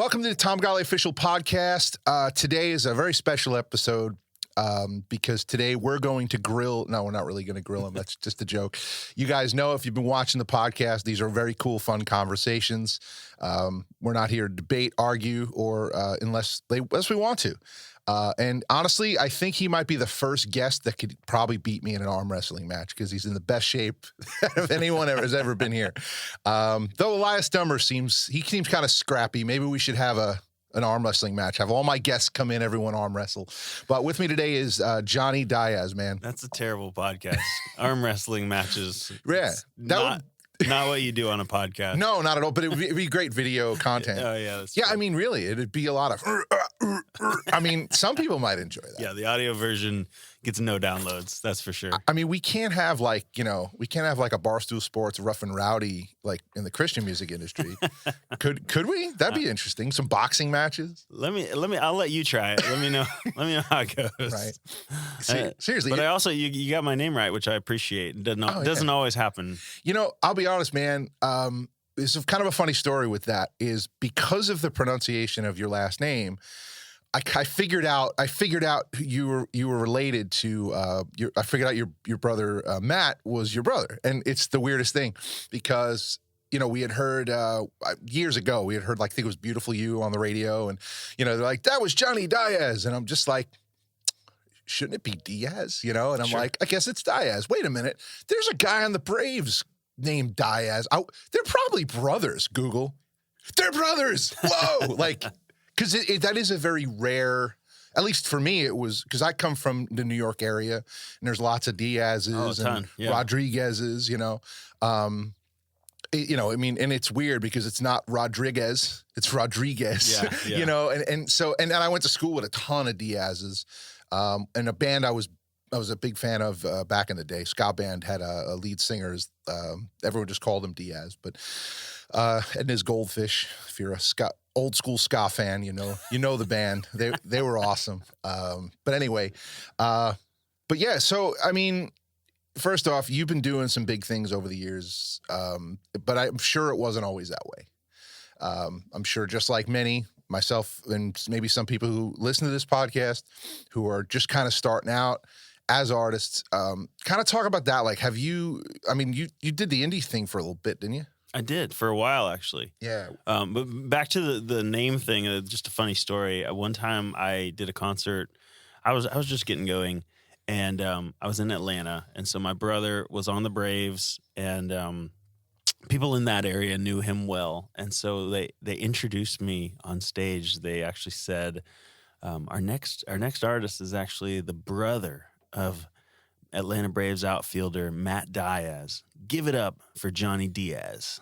Welcome to the Tom Golly Official Podcast. Today is a very special episode because today we're going to grill. No, we're not really going to grill him. That's just a joke. You guys know, if you've been watching the podcast, these are very cool, fun conversations. We're not here to debate, argue, or unless we want to. And honestly, I think he might be the first guest that could probably beat me in an arm wrestling match because he's in the best shape of anyone has ever been here. Though Elias Dummer seems kind of scrappy. Maybe we should have an arm wrestling match. Have all my guests come in, everyone arm wrestle. But with me today is Jonny Diaz, man. That's a terrible podcast. Arm wrestling matches. Yeah. Not what you do on a podcast. No, not at all. But it'd be great video content. Oh, yeah. That's yeah, true. I mean, really, it'd be a lot of. I mean, some people might enjoy that. Yeah, the audio version gets no downloads. That's for sure. I mean, we can't have like a Barstool Sports Rough and Rowdy like in the Christian music industry. Could we? That'd be interesting. Some boxing matches. I'll let you try it. Let me know how it goes. Right. Seriously. But I also you got my name right, which I appreciate. It doesn't always happen. You know, I'll be honest, man. It's kind of a funny story with that is because of the pronunciation of your last name. I figured out you were related to I figured out your brother Matt was your brother, and it's the weirdest thing because we had heard years ago like I think it was Beautiful You on the radio, and they're like, that was Jonny Diaz, and I'm just like, shouldn't it be Diaz? And I'm Sure. like, I guess it's Diaz. Wait a minute, there's a guy on the Braves named Diaz. They're probably brothers. Google, they're brothers. Whoa, like. Because that is a very rare, at least for me, it was, because I come from the New York area, and there's lots of Diaz's and Rodriguez's, I mean, and it's weird because it's not Rodriguez, it's Rodriguez, Yeah. and I went to school with a ton of Diaz's, and a band I was a big fan of back in the day. Ska band had a lead singer, everyone just called him Diaz, but and his Goldfish, if you're a old school ska fan, you know the band. They were awesome. But anyway, but yeah. So I mean, first off, you've been doing some big things over the years, but I'm sure it wasn't always that way. I'm sure, just like many, myself and maybe some people who listen to this podcast, who are just kind of starting out as artists, kind of talk about that. Like, you did the indie thing for a little bit, didn't you? I did for a while, actually. Yeah. But back to the name thing, just a funny story. One time I did a concert. I was just getting going, and I was in Atlanta, and so my brother was on the Braves, and people in that area knew him well, and so they introduced me on stage. They actually said, our next artist is actually the brother of Atlanta Braves outfielder Matt Diaz. Give it up for Jonny Diaz.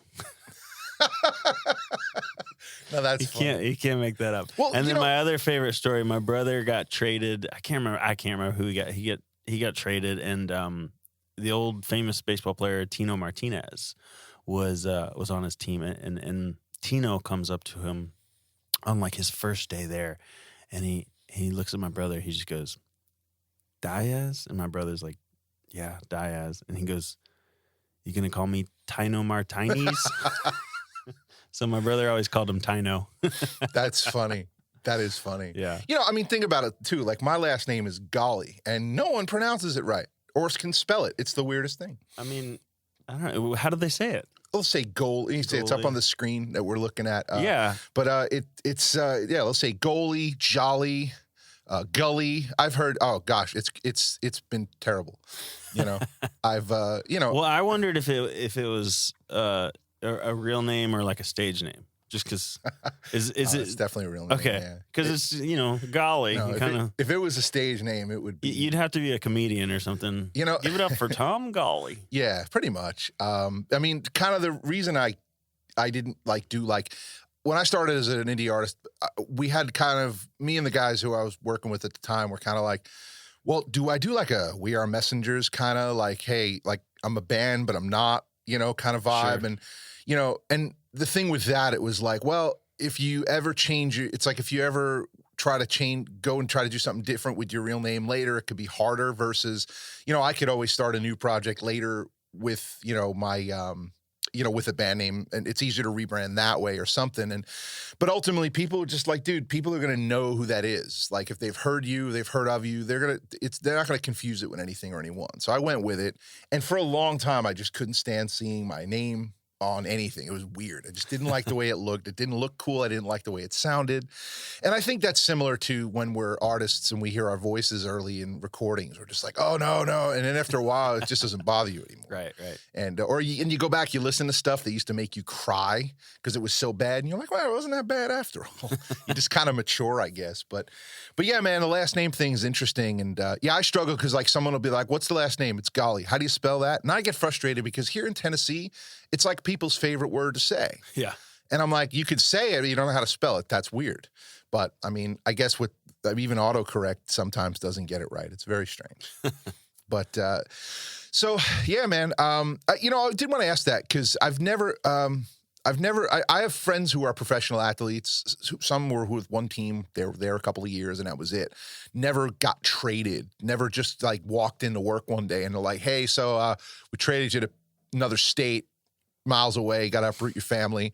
No, that's funny. He can't make that up. Well, and then my other favorite story, my brother got traded. I can't remember who he got traded, and the old famous baseball player Tino Martinez was on his team, and Tino comes up to him on like his first day there, and he looks at my brother. He just goes, Diaz? And my brother's like, yeah, Diaz. And he goes, you gonna call me Tino Martinez? So my brother always called him Tino. That's funny. That is funny. Yeah. I mean, think about it too. Like, my last name is Golly, and no one pronounces it right or can spell it. It's the weirdest thing. I mean, I don't know. How do they say it? They'll say Golly. It's up on the screen that we're looking at. Yeah. But it's let's say Golly, Jolly, Gully. I've heard. Oh gosh, it's been terrible. I've Well, I wondered if it was a real name or like a stage name. Just because is it? It's definitely a real name. Okay, because it's Golly. No, if it was a stage name, it would be. You'd have to be a comedian or something. Give it up for Tom Golly. Yeah, pretty much. I mean, kind of the reason I didn't do when I started as an indie artist, we had kind of, me and the guys who I was working with at the time were kind of like, well, do I do like a We Are Messengers kind of like, hey, like I'm a band, but I'm not, kind of vibe. Sure. And the thing with that, it was like, well, if you ever change it, it's like if you ever try to go and try to do something different with your real name later, it could be harder versus, I could always start a new project later with, my with a band name, and it's easier to rebrand that way or something. But ultimately people are just like, dude, people are going to know who that is. Like if they've heard you, they've heard of you, they're not going to confuse it with anything or anyone. So I went with it. And for a long time, I just couldn't stand seeing my name on anything. It was weird. I just didn't like the way it looked. It didn't look cool. I didn't like the way it sounded. And I think that's similar to when we're artists and we hear our voices early in recordings. We're just like, oh, no. And then after a while, it just doesn't bother you anymore. Right. And you go back, you listen to stuff that used to make you cry because it was so bad. And you're like, well, it wasn't that bad after all. You just kind of mature, I guess. But yeah, man, the last name thing is interesting. And yeah, I struggle because like someone will be like, what's the last name? It's Golly. How do you spell that? And I get frustrated because here in Tennessee, it's like people's favorite word to say. Yeah. And I'm like, you could say it, but you don't know how to spell it. That's weird. But I mean, I guess even autocorrect sometimes doesn't get it right. It's very strange. But so yeah, man. I did want to ask that because I have friends who are professional athletes. Some were with one team. They were there a couple of years and that was it. Never got traded. Never just like walked into work one day and they're like, hey, so we traded you to another state, miles away, got to uproot your family.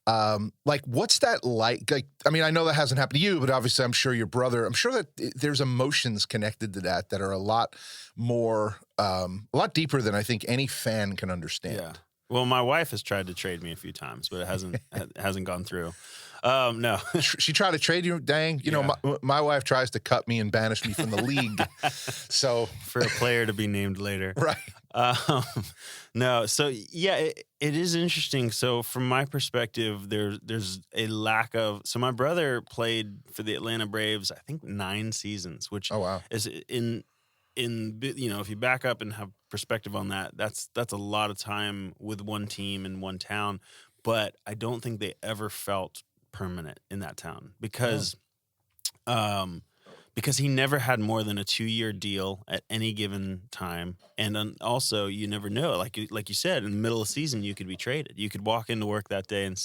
Like, what's that like? I mean, I know that hasn't happened to you, but obviously I'm sure your brother, I'm sure that there's emotions connected to that are a lot more, a lot deeper than I think any fan can understand. Yeah. Well, my wife has tried to trade me a few times, but it hasn't gone through. No. She tried to trade you? Dang. You know, my wife tries to cut me and banish me from the league. So for a player to be named later. Right. No. So yeah, it is interesting. So from my perspective, there's a lack of, so my brother played for the Atlanta Braves, I think 9 seasons, which is if you back up and have perspective on that, that's a lot of time with one team in one town. But I don't think they ever felt permanent in that town because he never had more than a 2-year deal at any given time. And also you never know, like you said, in the middle of the season, you could be traded. You could walk into work that day and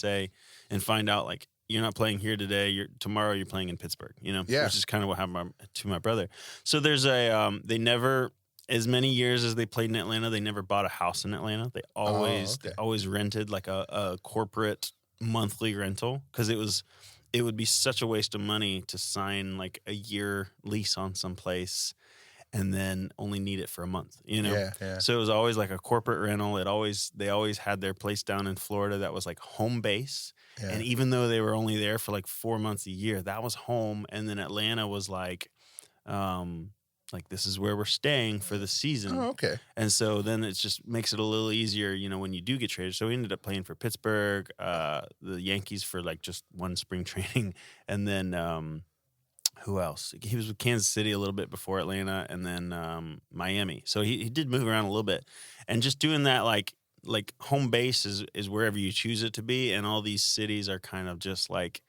find out like, you're not playing here today. Tomorrow you're playing in Pittsburgh, which is kind of what happened to my brother. So there's they never, as many years as they played in Atlanta, they never bought a house in Atlanta. They always rented like a corporate monthly rental because it would be such a waste of money to sign like a year lease on some place and then only need it for a month, Yeah. So it was always like a corporate rental. They always had their place down in Florida that was like home base. Yeah. And even though they were only there for like 4 months a year, that was home. And then Atlanta was like this is where we're staying for the season. Oh, okay. And so then it just makes it a little easier, when you do get traded. So we ended up playing for Pittsburgh, the Yankees for like just one spring training. And then who else? He was with Kansas City a little bit before Atlanta and then Miami. So he did move around a little bit. And just doing that like home base is wherever you choose it to be. And all these cities are kind of just like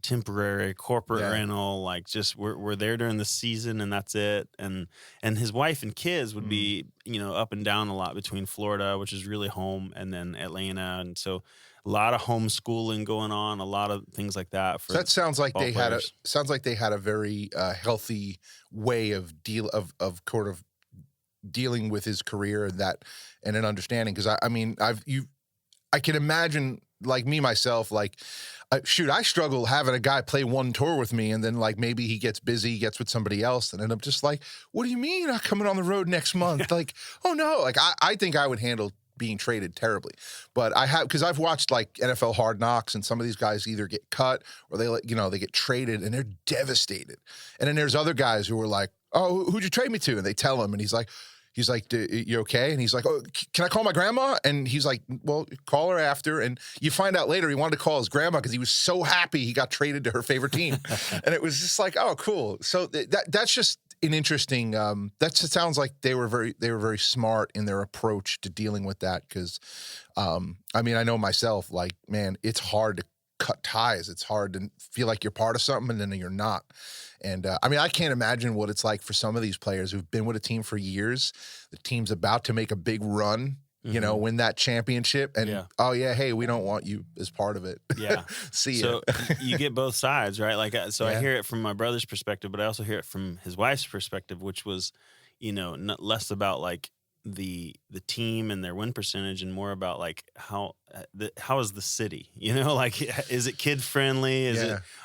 temporary corporate rental, like just we're there during the season and that's it. And his wife and kids would be, up and down a lot between Florida, which is really home, and then Atlanta. And so a lot of homeschooling going on, a lot of things like that. So that sounds like they had a very healthy way of dealing with his career and an understanding. Because I can imagine, like me myself, like I struggle having a guy play one tour with me, and then like maybe he gets busy, gets with somebody else, and then I'm just like, what do you mean you're not coming on the road next month? Like, oh no, like I think I would handle being traded terribly, but because I've watched like NFL Hard Knocks, and some of these guys either get cut or they get traded and they're devastated. And then there's other guys who are like, oh, who'd you trade me to? And they tell him, and he's like, you okay? And he's like, oh, can I call my grandma? And he's like, well, call her after. And you find out later he wanted to call his grandma because he was so happy he got traded to her favorite team. And it was just like, oh, cool. So that's just an interesting. That sounds like they were very smart in their approach to dealing with that. Because, I know myself, like, man, it's hard to cut ties. It's hard to feel like you're part of something and then you're not. And I can't imagine what it's like for some of these players who've been with a team for years. The team's about to make a big run, win that championship. And, hey, we don't want you as part of it. Yeah. See ya. So you get both sides, right? Like, I hear it from my brother's perspective, but I also hear it from his wife's perspective, which was, less about like the team and their win percentage, and more about like how is the city, like is it kid friendly?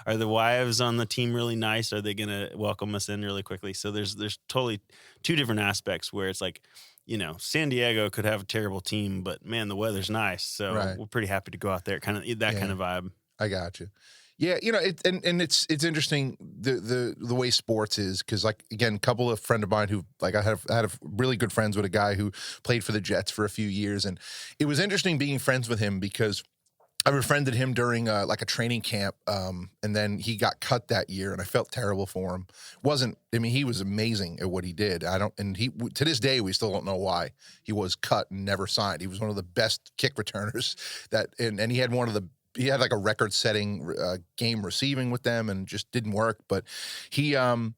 Are the wives on the team really nice? Are they gonna welcome us in really quickly? So there's totally two different aspects where it's like, San Diego could have a terrible team, but man, the weather's nice, so we're pretty happy to go out there. Kind of that kind of vibe. I got you. Yeah, it's interesting the way sports is, because like, again, a couple of friend of mine who, like, I had really good friends with a guy who played for the Jets for a few years, and it was interesting being friends with him because I befriended him during like a training camp, and then he got cut that year, and I felt terrible for him. He was amazing at what he did. To this day, we still don't know why he was cut and never signed. He was one of the best kick returners and he had like a record-setting game receiving with them, and just didn't work. But he kind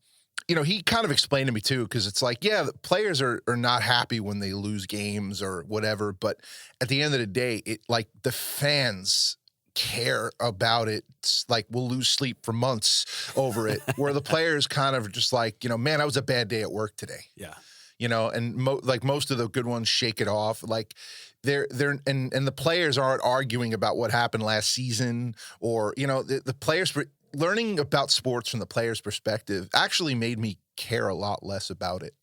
of explained to me too, because it's like, the players are not happy when they lose games or whatever, but at the end of the day, the fans care about it. It's like, we'll lose sleep for months over it, where the players kind of just like, man, that was a bad day at work today. Yeah. And most of the good ones shake it off. Like, and the players aren't arguing about what happened last season, or the players. Learning about sports from the player's perspective actually made me care a lot less about it.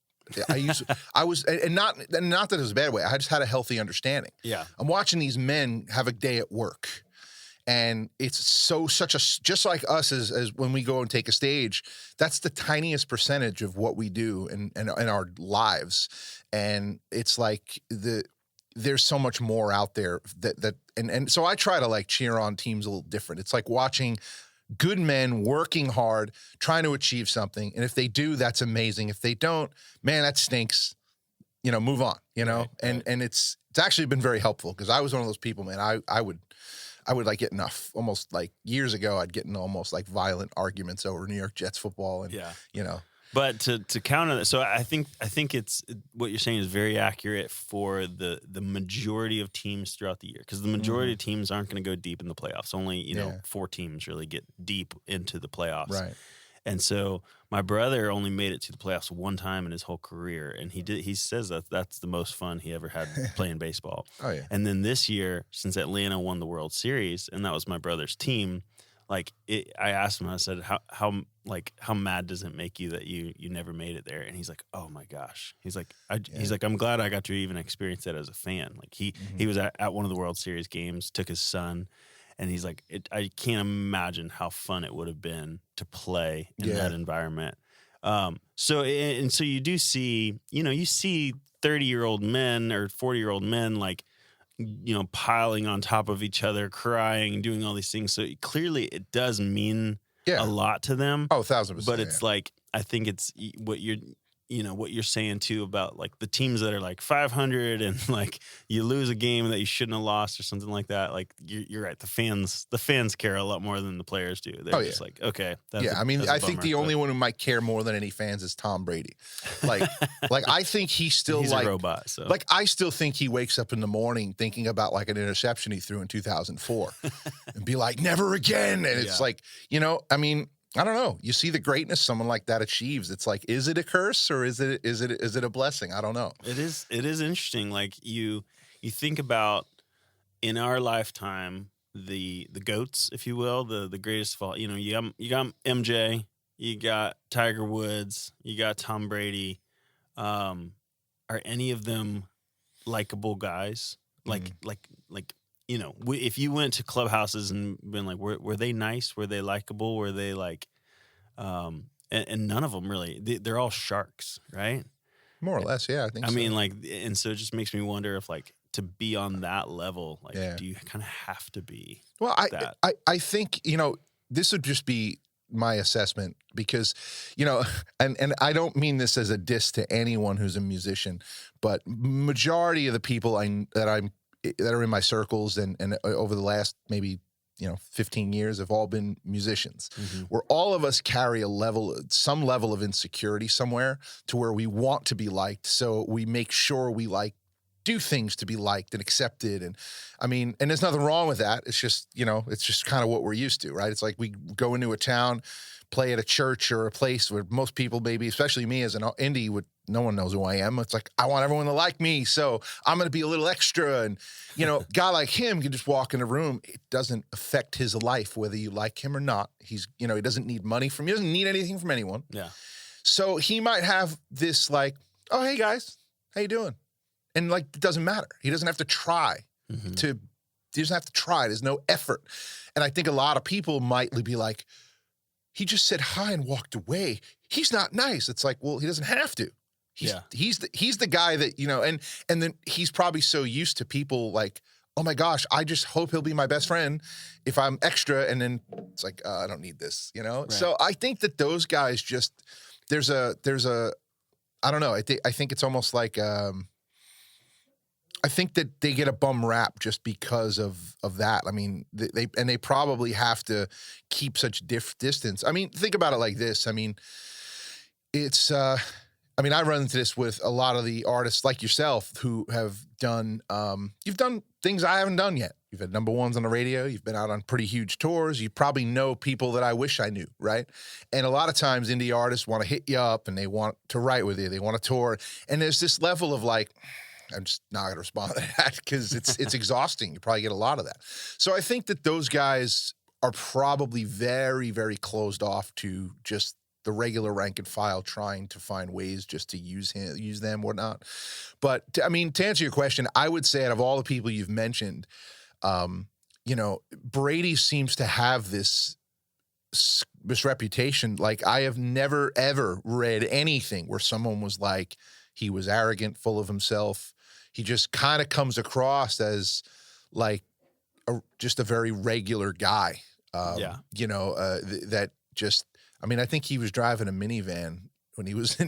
Not that it was a bad way. I just had a healthy understanding. Yeah, I'm watching these men have a day at work, and it's just like us as when we go and take a stage. That's the tiniest percentage of what we do in our lives, and it's like there's so much more out there and so I try to like cheer on teams a little different. It's like watching good men working hard, trying to achieve something. And if they do, that's amazing. If they don't, man, that stinks. Move on, Right. And it's actually been very helpful, because I was one of those people, man. I would like get enough, almost like years ago, I'd get in almost like violent arguments over New York Jets football. And, But to counter that, so I think it's what you're saying is very accurate for the majority of teams throughout the year, because the majority of teams aren't going to go deep in the playoffs. Only 4 teams really get deep into the playoffs. Right. And so my brother only made it to the playoffs one time in his whole career, and he says that's the most fun he ever had playing baseball. Oh yeah. And then this year, since Atlanta won the World Series, and that was my brother's team, I asked him, I said, how mad does it make you that you never made it there? And he's like, oh my gosh. He's like, I'm glad I got to even experience that as a fan. Like he was at one of the World Series games, took his son, and he's like, I can't imagine how fun it would have been to play in that environment. So you do see, you see 30-year-old men or 40-year-old men piling on top of each other, crying, doing all these things. So clearly it does mean a lot to them. Oh, 1,000%. But it's like, I think it's what you're saying too about like the teams that are like 500 and like you lose a game that you shouldn't have lost or something like that. Like you're right. The fans care a lot more than the players do. They're just like, okay. I think the only one who might care more than any fans is Tom Brady. Like I think he's still a robot. So like, I still think he wakes up in the morning thinking about like an interception he threw in 2004 and be like, never again. And it's like, I don't know. You see the greatness someone like that achieves. It's like, is it a curse or is it a blessing? I don't know. It is interesting. Like you think about in our lifetime, the GOATs, if you will, the greatest of all. You got MJ, you got Tiger Woods, you got Tom Brady. Are any of them likable guys? If you went to clubhouses and been like, were they nice? Were they likable? Were they like, and none of them really, they're all sharks, right? More or less. Yeah. I think so. And so it just makes me wonder if like to be on that level, do you kind of have to be? Well, I think, this would just be my assessment, because, and I don't mean this as a diss to anyone who's a musician, but majority of the people that are in my circles and over the last maybe 15 years have all been musicians, where all of us carry some level of insecurity somewhere to where we want to be liked. So we make sure we like do things to be liked and accepted. And I mean, and there's nothing wrong with that. It's just, it's just kind of what we're used to, right? It's like we go into a town, play at a church or a place where most people, maybe, especially me as an indie, no one knows who I am. It's like, I want everyone to like me, so I'm going to be a little extra. And, guy like him can just walk in a room. It doesn't affect his life, whether you like him or not. He's, he doesn't need money from you. He doesn't need anything from anyone. Yeah. So he might have this like, oh, hey guys, how you doing? And like, it doesn't matter. He doesn't have to try he doesn't have to try. There's no effort. And I think a lot of people might be like, he just said hi and walked away. He's not nice. It's like, well, he doesn't have to. He's the guy that, and then he's probably so used to people like, oh my gosh, I just hope he'll be my best friend if I'm extra. And then it's like, I don't need this, Right. So I think that those guys just, there's a, I don't know. I think it's almost like, I think that they get a bum rap just because of that. I mean, they probably have to keep such distance. I mean, think about it like this. I mean, it's, I run into this with a lot of the artists like yourself who have done, you've done things I haven't done yet. You've had number ones on the radio. You've been out on pretty huge tours. You probably know people that I wish I knew, right? And a lot of times indie artists want to hit you up and they want to write with you. They want to tour. And there's this level of like, I'm just not going to respond to that because it's exhausting. You probably get a lot of that. So I think that those guys are probably very, very closed off to just the regular rank and file, trying to find ways just to use them, whatnot. But to answer your question, I would say out of all the people you've mentioned, Brady seems to have this reputation. Like, I have never ever read anything where someone was like, he was arrogant, full of himself. He just kind of comes across as like just a very regular guy. That just, I think he was driving a minivan when he was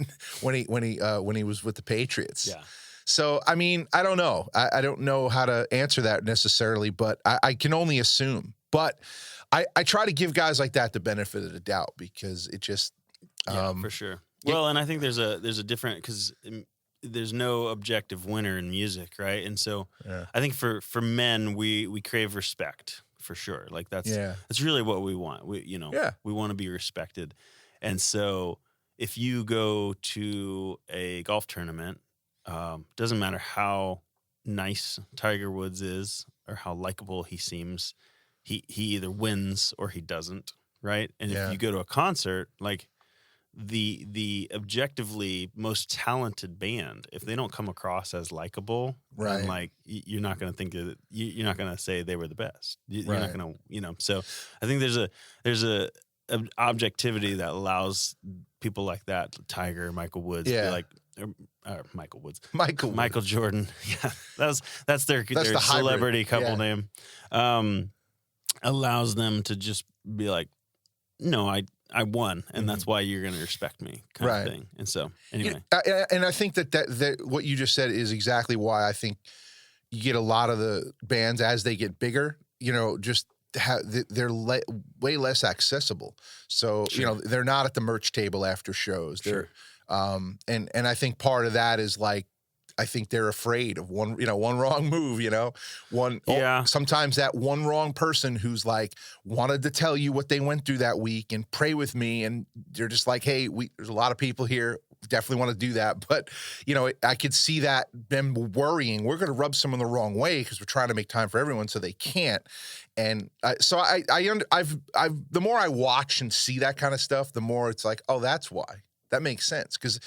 when he was with the Patriots. Yeah. So, I don't know. I don't know how to answer that necessarily, but I can only assume. But I try to give guys like that the benefit of the doubt because it just, for sure. Well, and I think there's a different, because there's no objective winner in music, right? And so I think for men, we crave respect for sure. Like that's really what we want. We want to be respected. And so if you go to a golf tournament, doesn't matter how nice Tiger Woods is or how likable he seems, he either wins or he doesn't, right? And if you go to a concert, like the objectively most talented band, if they don't come across as likable, right, then like you're not going to think that you're not going to say they were the best. You're not going to, So I think there's a objectivity that allows people like that, Tiger, Michael Woods, to be like, Michael Jordan. Yeah, that's their the celebrity hybrid. couple name. Allows them to just be like, no, I won, and that's why you're going to respect me, kind of thing. And so, anyway, and I think that what you just said is exactly why I think you get a lot of the bands as they get bigger, just they're way less accessible. So they're not at the merch table after shows. They're and I think part of that is like, I think they're afraid of one wrong move, sometimes that one wrong person who's like wanted to tell you what they went through that week and pray with me. And they're just like, hey, there's a lot of people here. Definitely want to do that. But, I could see that them worrying, we're going to rub someone the wrong way because we're trying to make time for everyone so they can't. And so the more I watch and see that kind of stuff, the more it's like, oh, that's why. That makes sense because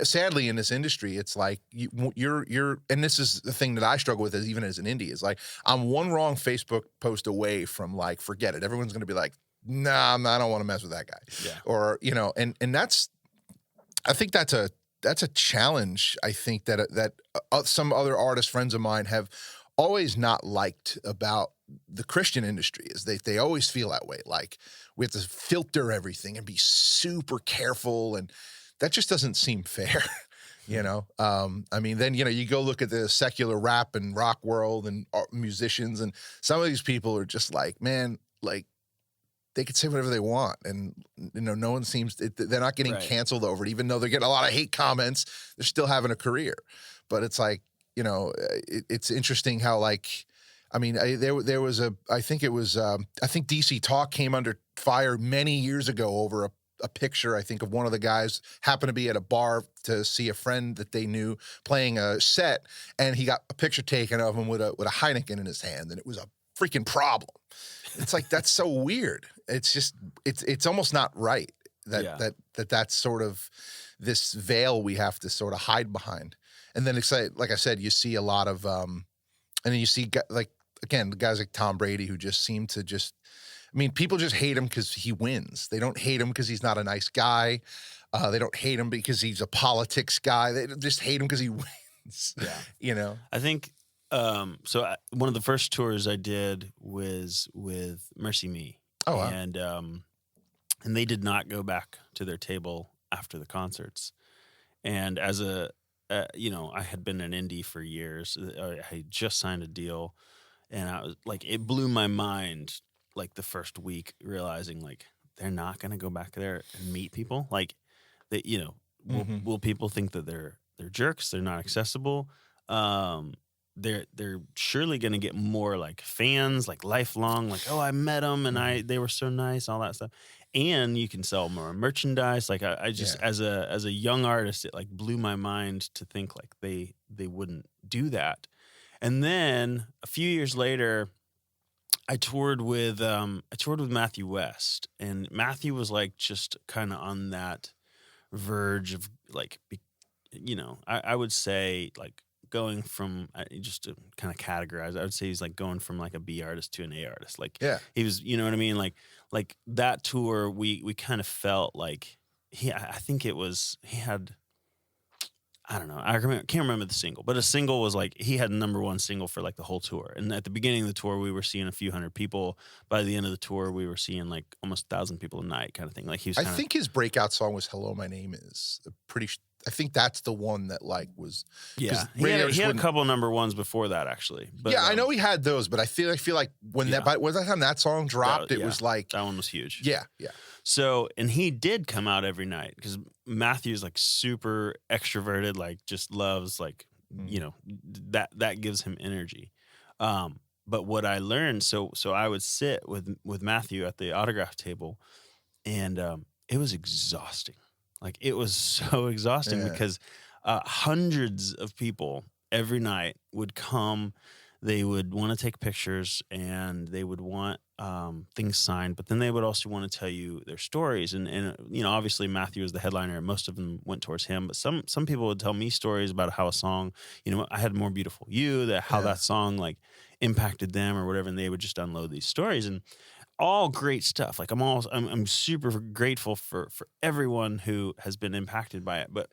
sadly in this industry, it's like you're, and this is the thing that I struggle with even as an indie, is like, I'm one wrong Facebook post away from like, forget it. Everyone's going to be like, nah, I don't want to mess with that guy. Yeah. Or, and that's, I think that's a challenge. I think that some other artist friends of mine have always not liked about the Christian industry, is they always feel that way. Like, we have to filter everything and be super careful. And that just doesn't seem fair, then, you go look at the secular rap and rock world and musicians, and some of these people are just like, man, like, they could say whatever they want. And, no one seems, they're not getting canceled over it, even though they're getting a lot of hate comments, they're still having a career. But it's like, it's interesting how like, I mean, there was I think it was, I think DC Talk came under fire many years ago over a picture, I think, of one of the guys happened to be at a bar to see a friend that they knew playing a set, and he got a picture taken of him with a Heineken in his hand, and it was a freaking problem. It's like, that's so weird. It's just, it's almost not right that's sort of this veil we have to sort of hide behind. And then it's like I said, you see a lot of, and then you see like, again, guys like Tom Brady who just seem to just, I mean, people just hate him because he wins. They don't hate him because he's not a nice guy. They don't hate him because he's a politics guy. They just hate him because he wins. Yeah. I think, one of the first tours I did was with Mercy Me. Oh, wow. And they did not go back to their table after the concerts. And as I had been an indie for years. I had just signed a deal, and I was like, it blew my mind. Like the first week, realizing like they're not going to go back there and meet people. Like they, will people think that they're jerks? They're not accessible. They're surely going to get more like fans, like lifelong, like, oh, I met them and they were so nice, all that stuff. And you can sell more merchandise. Like I just, as a young artist, it like blew my mind to think like they wouldn't do that. And then a few years later, I toured with Matthew West, and Matthew was like just kind of on that verge of like, I would say like going from, just to kind of categorize, I would say he's like going from like a B artist to an A artist. Like he was, you know what I mean? Like that tour, we kind of felt like I think it was, he had, I don't know. Can't remember the single, but a single was like, he had #1 single for like the whole tour. And at the beginning of the tour, we were seeing a few hundred people. By the end of the tour, we were seeing like almost 1,000 people a night, kind of thing. Like he was. I think his breakout song was "Hello, My Name Is." I think that's the one that like was. Yeah, he had a couple #1s before that actually. But, I know he had those, but I feel like when that time that song dropped, it was like that one was huge. Yeah. So, and he did come out every night because Matthew's like super extroverted, like just loves like, that gives him energy. But what I learned, so I would sit with Matthew at the autograph table, and it was exhausting. Like it was so exhausting because hundreds of people every night would come. They would want to take pictures and they would want things signed, but then they would also want to tell you their stories. And obviously Matthew was the headliner, and most of them went towards him. But some people would tell me stories about how a song, I had More Beautiful You, how that song like impacted them or whatever, and they would just unload these stories, and all great stuff. Like I'm super grateful for everyone who has been impacted by it. But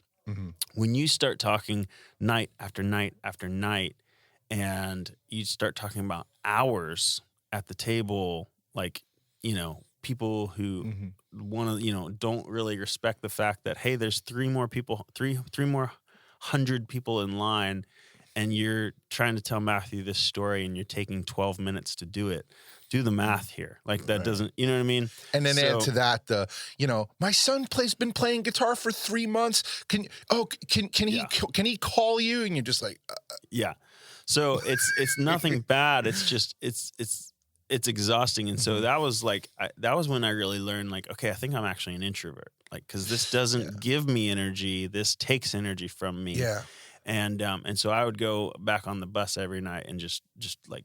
when you start talking night after night after night, and you start talking about hours at the table, like, people who want to, don't really respect the fact that, hey, there's three more 100 people in line, and you're trying to tell Matthew this story and you're taking 12 minutes to do it. Do the math here. Like that doesn't, you know what I mean? And then add to that my son been playing guitar for 3 months. Can he call you? And you're just like, yeah. So it's nothing bad. It's just it's exhausting. And so that was like that was when I really learned like, okay, I think I'm actually an introvert. Like, because this doesn't give me energy. This takes energy from me. Yeah. And so I would go back on the bus every night and just like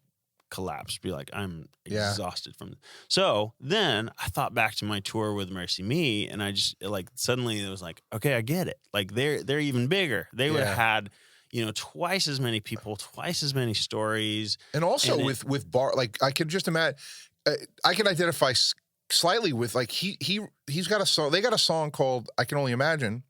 collapse, be like, I'm exhausted from this. So then I thought back to my tour with Mercy Me, and I just like suddenly it was like, okay, I get it. Like they're even bigger. They would have had twice as many people, twice as many stories. And also with bar, like I could just imagine, I can identify slightly with like, he's got a song, they got a song called I Can Only Imagine,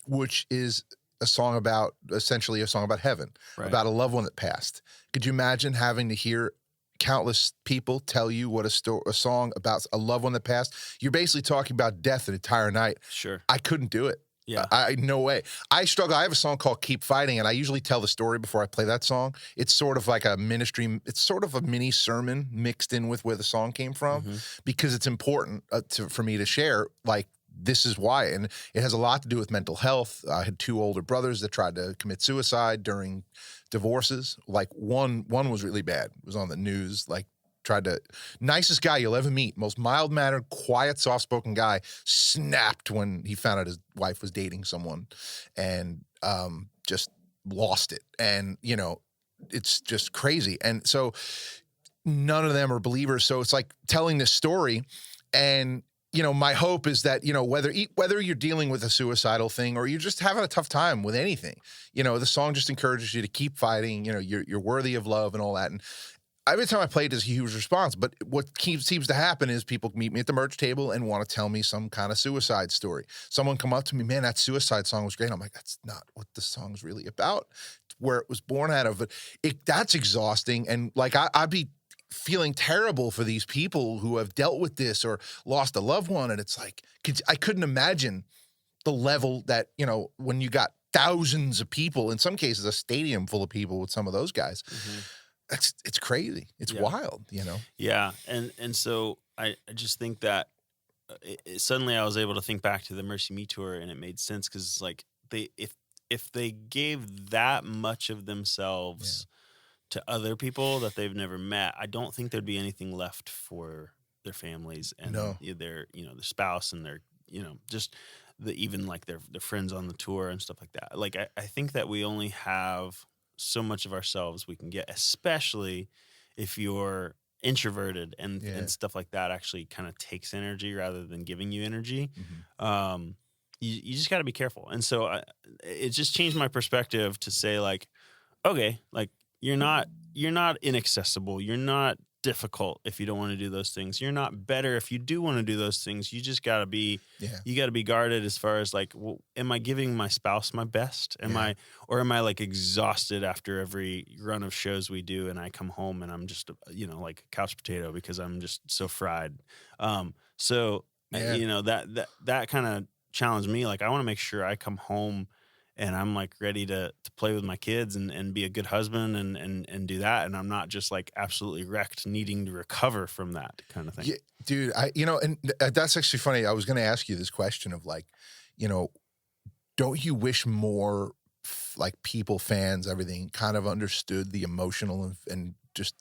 which is essentially a song about heaven, about a loved one that passed. Could you imagine having to hear countless people tell you what a song about a loved one that passed? You're basically talking about death an entire night. Sure. I couldn't do it. Yeah. No way. I struggle. I have a song called Keep Fighting, and I usually tell the story before I play that song. It's sort of like a ministry. It's sort of a mini sermon mixed in with where the song came from, because it's important for me to share like this is why. And it has a lot to do with mental health. I had 2 older brothers that tried to commit suicide during divorces. Like one was really bad. It was on the news, like tried to, nicest guy you'll ever meet, most mild-mannered, quiet, soft-spoken guy, snapped when he found out his wife was dating someone and just lost it. And, you know, it's just crazy. And so none of them are believers. So it's like telling this story. And, you know, my hope is that, you know, whether you're dealing with a suicidal thing or you're just having a tough time with anything, you know, the song just encourages you to keep fighting. You know, you're worthy of love and all that. And every time I play it, there's a huge response. But what seems to happen is people meet me at the merch table and want to tell me some kind of suicide story. Someone come up to me, man, that suicide song was great. I'm like, that's not what the song's really about. It's where it was born out of. But that's exhausting. And like, I'd be feeling terrible for these people who have dealt with this or lost a loved one. And it's like, I couldn't imagine the level that, you know, when you got thousands of people, in some cases, a stadium full of people with some of those guys. It's crazy. It's wild, you know? Yeah. And so I just think that suddenly I was able to think back to the Mercy Me tour, and it made sense because like if they gave that much of themselves to other people that they've never met, I don't think there'd be anything left for their families and their, you know, their spouse and their, you know, just even like their friends on the tour and stuff like that. Like, I think that we only have so much of ourselves we can get, especially if you're introverted and stuff like that actually kind of takes energy rather than giving you energy. You just got to be careful. And so it just changed my perspective to say like, okay, like you're not inaccessible. You're not difficult if you don't want to do those things. You're not better if you do want to do those things. You just got to be, you got to be guarded as far as like, well, am I giving my spouse my best? Am I like exhausted after every run of shows we do and I come home and I'm just, you know, like a couch potato because I'm just so fried. You know, that kind of challenged me. Like, I want to make sure I come home and I'm like ready to play with my kids and be a good husband and do that. And I'm not just like absolutely wrecked needing to recover from that kind of thing. Yeah, dude, you know, and that's actually funny. I was going to ask you this question of like, you know, don't you wish more like people, fans, everything kind of understood the emotional and just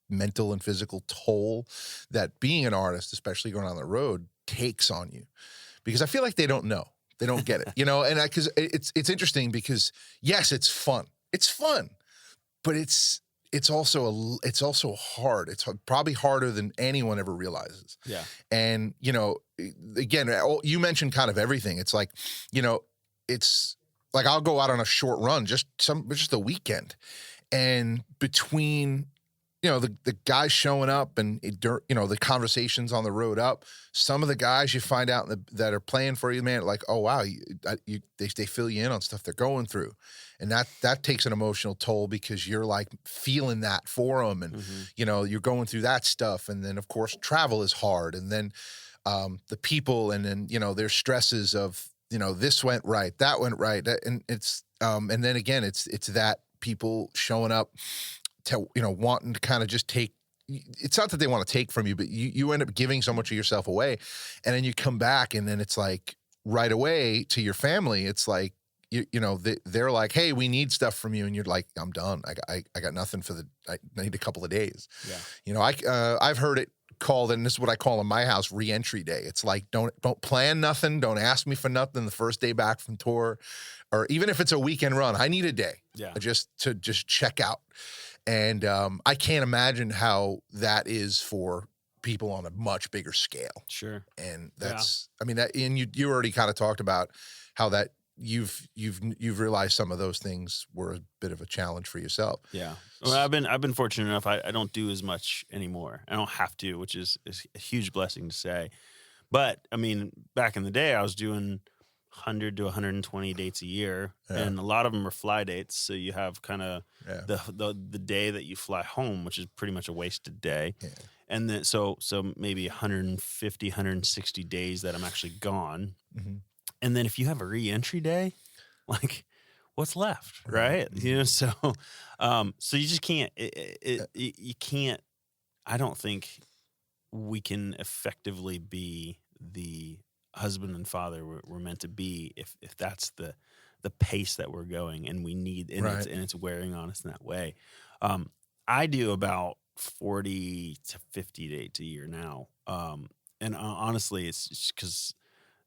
mental and physical toll that being an artist, especially going on the road, takes on you? Because I feel like they don't know. They don't get it, you know, and because it's interesting because yes, it's fun, but it's also hard. It's probably harder than anyone ever realizes. Yeah, and you know, again, you mentioned kind of everything. It's like, you know, it's like I'll go out on a short run, just a weekend, and between, you know, the guys showing up and, you know, the conversations on the road up, some of the guys you find out that are playing for you, man, like, oh, wow, they fill you in on stuff they're going through. And that takes an emotional toll because you're like feeling that for them. And, you know, you're going through that stuff. And then, of course, travel is hard. And then the people and then, you know, their stresses of, you know, this went right, that went right. And it's and then again, it's that people showing up to, you know, wanting to kind of just take, it's not that they want to take from you, but you end up giving so much of yourself away. And then you come back and then it's like right away to your family. It's like, you know, they're like, hey, we need stuff from you. And you're like, I'm done. I got nothing I need a couple of days. Yeah. You know, I've heard it called, and this is what I call in my house, re-entry day. It's like, don't plan nothing. Don't ask me for nothing the first day back from tour, or even if it's a weekend run, I need a day just to check out. And I can't imagine how that is for people on a much bigger scale. Sure. And that's, I mean, that, and you already kind of talked about how that you've realized some of those things were a bit of a challenge for yourself. Yeah. Well, I've been fortunate enough. I don't do as much anymore. I don't have to, which is a huge blessing to say. But I mean, back in the day, I was doing 100 to 120 dates a year, and a lot of them are fly dates. So you have kind of the day that you fly home, which is pretty much a wasted day. Yeah. And then so maybe 150, 160 days that I'm actually gone. Mm-hmm. And then if you have a re-entry day, like what's left, right? Mm-hmm. You know, so you just can't. You can't. I don't think we can effectively be the husband and father we're meant to be if that's the pace that we're going, and we need, and Right. it's wearing on us in that way. I do about 40 to 50 dates a year now. And honestly, it's just because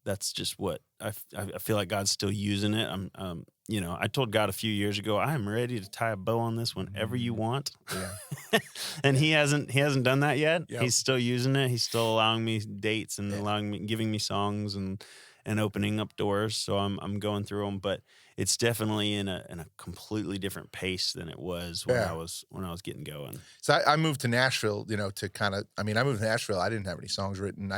that's just what I feel like God's still using it. I told God a few years ago, I am ready to tie a bow on this whenever you want. Yeah. And he hasn't done that yet. Yep. He's still using it. He's still allowing me dates and giving me songs and opening up doors. So I'm going through them, but it's definitely in a completely different pace than it was when I was getting going. So I moved to Nashville, to I moved to Nashville. I didn't have any songs written.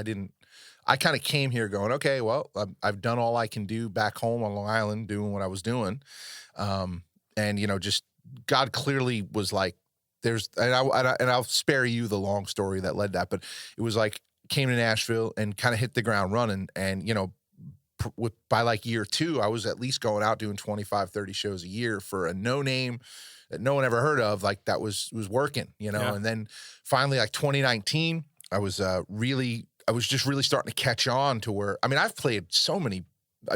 I kind of came here going, okay, well, I've done all I can do back home on Long Island, doing what I was doing. And just God clearly was like, and I'll spare you the long story that led that, but it was like, came to Nashville and kind of hit the ground running. And, by like year 2, I was at least going out doing 25, 30 shows a year for a no name that no one ever heard of. Like that was working, Yeah. And then finally, like 2019, I was just really starting to catch on to where, I've played so many. I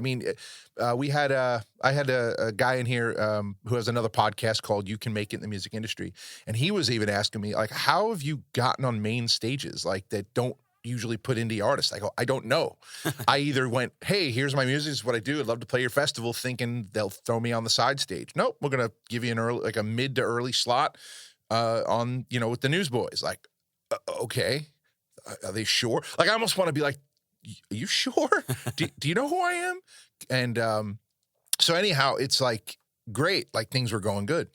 had a guy in here who has another podcast called You Can Make It in the Music Industry. And he was even asking me, like, how have you gotten on main stages like that don't usually put indie artists? I go, I don't know. I either went, hey, here's my music, this is what I do, I'd love to play your festival, thinking they'll throw me on the side stage. Nope, we're gonna give you a mid to early slot on with the Newsboys. Like, okay, are they sure? Like, I almost want to be like, are you sure? do you know who I am? And so anyhow, it's like great, like things were going good,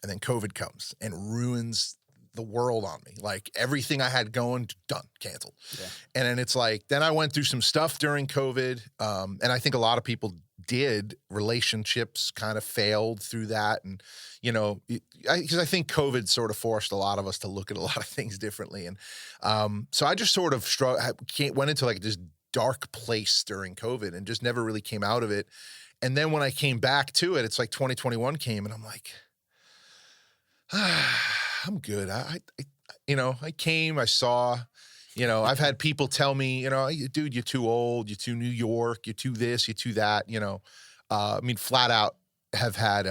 and then COVID comes and ruins the world on me. Like everything I had going, done, canceled. Yeah. And then it's like, then I went through some stuff during COVID. And I think a lot of people did. Relationships kind of failed through that. And, because I think COVID sort of forced a lot of us to look at a lot of things differently. And so I just sort of went into like this dark place during COVID and just never really came out of it. And then when I came back to it, it's like 2021 came and I'm like, I'm good. I came, I saw, I've had people tell me, dude, you're too old, you're too New York, you're too this, you're too that, flat out have had,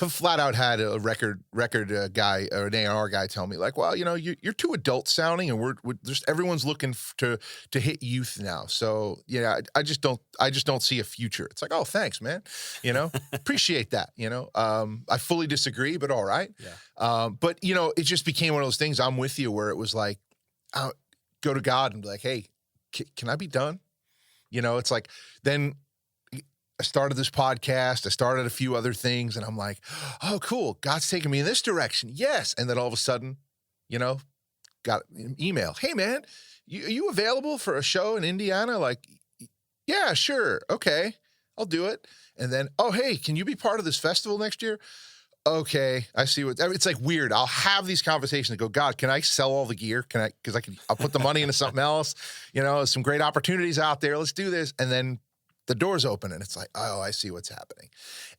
flat out had a record guy or an A&R guy tell me like, well, you're too adult sounding and we're just, everyone's looking to hit youth now. So yeah, I just don't see a future. It's like, oh, thanks, man. Appreciate that. I fully disagree, but all right. Yeah. But it just became one of those things. I'm with you where it was like, I'll go to God and be like, hey, can I be done? It's like, then I started this podcast. I started a few other things, and I'm like, oh, cool. God's taking me in this direction. Yes. And then all of a sudden, got an email. Hey, man, are you available for a show in Indiana? Like, yeah, sure. Okay, I'll do it. And then, oh, hey, can you be part of this festival next year? Okay, I see it's like weird. I'll have these conversations and go, God, can I sell all the gear? I'll put the money into something else. Some great opportunities out there. Let's do this. And then the doors open and it's like, oh, I see what's happening.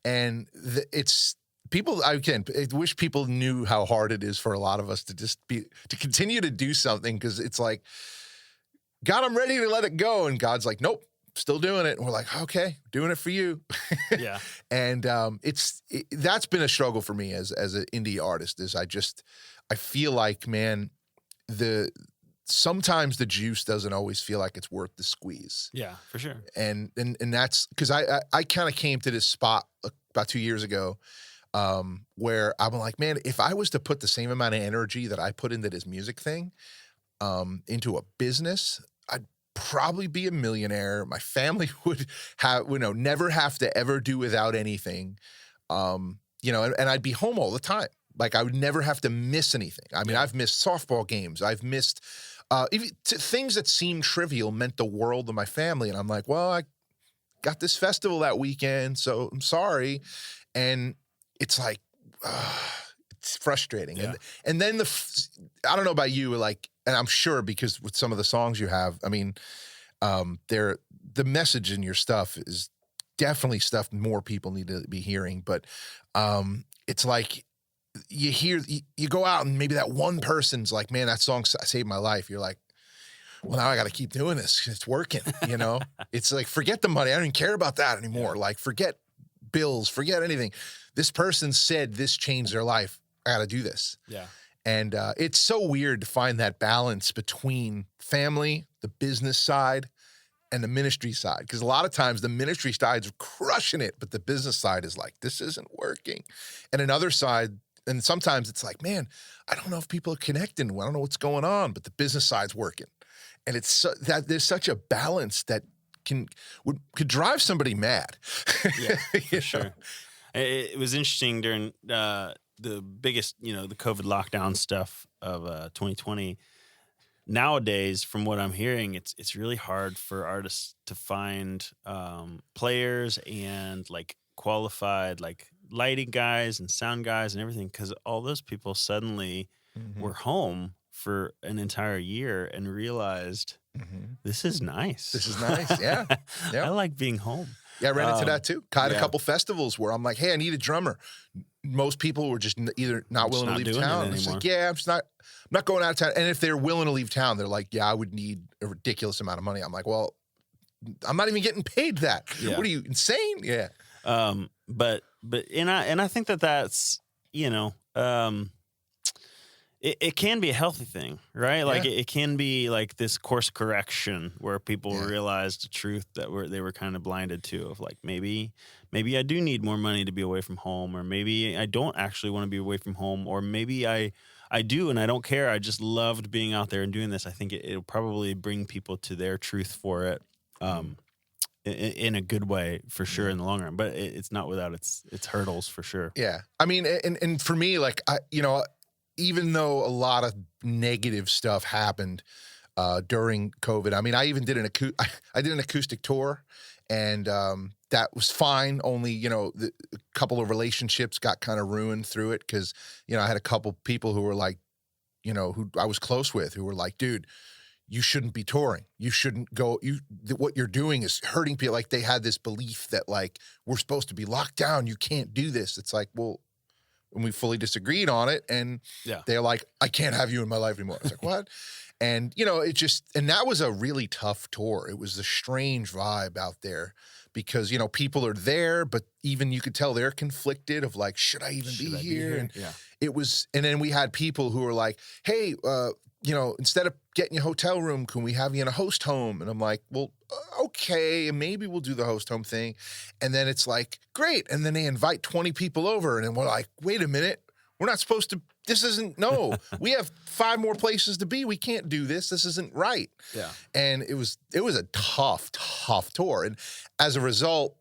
And it's people, I wish people knew how hard it is for a lot of us to continue to do something. Cause it's like, God, I'm ready to let it go. And God's like, nope, still doing it. And we're like, okay, doing it for you. Yeah. And that's been a struggle for me as an indie artist is I feel like, man, sometimes the juice doesn't always feel like it's worth the squeeze. Yeah, for sure. And that's because I kind of came to this spot about 2 years ago where I'm like, man, if I was to put the same amount of energy that I put into this music thing into a business, I'd probably be a millionaire. My family would have, never have to ever do without anything. And I'd be home all the time. Like I would never have to miss anything. I've missed softball games. I've missed even things that seemed trivial meant the world to my family. And I'm like, well, I got this festival that weekend, so I'm sorry. And it's like, it's frustrating. Yeah. And then I don't know about you, like, and I'm sure because with some of the songs you have, the message in your stuff is definitely stuff more people need to be hearing. But it's like, you go out and maybe that one person's like, man, that song saved my life. You're like, well, now I got to keep doing this. It's working, you know? It's like, forget the money. I don't even care about that anymore. Like, forget bills, forget anything. This person said this changed their life. I got to do this. Yeah. And it's so weird to find that balance between family, the business side, and the ministry side. Because a lot of times the ministry side's crushing it, but the business side is like, this isn't working. And another side, and sometimes it's like, man, I don't know if people are connecting. I don't know what's going on, but the business side's working. And it's that there's such a balance that could drive somebody mad. Yeah, for sure. It was interesting during the biggest, the COVID lockdown stuff of 2020. Nowadays, from what I'm hearing, it's really hard for artists to find players and like qualified like lighting guys and sound guys and everything, because all those people suddenly were home for an entire year and realized this is nice. This is nice. Yeah. I like being home. Yeah, I ran into that too. I had a yeah. couple festivals where I'm like, hey, I need a drummer. Most people were just either not willing to leave town. I'm just like, yeah, I'm not going out of town. And if they're willing to leave town, they're like, yeah, I would need a ridiculous amount of money. I'm like, well, I'm not even getting paid that. Yeah. What are you, insane? Yeah. But I think that's, it can be a healthy thing, right? Like it can be like this course correction where people realized the truth that they were kind of blinded to, of like, maybe I do need more money to be away from home, or maybe I don't actually want to be away from home, or maybe I do and I don't care. I just loved being out there and doing this. I think it'll probably bring people to their truth for it. In a good way, for sure, in the long run, but it's not without its hurdles, for sure. Yeah. I mean, and for me, like, even though a lot of negative stuff happened during COVID, I mean, I even did I did an acoustic tour, and that was fine. Only, a couple of relationships got kind of ruined through it, because, I had a couple people who were like, who I was close with, who were like, dude, you shouldn't be touring. You shouldn't go. What you're doing is hurting people. Like, they had this belief that, like, we're supposed to be locked down. You can't do this. It's like, well, and we fully disagreed on it. And they're like, I can't have you in my life anymore. I was like, what? And, and that was a really tough tour. It was a strange vibe out there, because, people are there, but even you could tell they're conflicted of like, should I even be here? And it was, and then we had people who were like, hey, instead of getting you a hotel room, can we have you in a host home? And I'm like, well, okay, maybe we'll do the host home thing. And then it's like, great. And then they invite 20 people over, and then we're like, wait a minute, we're not supposed to, no, we have 5 more places to be. We can't do this. This isn't right. Yeah. And it was a tough tour. And as a result,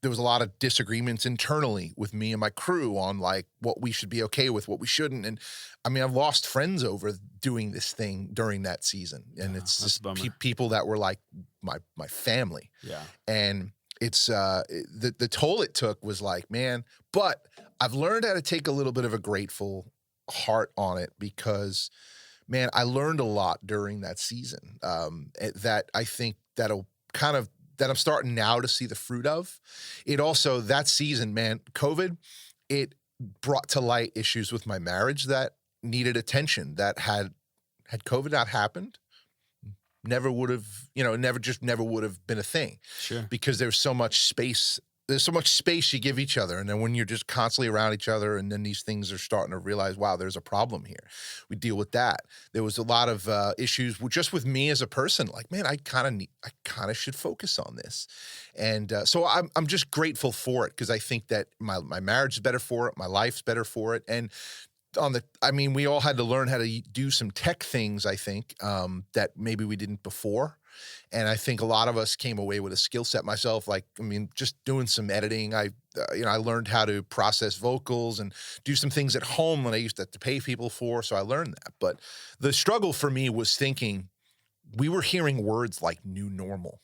there was a lot of disagreements internally with me and my crew on like what we should be okay with, what we shouldn't. And I mean, I've lost friends over doing this thing during that season. And it's just people that were like my family. Yeah. And it's the toll it took was like, man, but I've learned how to take a little bit of a grateful heart on it, because, man, I learned a lot during that season that I think that I'm starting now to see the fruit of. It also, that season, man, COVID, it brought to light issues with my marriage that needed attention, that had COVID not happened, never would have, never would have been a thing. Sure. Because there's so much space you give each other. And then when you're just constantly around each other, and then these things are starting to realize, wow, there's a problem here. We deal with that. There was a lot of issues just with me as a person. Like, man, I kind of should focus on this. And so I'm just grateful for it, because I think that my marriage is better for it. My life's better for it. And we all had to learn how to do some tech things, I think, that maybe we didn't before. And I think a lot of us came away with a skill set. Myself, just doing some editing. I learned how to process vocals and do some things at home that I used to have to pay people for. So I learned that. But the struggle for me was thinking, we were hearing words like new normal.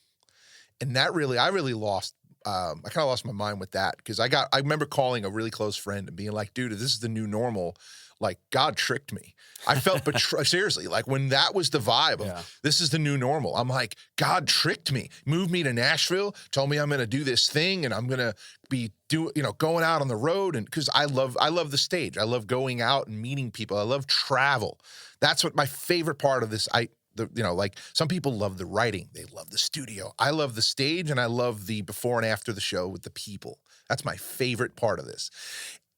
And I really lost, I kind of lost my mind with that, because I remember calling a really close friend and being like, dude, if this is the new normal, like, God tricked me. I felt seriously, like, when that was the vibe of this is the new normal, I'm like, God tricked me, moved me to Nashville, told me I'm going to do this thing, and I'm going to be going out on the road. And because I love the stage. I love going out and meeting people. I love travel. That's what my favorite part of this. like some people love the writing, they love the studio. I love the stage, and I love the before and after the show with the people. That's my favorite part of this.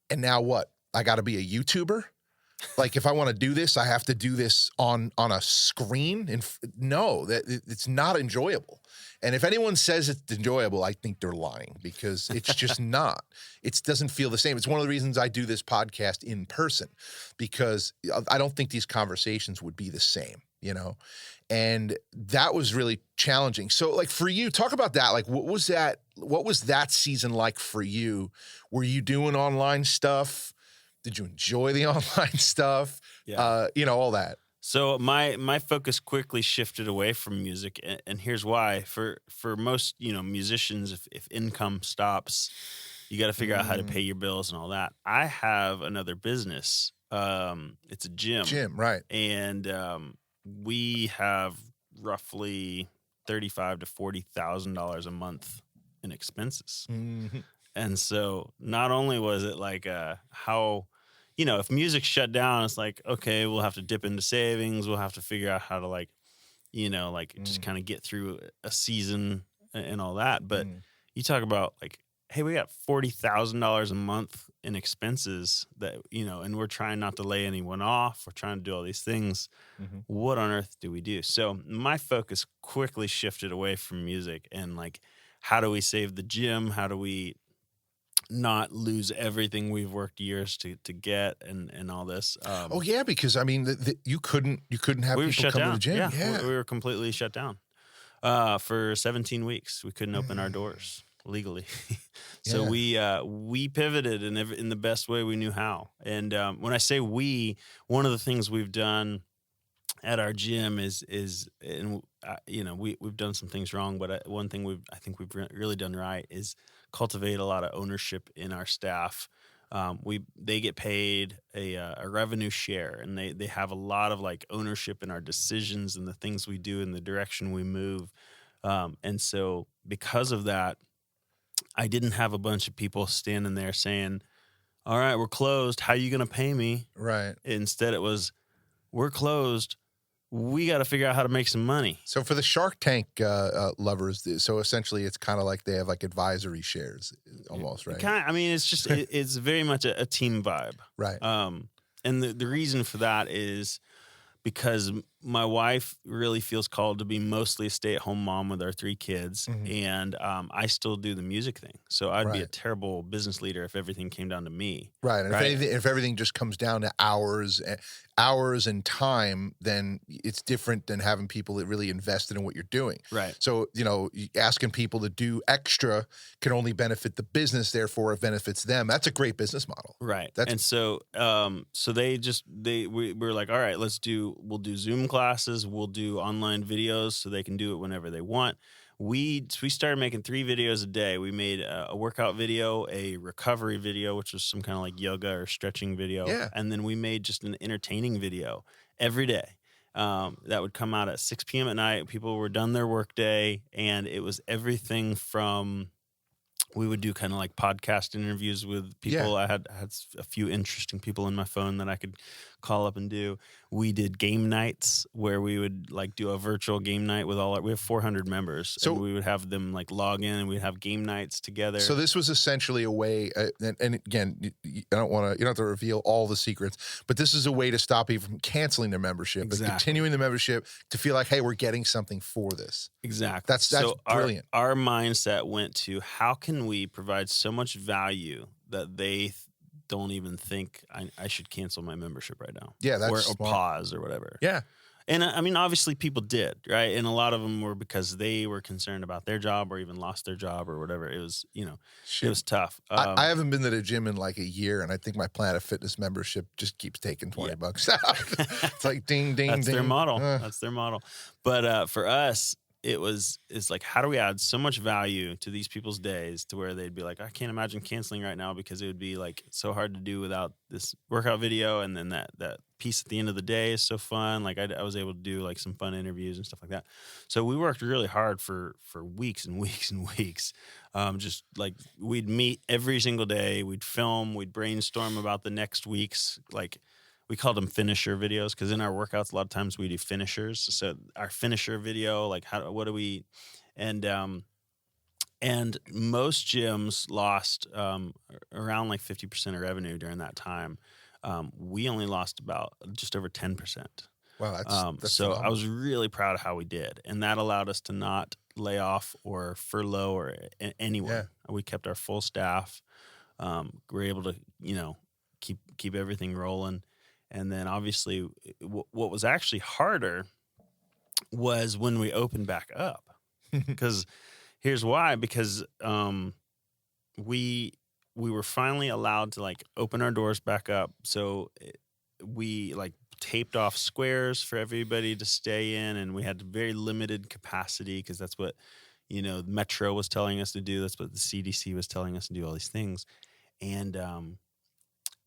And now what? I got to be a YouTuber? Like, if I want to do this, I have to do this on a screen. And no, it's not enjoyable. And if anyone says it's enjoyable, I think they're lying, because it's just not. It doesn't feel the same. It's one of the reasons I do this podcast in person, because I don't think these conversations would be the same, And that was really challenging. So, like, for you, talk about that. Like, what was that season like for you? Were you doing online stuff? Did you enjoy the online stuff? Yeah. All that. So my focus quickly shifted away from music, and here's why. For most musicians, if income stops, you got to figure out how to pay your bills and all that. I have another business. It's a gym. Right? And we have roughly $35,000 to $40,000 a month in expenses. Mm-hmm. And so not only was it like how. If music shut down, it's like, okay, we'll have to dip into savings. We'll have to figure out how to just kind of get through a season and all that. But you talk about like, hey, we got $40,000 a month in expenses that, and we're trying not to lay anyone off. We're trying to do all these things. Mm-hmm. What on earth do we do? So my focus quickly shifted away from music and like, how do we save the gym? How do we not lose everything we've worked years to get and all this. Because I mean, you couldn't have people come to the gym. Yeah. We were completely shut down for 17 weeks. We couldn't open our doors legally. So we pivoted in the best way we knew how. And when I say we, one of the things we've done at our gym is we've done some things wrong, but one thing I think we've really done right is cultivate a lot of ownership in our staff. They get paid a revenue share, and they have a lot of like ownership in our decisions and the things we do and the direction we move. And so because of that, I didn't have a bunch of people standing there saying, all right, we're closed. How are you going to pay me? Right. Instead it was, we're closed. We got to figure out how to make some money. So for the Shark Tank lovers, so essentially it's kind of like they have like advisory shares almost, right? It's just, it's very much a team vibe. Right. And the reason for that is because my wife really feels called to be mostly a stay-at-home mom with our 3 kids, and I still do the music thing. So I'd be a terrible business leader if everything came down to me. Right. And if everything just comes down to hours and time, then it's different than having people that really invested in what you're doing. Right. So, asking people to do extra can only benefit the business, therefore it benefits them. That's a great business model. Right. And so we're like, all right, we'll do Zoom classes, we'll do online videos so they can do it whenever they want. We started making 3 videos a day. We made a workout video, a recovery video, which was some kind of like yoga or stretching video. Yeah. And then we made just an entertaining video every day. That would come out at 6 p.m. at night. People were done their work day, and it was everything from, we would do kind of like podcast interviews with people. Yeah. I had a few interesting people in my phone that I could call up and do. We did game nights where we would like do a virtual game night with we have 400 members. So we would have them like log in and we'd have game nights together. So this was essentially a way, and again, you don't have to reveal all the secrets, but this is a way to stop people from canceling their membership, but continuing the membership to feel like, hey, we're getting something for this. Exactly. That's brilliant. Our mindset went to, how can we provide so much value that they don't even think I should cancel my membership right now. Yeah, that's or pause or whatever. Yeah. And obviously people did, right? And a lot of them were because they were concerned about their job or even lost their job or whatever. It was, it was tough. I haven't been to the gym in like a year, and I think my Planet Fitness membership just keeps taking $20 out. It's like ding, ding, That's ding. Their model. That's their model. But for us, it's like, how do we add so much value to these people's days to where they'd be like, I can't imagine canceling right now because it would be like so hard to do without this workout video. And then that piece at the end of the day is so fun. Like I was able to do like some fun interviews and stuff like that. So we worked really hard for weeks and weeks and weeks. Just like we'd meet every single day. We'd film, we'd brainstorm about the next week's, like we called them finisher videos because in our workouts a lot of times we do finishers. So our finisher video, like what do we, and most gyms lost around like 50% of revenue during that time. We only lost about just over 10%. Wow, that's so I phenomenal. was really proud of how we did, and that allowed us to not lay off or furlough or anyone. Yeah. We kept our full staff. We were able to, keep everything rolling, and then obviously, what was actually harder was when we opened back up, because here's why: because we were finally allowed to like open our doors back up, so we like taped off squares for everybody to stay in, and we had very limited capacity because that's what Metro was telling us to do. That's what the CDC was telling us to do. All these things, and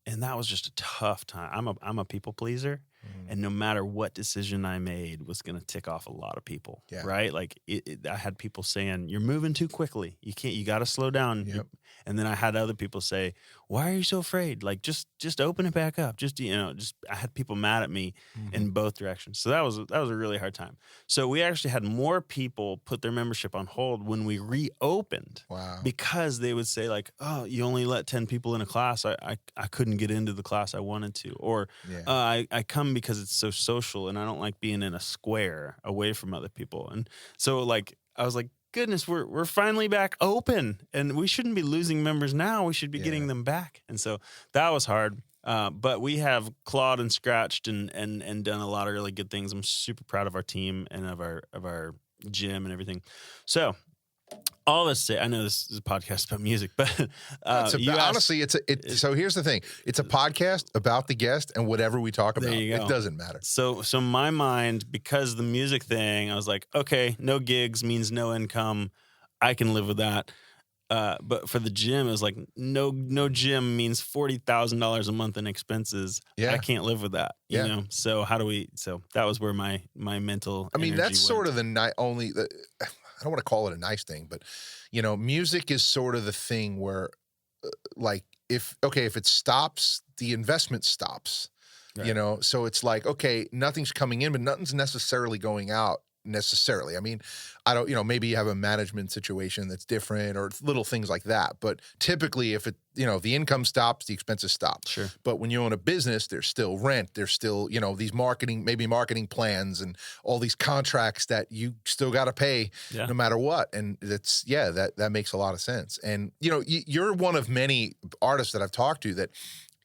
that was just a tough time. I'm a people pleaser, and no matter what decision I made was going to tick off a lot of people. Yeah. Right? Like I had people saying, "You're moving too quickly. You got to slow down." Yep. And then I had other people say, "Why are you so afraid? Like just open it back up." I had people mad at me in both directions. So that was a really hard time. So we actually had more people put their membership on hold when we reopened. Wow. Because they would say like, "Oh, you only let 10 people in a class. I couldn't get into the class I wanted to." Or I come because it's so social and I don't like being in a square away from other people. And so like I was like, goodness, we're finally back open, and we shouldn't be losing members now. We should be getting them back. And so that was hard. But we have clawed and scratched and done a lot of really good things. I'm super proud of our team and of our gym and everything. So all this say, I know this is a podcast about music, but honestly, so here's the thing: it's a podcast about the guest and whatever we talk about. It doesn't matter. So my mind, because the music thing, I was like, okay, no gigs means no income. I can live with that. But for the gym, it was like no gym means $40,000 a month in expenses. Yeah. I can't live with that. You know. So how do we? So that was where my mental. I mean, that's went. sort of I don't want to call it a nice thing, but music is sort of the thing where, like, if it stops, the investment stops. Right. So it's like, okay, nothing's coming in, but nothing's necessarily going out. Necessarily. I mean, I don't, maybe you have a management situation that's different or little things like that. But typically if if the income stops, the expenses stop. Sure. But when you own a business, there's still rent. There's still, these marketing plans and all these contracts that you still got to pay no matter what. And that makes a lot of sense. And, you're one of many artists that I've talked to that,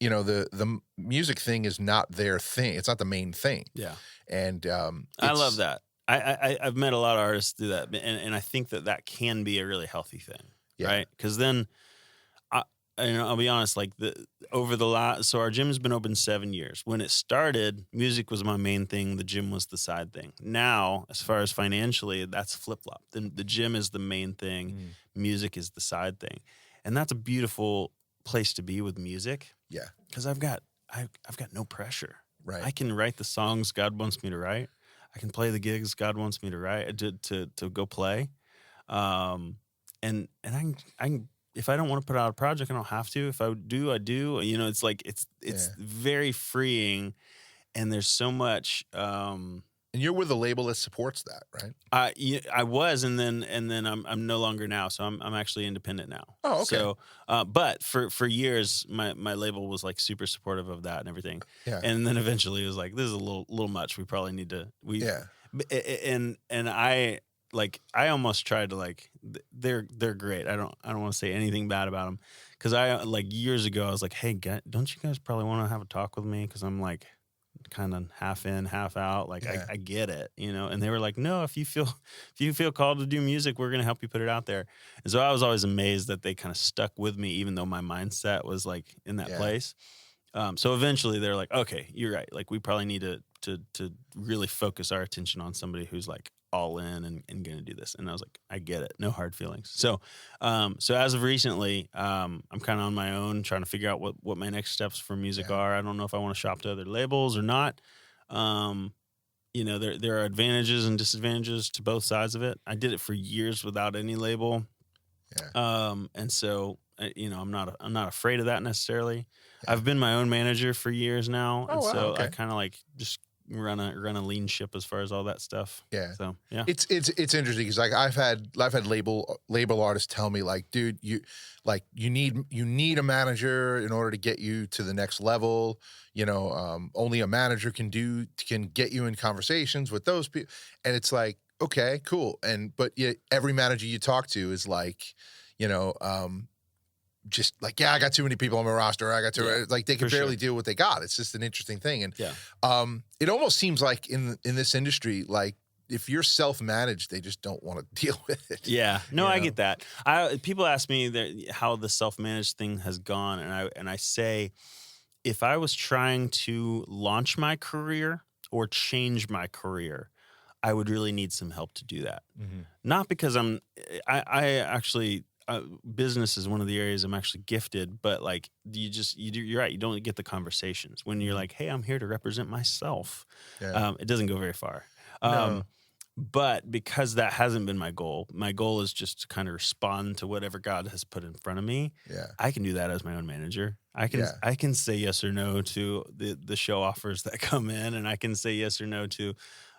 the music thing is not their thing. It's not the main thing. Yeah. And I love that. I've met a lot of artists do that, and I think that can be a really healthy thing, right? Because then, I'll be honest, like so our gym's been open 7 years. When it started, music was my main thing. The gym was the side thing. Now, as far as financially, that's flip-flop. The gym is the main thing. Music is the side thing, and that's a beautiful place to be with music. Yeah, because I've got no pressure. Right, I can write the songs God wants me to write. I can play the gigs God wants me to write to go play, and I can if I don't want to put out a project, I don't have to. If I do, I do. It's like it's very freeing, and there's so much. And you're with a label that supports that, right? I was, and then I'm no longer now. So I'm actually independent now. Oh, okay. So, but for years, my label was like super supportive of that and everything. Yeah. And then eventually it was like, this is a little much. We probably need to. And I almost tried to like. They're great. I don't want to say anything bad about them, because I like years ago I was like, hey, don't you guys probably want to have a talk with me? Because I'm like, kind of half in, half out. Like I get it, and they were like, no, if you feel called to do music, we're going to help you put it out there. And so I was always amazed that they kind of stuck with me, even though my mindset was like in that place. So eventually they're like, okay, you're right. Like we probably need to really focus our attention on somebody who's like all in and going to do this. And I was like, I get it. No hard feelings. So, so as of recently, I'm kind of on my own trying to figure out what my next steps for music are. I don't know if I want to shop to other labels or not. There are advantages and disadvantages to both sides of it. I did it for years without any label. Yeah. And so I'm not afraid of that necessarily. I've been my own manager for years now, Oh, and wow, so okay. I kind of like just run a lean ship as far as all that stuff. Yeah. So yeah. It's interesting because like I've had label artists tell me like, dude, you need a manager in order to get you to the next level. Only a manager can get you in conversations with those people. And it's like, okay, cool. But every manager you talk to is like, you know, just like, yeah, I got too many people on my roster. I got too like they can for barely sure. deal with what they got. It's just an interesting thing. And Yeah. it almost seems like in this industry, like if you're self-managed, they just don't want to deal with it. Yeah, no, You I know? get that. People ask me how the self-managed thing has gone, and I say, if I was trying to launch my career or change my career, I would really need some help to do that. Mhm. Not because I actually business is one of the areas I'm actually gifted, but like you're right, you don't get the conversations when you're like, hey, I'm here to represent myself. Yeah. It doesn't go very far. No. But because that hasn't been my goal is just to kind of respond to whatever God has put in front of me. Yeah. I can do that as my own manager. I can say yes or no to the show offers that come in, and I can say yes or no to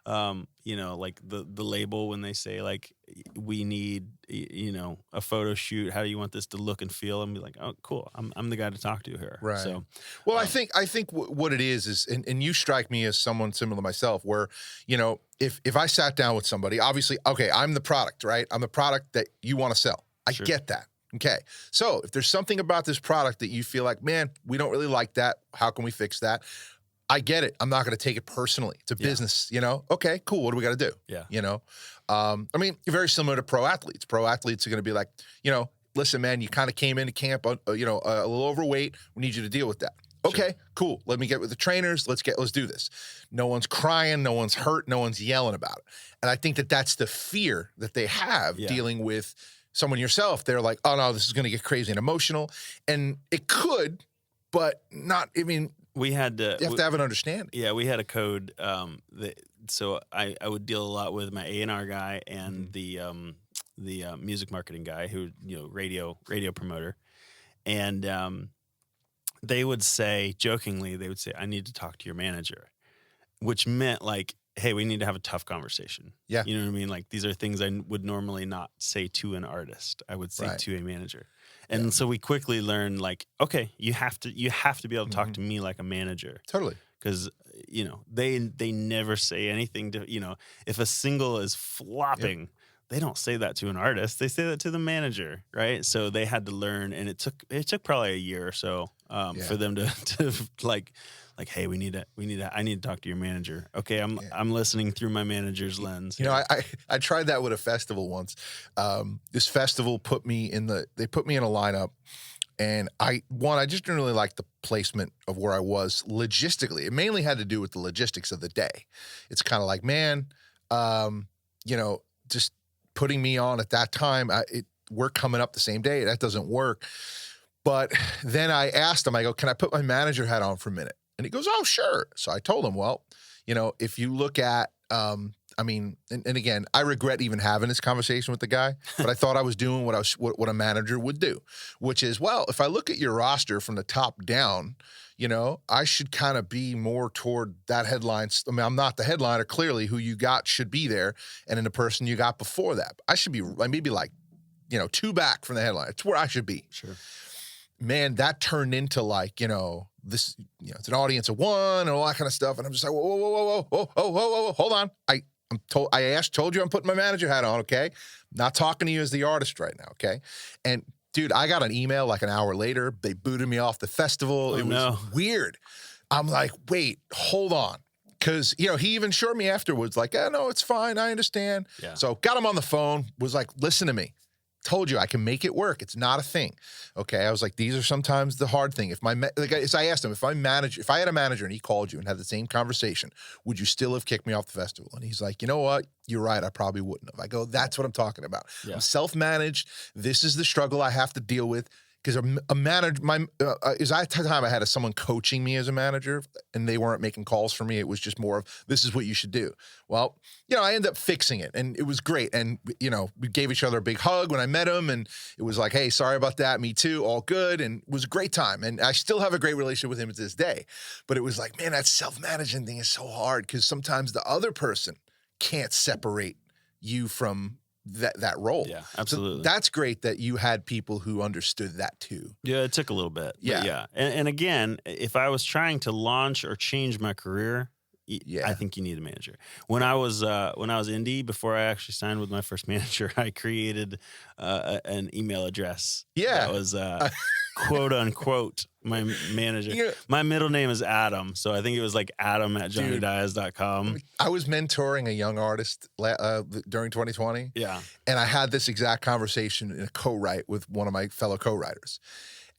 like the label when they say like, we need a photo shoot, how do you want this to look and feel, and be like, oh cool, I'm the guy to talk to here. Right. So well, I think what it is and you strike me as someone similar to myself where, if I sat down with somebody, obviously, okay, I'm the product, right? I'm the product that you want to sell. I Sure. get that. Okay. So if there's something about this product that you feel like, man, we don't really like that, how can we fix that? I get it. I'm not going to take it personally. It's a business, Okay, cool. What do we got to do? Yeah. I mean, you're very similar to pro athletes. Pro athletes are going to be like, listen, man, you kind of came into camp, a little overweight. We need you to deal with that. Okay, Sure. cool. Let me get with the trainers. Let's do this. No one's crying. No one's hurt. No one's yelling about it. And I think that that's the fear that they have dealing with someone yourself. They're like, oh no, this is going to get crazy and emotional. And it could, but not, I mean, we had to, you have to have an understanding. Yeah, we had a code. So I would deal a lot with my A&R guy and the music marketing guy who radio promoter, and they would say jokingly, I need to talk to your manager, which meant like, hey, we need to have a tough conversation. Yeah, you know what I mean. Like these are things I would normally not say to an artist. I would say to a manager. And so we quickly learned, like, okay, you have to be able to talk to me like a manager. Totally. Because, they never say anything to, if a single is flopping, they don't say that to an artist. They say that to the manager, right? So they had to learn, and it took probably a year or so for them to like, hey, I need to talk to your manager. Okay, I'm listening through my manager's lens. I tried that with a festival once. This festival put me in a lineup, and I just didn't really like the placement of where I was logistically. It mainly had to do with the logistics of the day. It's kind of like, man, just putting me on at that time. We're coming up the same day. That doesn't work. But then I asked him, I go, can I put my manager hat on for a minute? And he goes, oh, sure. So I told him, well, if you look at, and again, I regret even having this conversation with the guy, but I thought I was doing what a manager would do, which is, well, if I look at your roster from the top down, I should kind of be more toward that headline. I mean, I'm not the headliner, clearly, who you got should be there. And then the person you got before that, I should be maybe like, 2 back from the headline. It's where I should be. Sure. Man, that turned into like, this, it's an audience of one and all that kind of stuff. And I'm just like, whoa, hold on. I told you I'm putting my manager hat on, okay? Not talking to you as the artist right now, okay? And dude, I got an email like an hour later. They booted me off the festival. It was weird. I'm like, wait, hold on. Because, he even showed me afterwards, like, no, it's fine. I understand. Yeah. So got him on the phone, was like, listen to me. Told you I can make it work. It's not a thing. Okay. I was like, these are sometimes the hard thing. I asked him, if I had a manager and he called you and had the same conversation, would you still have kicked me off the festival? And he's like, you know what? You're right. I probably wouldn't have. I go, that's what I'm talking about. Yeah. I'm self-managed. This is the struggle I have to deal with. because a manager, is at the time I had someone coaching me as a manager, and they weren't making calls for me. It was just more of, this is what you should do. Well, I ended up fixing it, and it was great. And we gave each other a big hug when I met him, and it was like, hey, sorry about that. Me too. All good. And it was a great time. And I still have a great relationship with him to this day. But it was like, man, that self-managing thing is so hard, because sometimes the other person can't separate you from that role. Yeah, absolutely. So that's great that you had people who understood that too. Yeah, it took a little bit. Yeah. Yeah. And again, if I was trying to launch or change my career, I think you need a manager. When I was indie, before I actually signed with my first manager, I created an email address. Yeah. That was quote unquote my manager. My middle name is Adam, so I think it was like Adam at JonnyDiaz.com. I was mentoring a young artist during 2020. Yeah. And I had this exact conversation in a co-write with one of my fellow co-writers.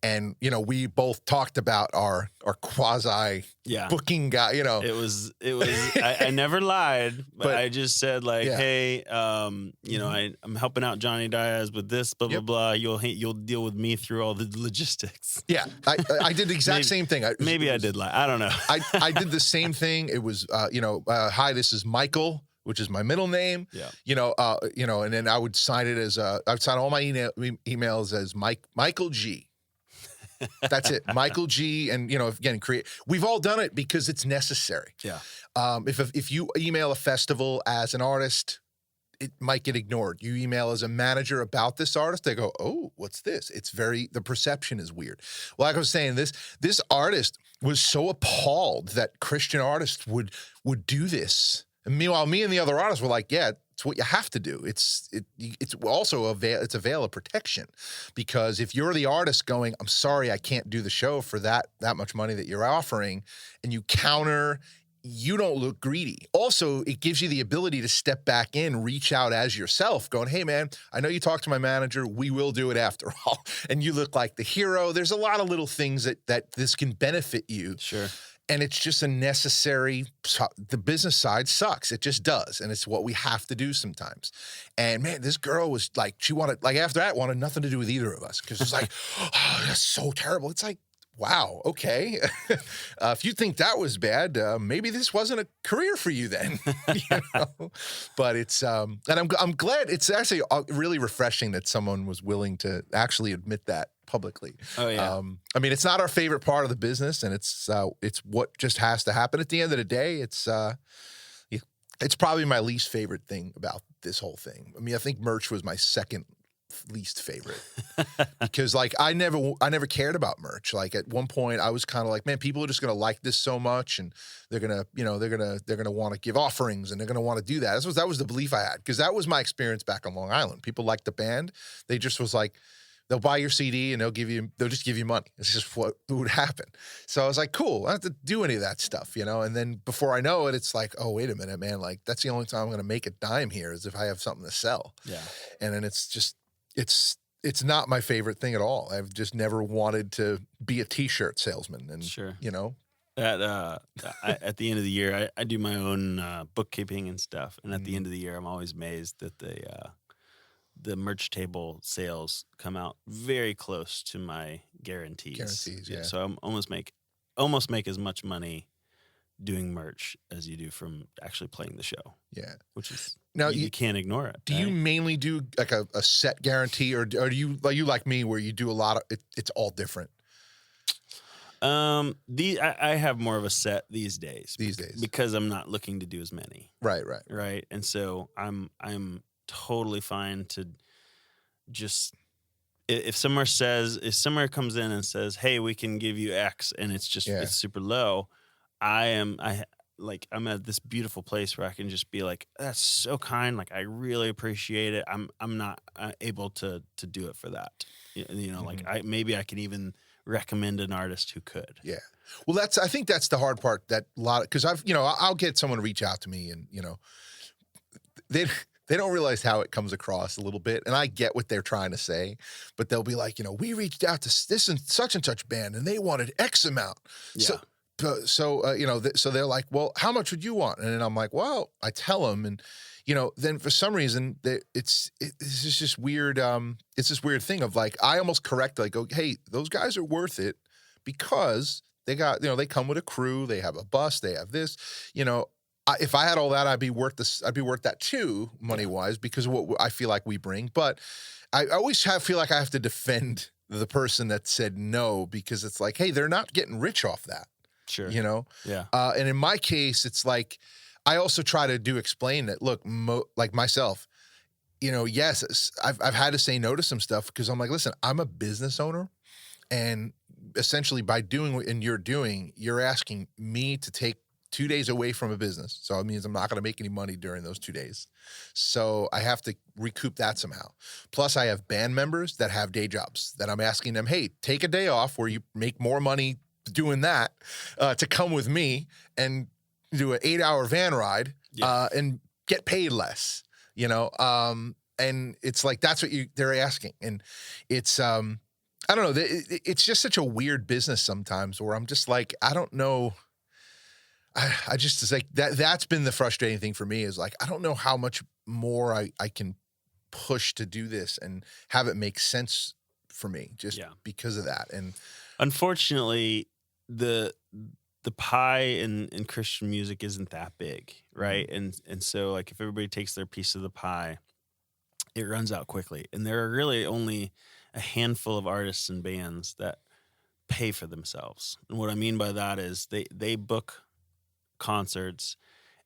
And, we both talked about our quasi booking guy, It was, I never lied, but I just said like, hey, I'm helping out Jonny Diaz with this, blah, blah, blah. You'll deal with me through all the logistics. Yeah. I did the exact same thing. Maybe I did lie. I don't know. I did the same thing. It was, hi, this is Michael, which is my middle name. Yeah. And then I would sign it as, I'd sign all my emails as Michael G. That's it. Michael G. And, again, we've all done it because it's necessary. Yeah. If you email a festival as an artist, it might get ignored. You email as a manager about this artist, they go, oh, what's this? The perception is weird. Well, like I was saying, this artist was so appalled that Christian artists would do this. And meanwhile, me and the other artists were like, yeah, it's what you have to do. It's also a veil of protection, because if you're the artist going, I'm sorry, I can't do the show for that much money that you're offering, and you counter, you don't look greedy. Also, it gives you the ability to step back in, reach out as yourself, going, hey man, I know you talked to my manager, we will do it after all. And you look like the hero. There's a lot of little things that this can benefit you. Sure. And it's just a necessary, the business side sucks. It just does. And it's what we have to do sometimes. And man, this girl was like, she wanted, like after that, wanted nothing to do with either of us. Because it's like, oh, that's so terrible. It's like, wow, okay. If you think that was bad, maybe this wasn't a career for you then. But it's, and I'm glad, it's actually really refreshing that someone was willing to actually admit that publicly. Oh yeah. I mean, it's not our favorite part of the business, and it's what just has to happen. At the end of the day, it's probably my least favorite thing about this whole thing. I mean, I think merch was my second least favorite, because like I never cared about merch. Like at one point I was kind of like, man, people are just going to like this so much, and they're going to want to give offerings, and they're going to want to do that. That was the belief I had, because that was my experience back on Long Island. People liked the band. They just was like, they'll buy your CD and they'll just give you money. It's just what would happen. So I was like, cool, I don't have to do any of that stuff, And then before I know it, it's like, oh, wait a minute, man. Like that's the only time I'm going to make a dime here is if I have something to sell. Yeah. And then it's just, it's not my favorite thing at all. I've just never wanted to be a T-shirt salesman. And sure. At at the end of the year, I do my own bookkeeping and stuff. And at the end of the year, I'm always amazed that the merch table sales come out very close to my guarantees. Yeah. So I'm almost make as much money doing merch as you do from actually playing the show. Yeah. Which is, now you can't ignore it. Do you mainly do like a set guarantee, or do you like me where you do a lot of it's all different? I have more of a set these days. Because I'm not looking to do as many. Right. And so I'm totally fine to just, if somewhere comes in and says, hey, we can give you X, and it's just it's super low, I'm at this beautiful place where I can just be like, that's so kind, like I really appreciate it. I'm not able to do it for that. Like maybe I can even recommend an artist who could. Yeah. Well, I think that's the hard part, that a lot of, because I'll get someone to reach out to me, and they don't realize how it comes across a little bit. And I get what they're trying to say, but they'll be like, we reached out to this and such band, and they wanted X amount. Yeah. So they're like, well, how much would you want? And then I'm like, well, I tell them, and then for some reason it's just weird. It's this weird thing of like, I almost correct, like, go, hey, those guys are worth it because they got, they come with a crew, they have a bus, they have this, if I had all that, I'd be worth this. I'd be worth that too, money wise, because of what I feel like we bring. But I always feel like I have to defend the person that said no, because it's like, hey, they're not getting rich off that. Sure. Yeah. And in my case, it's like, I also try to explain that, look, like myself, yes, I've had to say no to some stuff because I'm like, listen, I'm a business owner, and essentially by doing what you're doing, you're asking me to take 2 days away from a business. So it means I'm not going to make any money during those 2 days. So I have to recoup that somehow. Plus I have band members that have day jobs that I'm asking them, hey, take a day off where you make more money doing that to come with me and do an 8-hour van ride and get paid less, and it's like, that's what they're asking. And it's, I don't know. It's just such a weird business sometimes where I'm just like, I don't know. I just, it's like that's been the frustrating thing for me, is like, I don't know how much more I can push to do this and have it make sense for me just because of that. And unfortunately, the pie in Christian music isn't that big, right? And so like, if everybody takes their piece of the pie, it runs out quickly. And there are really only a handful of artists and bands that pay for themselves. And what I mean by that is they book concerts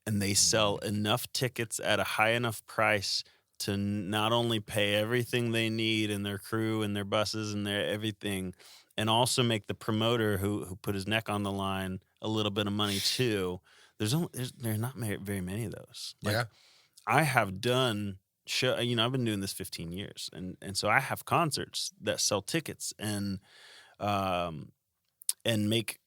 and they sell enough tickets at a high enough price to not only pay everything they need and their crew and their buses and their everything, and also make the promoter who put his neck on the line a little bit of money too. There's not very many of those. Like, I have done show, I've been doing this 15 years, and so I have concerts that sell tickets and make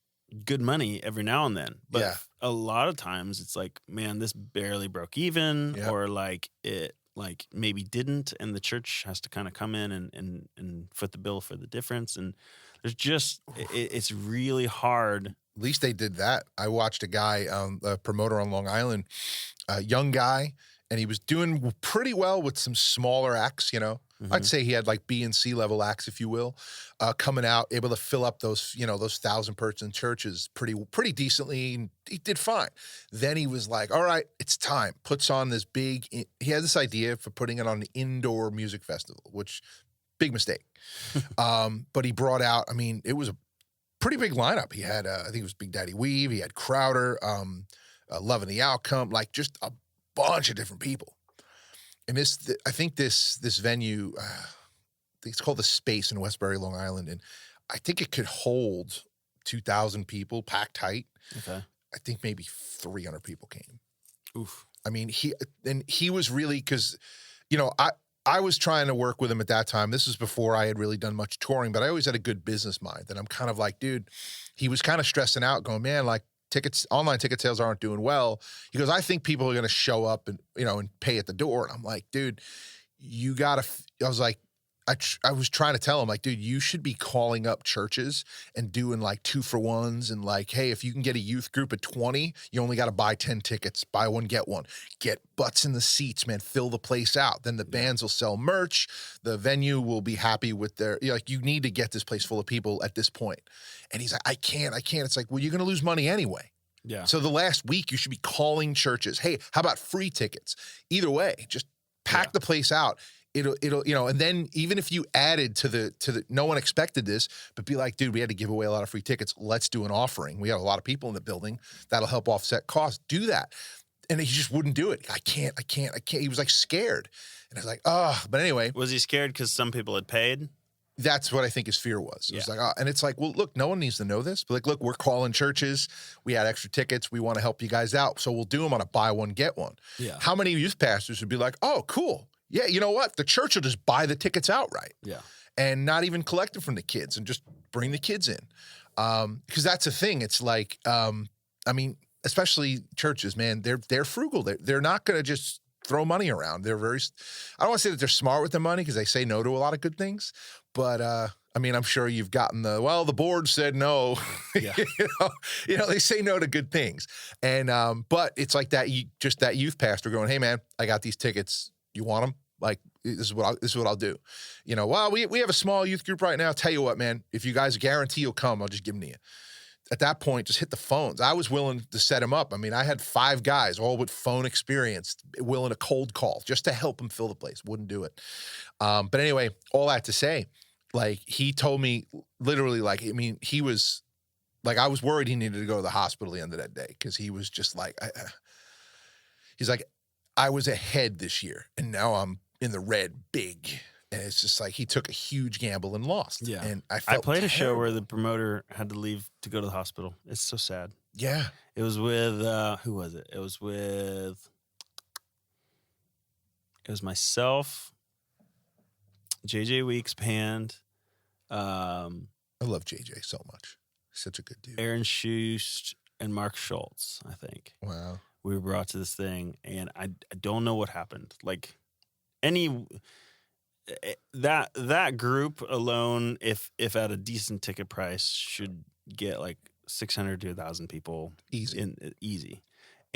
good money every now and then. But a lot of times it's like, man, this barely broke even, or like it like maybe didn't, and the church has to kind of come in and foot the bill for the difference. And there's just, it's really hard. At least they did that. I watched a guy, a promoter on Long Island, a young guy, and he was doing pretty well with some smaller acts, I'd say he had like B and C level acts, if you will, coming out, able to fill up those 1,000-person churches pretty decently. He did fine. Then he was like, all right, it's time. Puts on this big, he had this idea for putting it on an indoor music festival, which big mistake. But he brought out, it was a pretty big lineup. He had, I think it was Big Daddy Weave. He had Crowder, Loving the Outcome, like just a bunch of different people. And I think this venue, it's called The Space in Westbury, Long Island, and I think it could hold 2,000 people, packed tight. Okay. I think maybe 300 people came. Oof. He was really, because, I was trying to work with him at that time. This was before I had really done much touring, but I always had a good business mind. And I'm kind of like, dude, he was kind of stressing out, going, man, like, online ticket sales aren't doing well. He goes, I think people are going to show up and, and pay at the door. And I'm like, dude, you got to, I was like, I was trying to tell him, like, dude, you should be calling up churches and doing like 2-for-1s and like, hey, if you can get a youth group of 20, you only got to buy 10 tickets, buy one, get one, get butts in the seats, man, fill the place out. Then the bands will sell merch. The venue will be happy with you need to get this place full of people at this point. And he's like, I can't. It's like, well, you're going to lose money anyway. Yeah. So the last week you should be calling churches. Hey, how about free tickets? Either way, just pack the place out. It'll, and then even if you added to the, no one expected this, but be like, dude, we had to give away a lot of free tickets. Let's do an offering. We have a lot of people in the building. That'll help offset costs. Do that. And he just wouldn't do it. I can't. He was like scared. And I was like, but anyway. Was he scared because some people had paid? That's what I think his fear was. It was like, and it's like, well, look, no one needs to know this. But like, look, we're calling churches. We had extra tickets. We want to help you guys out. So we'll do them on a buy one, get one. Yeah. How many youth pastors would be like, oh, cool. Yeah, you know what? The church will just buy the tickets outright. Yeah. And not even collect them from the kids and just bring the kids in. Because that's the thing. It's like, especially churches, man, they're frugal. They're not going to just throw money around. They're I don't want to say that they're smart with the money because they say no to a lot of good things. But I mean, I'm sure you've gotten the board said no. Yeah. They say no to good things. And but it's like that that youth pastor going, "Hey man, I got these tickets. You want them? Like this is what I'll do." Well, we have a small youth group right now. Tell you what, man, if you guys guarantee you'll come, I'll just give them to you. At that point, just hit the phones. I was willing to set him up. I mean, I had 5 guys, all with phone experience, willing to cold call just to help him fill the place. Wouldn't do it. But anyway, all that to say, like, he told me literally, like, I mean, he was like, I was worried he needed to go to the hospital at the end of that day because he was just like, he's like, I was ahead this year and now I'm in the red big. And it's just like he took a huge gamble and lost. Yeah. And I played terrible. a show where the promoter had to leave to go to the hospital. It's so sad. Yeah. It was with, who was it? It was myself, JJ Weeks band. I love JJ so much. He's such a good dude. Aaron Schust and Mark Schultz, I think. Wow. We were brought to this thing, and I don't know what happened. Like, that group alone, if at a decent ticket price, should get like 600 to 1,000 people easy.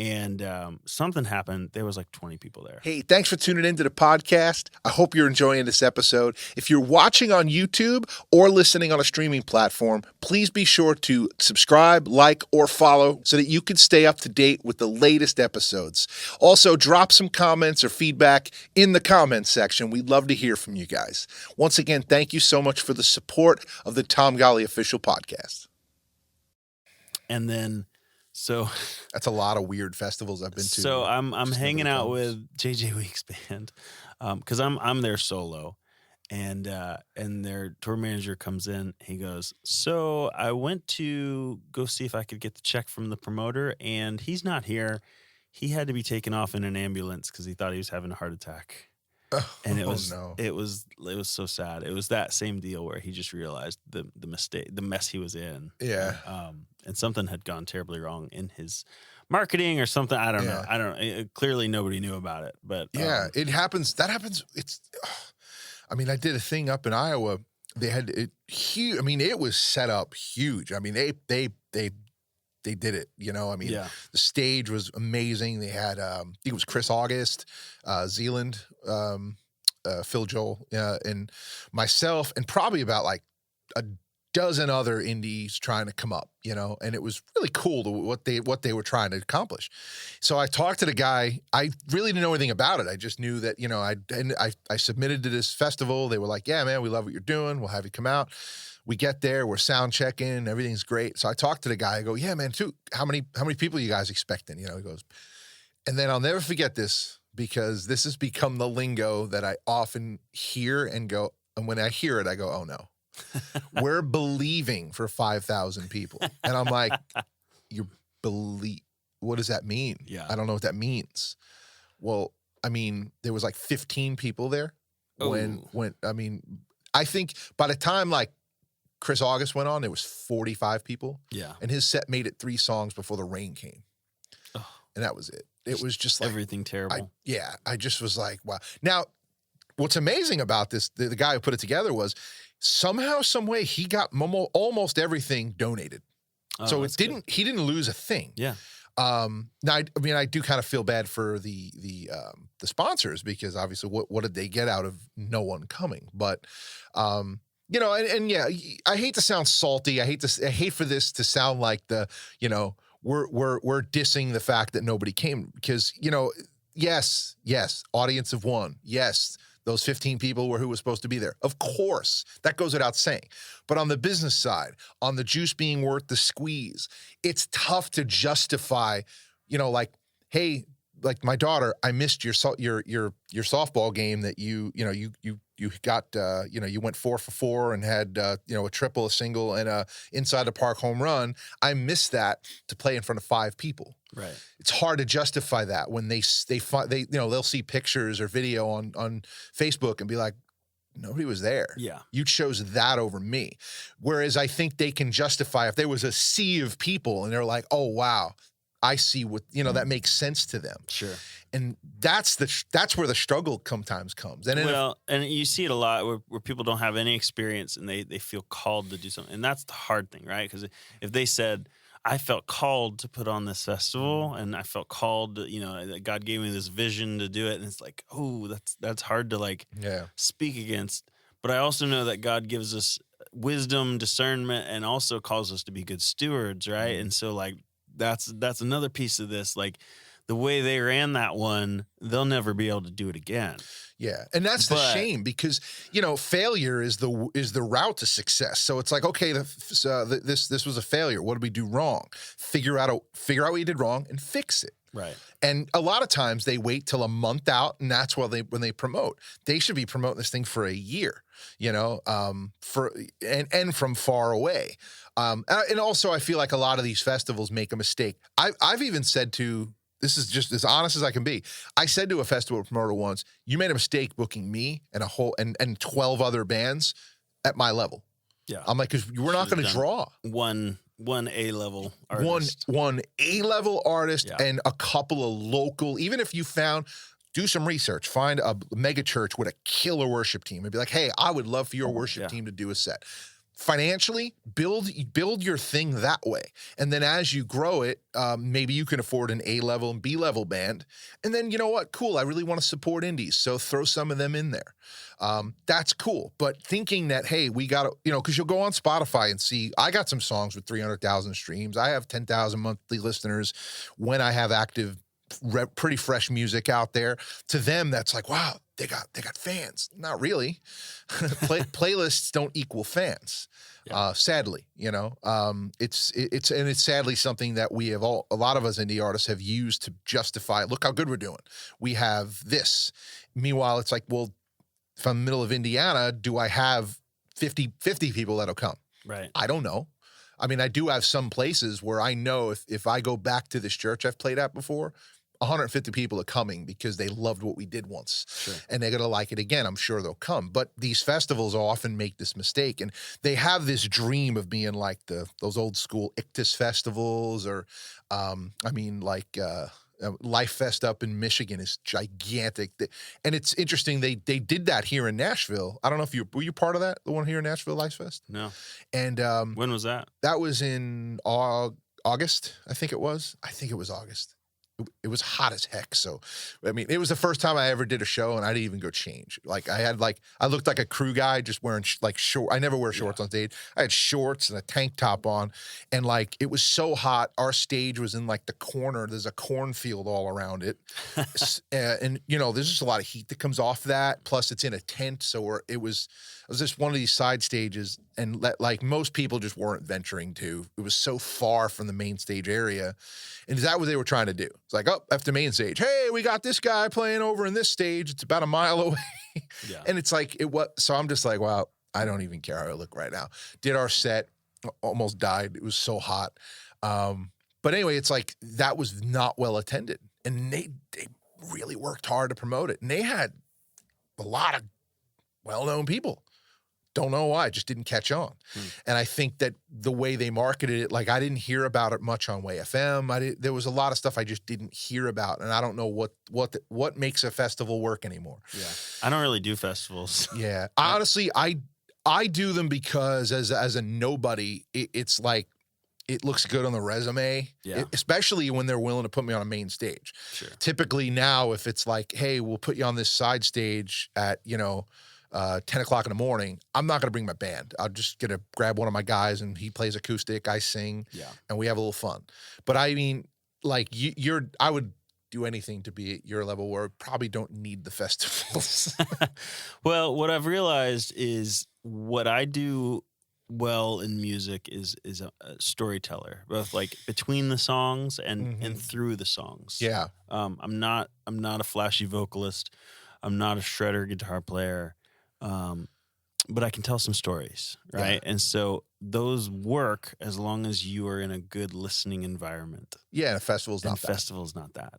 And something happened. There was like 20 people there. Hey, thanks for tuning into the podcast. I hope you're enjoying this episode. If you're watching on YouTube or listening on a streaming platform, please be sure to subscribe, like, or follow so that you can stay up to date with the latest episodes. Also, drop some comments or feedback in the comments section. We'd love to hear from you guys. Once again, thank you so much for the support of the Tom Golly Official Podcast. And then... So that's a lot of weird festivals I've been to. So I'm hanging out with JJ Weeks band because I'm there solo, and their tour manager comes in. He goes, "So I went to go see if I could get the check from the promoter, and he's not here. He had to be taken off in an ambulance because he thought he was having a heart attack." And it was so sad. It was that same deal where he just realized the mistake, the mess he was in. Yeah. And something had gone terribly wrong in his marketing or something. I don't know. Clearly nobody knew about it, but yeah, it happens. That happens. I mean, I did a thing up in Iowa. They had it huge. I mean, it was set up huge. I mean, they did it, I mean, The stage was amazing. They had, I think it was Chris August, Zealand, Phil Joel, and myself, and probably about like a dozen other indies trying to come up, and it was really cool to what they were trying to accomplish. So I talked to the guy. I really didn't know anything about it. I just knew that, I submitted to this festival. They were like, "Yeah, man, we love what you're doing. We'll have you come out." We get there, we're sound checking, everything's great. So I talked to the guy. I go, "Yeah, man, how many people are you guys expecting?" He goes, and then I'll never forget this because this has become the lingo that I often hear and go, and when I hear it, I go, "Oh no, we're believing for 5,000 people," and I'm like, what does that mean? Yeah, I don't know what that means. Well, I mean, there was like 15 people there when I mean, I think by the time like Chris August went on, there was 45 people. Yeah. And his set made it 3 songs before the rain came. Oh. And that was it. It was just like everything terrible. I just was like, wow. Now, what's amazing about this, the guy who put it together was somehow, some way he got almost everything donated. Oh, so he didn't lose a thing. Yeah. Now, I mean, I do kind of feel bad for the sponsors because obviously what did they get out of no one coming? But, and yeah, I hate to sound salty. I hate for this to sound like we're dissing the fact that nobody came because, yes, audience of one. Yes, those 15 people were who was supposed to be there. Of course, that goes without saying. But on the business side, on the juice being worth the squeeze, it's tough to justify, like, hey, like my daughter, I missed your softball game that you got, you went 4 for 4 and had, a triple, a single, and a inside the park home run. I missed that to play in front of 5 people. Right. It's hard to justify that when they'll see pictures or video on Facebook and be like, nobody was there. Yeah. You chose that over me. Whereas I think they can justify if there was a sea of people and they're like, oh, wow, I see what, that makes sense to them. Sure. And that's where the struggle sometimes comes. And and you see it a lot where people don't have any experience and they feel called to do something. And that's the hard thing, right? Because if they said, I felt called to put on this festival and I felt called, that God gave me this vision to do it. And it's like, oh, that's hard to speak against. But I also know that God gives us wisdom, discernment, and also calls us to be good stewards, right? And so that's another piece of this. Like the way they ran that one, they'll never be able to do it again. Yeah, and that's the shame because failure is the route to success. So it's like, okay, this was a failure. What did we do wrong? Figure out what you did wrong and fix it. Right. And a lot of times they wait till a month out, and that's when they promote. They should be promoting this thing for a year, and from far away. And also I feel like a lot of these festivals make a mistake. I've even said to, this is just as honest as I can be, I said to a festival promoter once, you made a mistake booking me and and 12 other bands at my level. Yeah. I'm like, because we're not going to draw one A-level artist. One A-level artist, Yeah. and a couple of local, even if you do some research, find a mega church with a killer worship team and be like, hey, I would love for your worship team to do a set. Financially, build your thing that way. And then as you grow it, maybe you can afford an A-level and B-level band. And then, you know what? Cool. I really want to support indies. So throw some of them in there. That's cool. But thinking that, hey, we got to, because you'll go on Spotify and see, I got some songs with 300,000 streams. I have 10,000 monthly listeners when I have active, pretty fresh music out there. To them, that's like, wow, they got fans. Not really. Playlists don't equal fans. Yeah. Sadly, it's sadly something that we have a lot of us indie artists have used to justify, look how good we're doing. We have this. Meanwhile, it's like, well, if I'm in the middle of Indiana, do I have 50 people that'll come? Right. I don't know. I mean, I do have some places where I know if I go back to this church I've played at before, 150 people are coming because they loved what we did once. Sure. And they're going to like it again. I'm sure they'll come. But these festivals often make this mistake. And they have this dream of being like those old school Ictus festivals or, Life Fest up in Michigan is gigantic. And it's interesting. They did that here in Nashville. I don't know if were you part of that? The one here in Nashville, Life Fest? No. And when was that? That was in August. I think it was August. It was hot as heck. So, I mean, it was the first time I ever did a show and I didn't even go change. Like I looked like a crew guy just wearing short. I never wear shorts on stage. I had shorts and a tank top on, and it was so hot. Our stage was in the corner. There's a cornfield all around it. And there's just a lot of heat that comes off that. Plus it's in a tent. So it was just one of these side stages, and most people just weren't venturing to. It was so far from the main stage area. And is that what they were trying to do? It's like, oh, after main stage, hey, we got this guy playing over in this stage. It's about a mile away. Yeah. And it's like, so I'm just like, wow, I don't even care how I look right now. Did our set, almost died. It was so hot. But anyway, it's like, that was not well attended. And they really worked hard to promote it. And they had a lot of well-known people. Don't know why, it just didn't catch on. And I think that the way they marketed it, I didn't hear about it much on Way FM. There was a lot of stuff I just didn't hear about, and I don't know what makes a festival work anymore. Yeah, I don't really do festivals. Yeah, honestly, I do them because as a nobody, it's like it looks good on the resume, especially when they're willing to put me on a main stage. Sure. Typically now, if it's like, hey, we'll put you on this side stage at 10 o'clock in the morning, I'm not going to bring my band. I'll just grab one of my guys and he plays acoustic, I sing, and we have a little fun. But I mean, I would do anything to be at your level where I probably don't need the festivals. Well, what I've realized is what I do well in music is a storyteller, both between the songs and through the songs. Yeah. I'm not a flashy vocalist. I'm not a shredder guitar player. But I can tell some stories, right? Yeah. And so those work as long as you are in a good listening environment. Yeah, and a festival's not that. Festival's not that.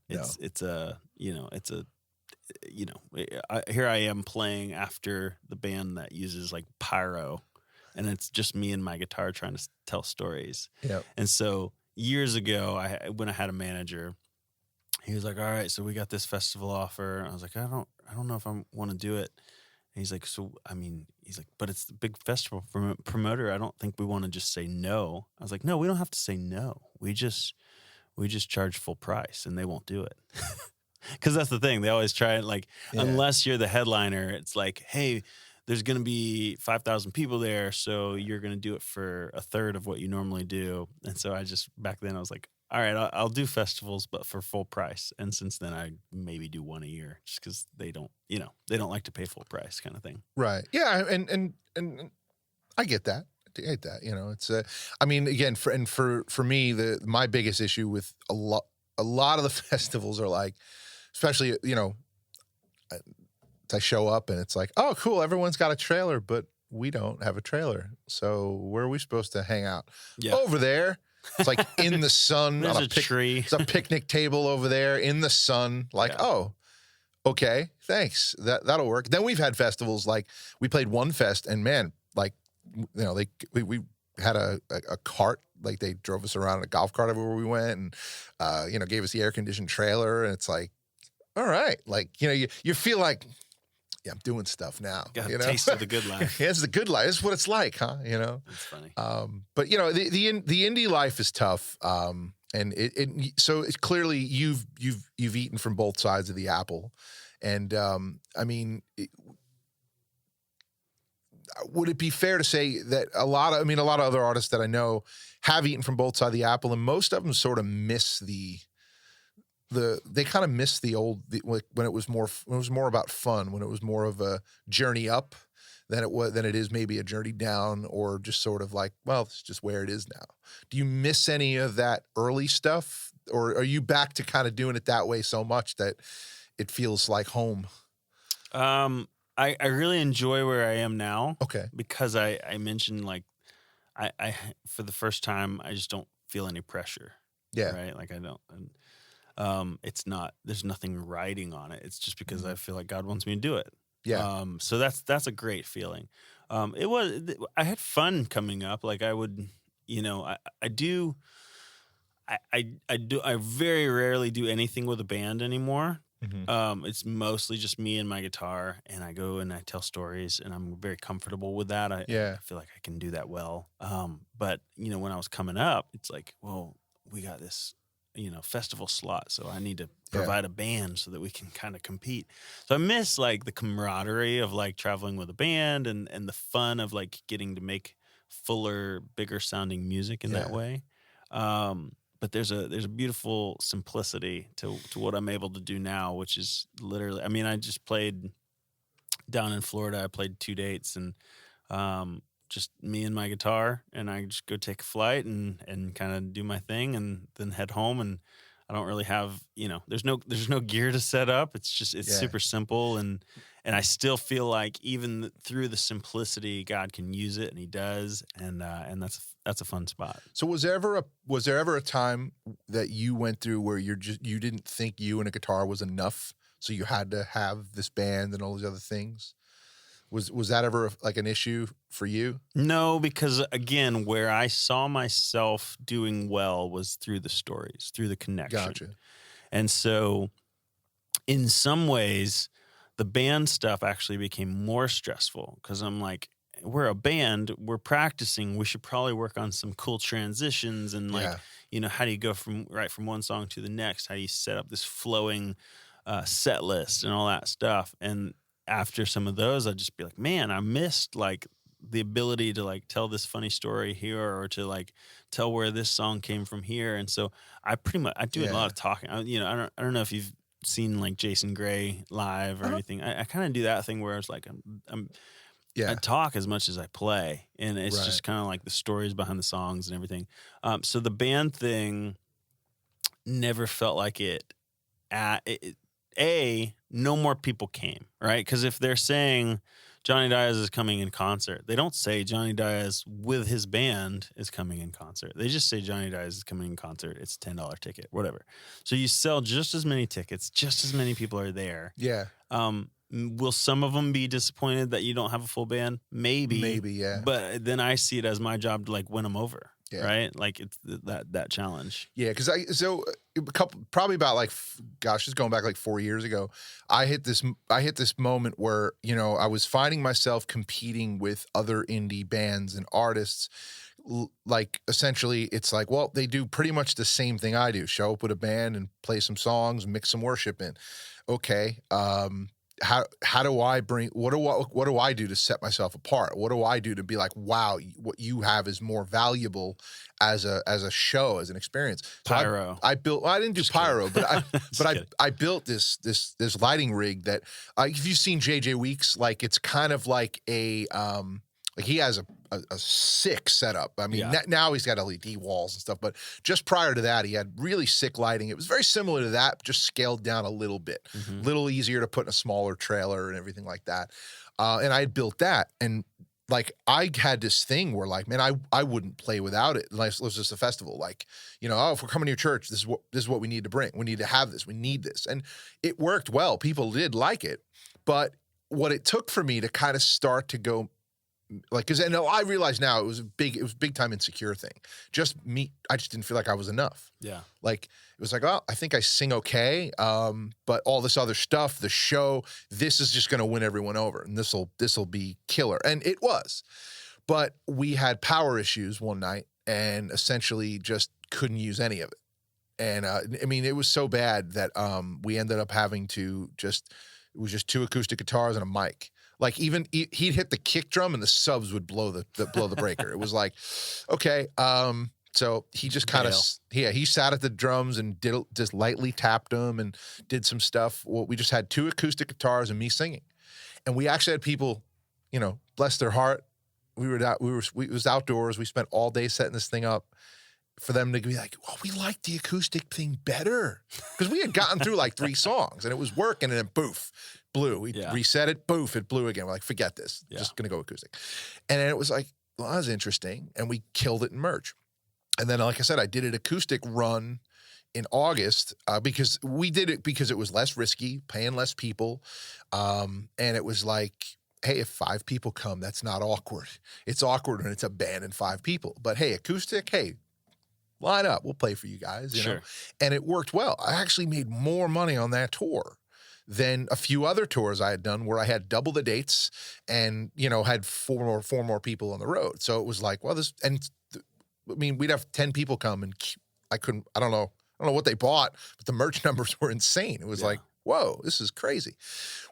Here I am playing after the band that uses pyro, and it's just me and my guitar trying to tell stories. Yeah. And so, years ago, when I had a manager, he was like, "All right, so we got this festival offer." I was like, "I don't know if I want to do it." And he's like, "So, I mean," he's like, "But it's the big festival promoter. I don't think we want to just say no." I was like, "No, we don't have to say no. We just charge full price, and they won't do it." Because that's the thing. They always try it, like, unless you're the headliner, it's like, "Hey, there's going to be 5,000 people there, so you're going to do it for a third of what you normally do." And so back then I was like, all right, I'll do festivals, but for full price. And since then I maybe do one a year just because they don't like to pay full price kind of thing. Right. Yeah. And I get that. I get that. It's I mean, again, for me, my biggest issue with a lot of the festivals are like, especially, I show up and it's like, oh, cool, everyone's got a trailer, but we don't have a trailer. So where are we supposed to hang out? Yeah. Over there. It's like in the sun. There's on a tree. It's a picnic table over there in the sun. Like, oh, okay, thanks. That'll work. Then we've had festivals like we played One Fest, and man, like, we had a cart. Like they drove us around in a golf cart everywhere we went, and gave us the air conditioned trailer. And it's like, all right, like you feel like, yeah, I'm doing stuff now. Got a taste of the good life. Yeah, it's the good life. It's what it's like, huh? It's funny. But the indie life is tough. And so it's clearly you've eaten from both sides of the apple. And I mean, would it be fair to say that a lot of other artists that I know have eaten from both sides of the apple, and most of them sort of miss they kind of miss when it was more about fun, when it was more of a journey up than it is maybe a journey down, or just sort of like, well, it's just where it is now. Do you miss any of that early stuff, or are you back to kind of doing it that way so much that it feels like home? I really enjoy where I am now. Okay. Because I mentioned, like, I for the first time, I just don't feel any pressure. Yeah. Right. Like I don't. And, it's not. There's nothing riding on it. It's just because I feel like God wants me to do it. Yeah. So that's a great feeling. I had fun coming up. Like I would, I very rarely do anything with a band anymore. Mm-hmm. It's mostly just me and my guitar, and I go and I tell stories, and I'm very comfortable with that. I feel like I can do that well. But when I was coming up, it's like, well, we got this, festival slot, so I need to provide a band so that we can kind of compete. So I miss like the camaraderie of like traveling with a band and the fun of like getting to make fuller, bigger sounding music in that way. But there's a beautiful simplicity to what I'm able to do now, which is literally, I mean, I just played down in Florida. I played 2 dates, and just me and my guitar, and I just go take a flight and kind of do my thing, and then head home. And I don't really have, there's no gear to set up. It's super simple, and I still feel like even through the simplicity, God can use it, and He does, and that's a fun spot. So was there ever a time that you went through where you didn't think you and a guitar was enough, so you had to have this band and all these other things? Was that ever like an issue for you? No, because again, where I saw myself doing well was through the stories, through the connection. Gotcha. And so in some ways, the band stuff actually became more stressful, because I'm like, we're a band, we're practicing, we should probably work on some cool transitions, and like, how do you go from one song to the next? How do you set up this flowing set list and all that stuff? And after some of those, I'd just be like, man, I missed like the ability to like tell this funny story here, or to like tell where this song came from here. And so I do a lot of talking. I don't know if you've seen like Jason Gray live or anything. I kind of do that thing where it's like I talk as much as I play, and it's just kind of like the stories behind the songs and everything. So the band thing never felt like it. No more people came, right? Because if they're saying Jonny Diaz is coming in concert, they don't say Jonny Diaz with his band is coming in concert. They just say Jonny Diaz is coming in concert. It's a $10 ticket, whatever. So you sell just as many tickets, just as many people are there. Yeah. Will some of them be disappointed that you don't have a full band? Maybe, yeah. But then I see it as my job to like win them over. Yeah. right? Like it's that challenge. Yeah, because probably about like gosh, it's going back like 4 years ago. I hit this moment where I was finding myself competing with other indie bands and artists. Like essentially, it's like, well, they do pretty much the same thing I do: show up with a band and play some songs, mix some worship in. Okay, how do I bring what do I do to set myself apart? What do I do to be like, wow, what you have is more valuable as a show, as an experience? So Pyro. I built. Well, I didn't do Just pyro, kidding. but I built this lighting rig that if you've seen JJ Weeks, like it's kind of like a like he has a sick setup. I mean, Yeah. now he's got LED walls and stuff, but just prior to that, he had really sick lighting. It was very similar to that, just scaled down a little bit, Mhm. little easier to put in a smaller trailer and everything like that. And I had built that, and like I had this thing where like, man, I wouldn't play without it. Like it was just a festival. Like, oh, if we're coming to your church, this is what we need to bring. We need to have this. We need this, and it worked well. People did like it, but what it took for me to kind of start to go. Like, and I realize now it was big time insecure thing. Just me, I just didn't feel like I was enough. Yeah. Like it was like, oh, I think I sing okay, but all this other stuff, the show, this is just going to win everyone over, and this will be killer, and it was. But we had power issues one night, and essentially just couldn't use any of it. And I mean, it was so bad that we ended up having to it was just 2 acoustic guitars and a mic. Like even he'd hit the kick drum and the subs would blow the breaker. It was like, okay. So he just kind of, he sat at the drums and just lightly tapped them and did some stuff. Well, we just had 2 acoustic guitars and me singing, and we actually had people, bless their heart. It was outdoors. We spent all day setting this thing up for them to be like, well, we like the acoustic thing better, because we had gotten through like 3 songs and it was working, and then poof, blew. We reset it, poof, it blew again. We're like, forget this, just gonna go acoustic. And then it was like, well, that was interesting, and we killed it in merch. And then, like I said, I did an acoustic run in August because we did it because it was less risky, paying less people, and it was like, hey, if 5 people come, that's not awkward. It's awkward when it's a band and 5 people, but hey, acoustic, hey, line up, we'll play for you guys, you know? And it worked well. I actually made more money on that tour than a few other tours I had done where I had double the dates and, had four more people on the road. So it was like, well, I mean, we'd have 10 people come, and I don't know what they bought, but the merch numbers were insane. It was like, whoa, this is crazy.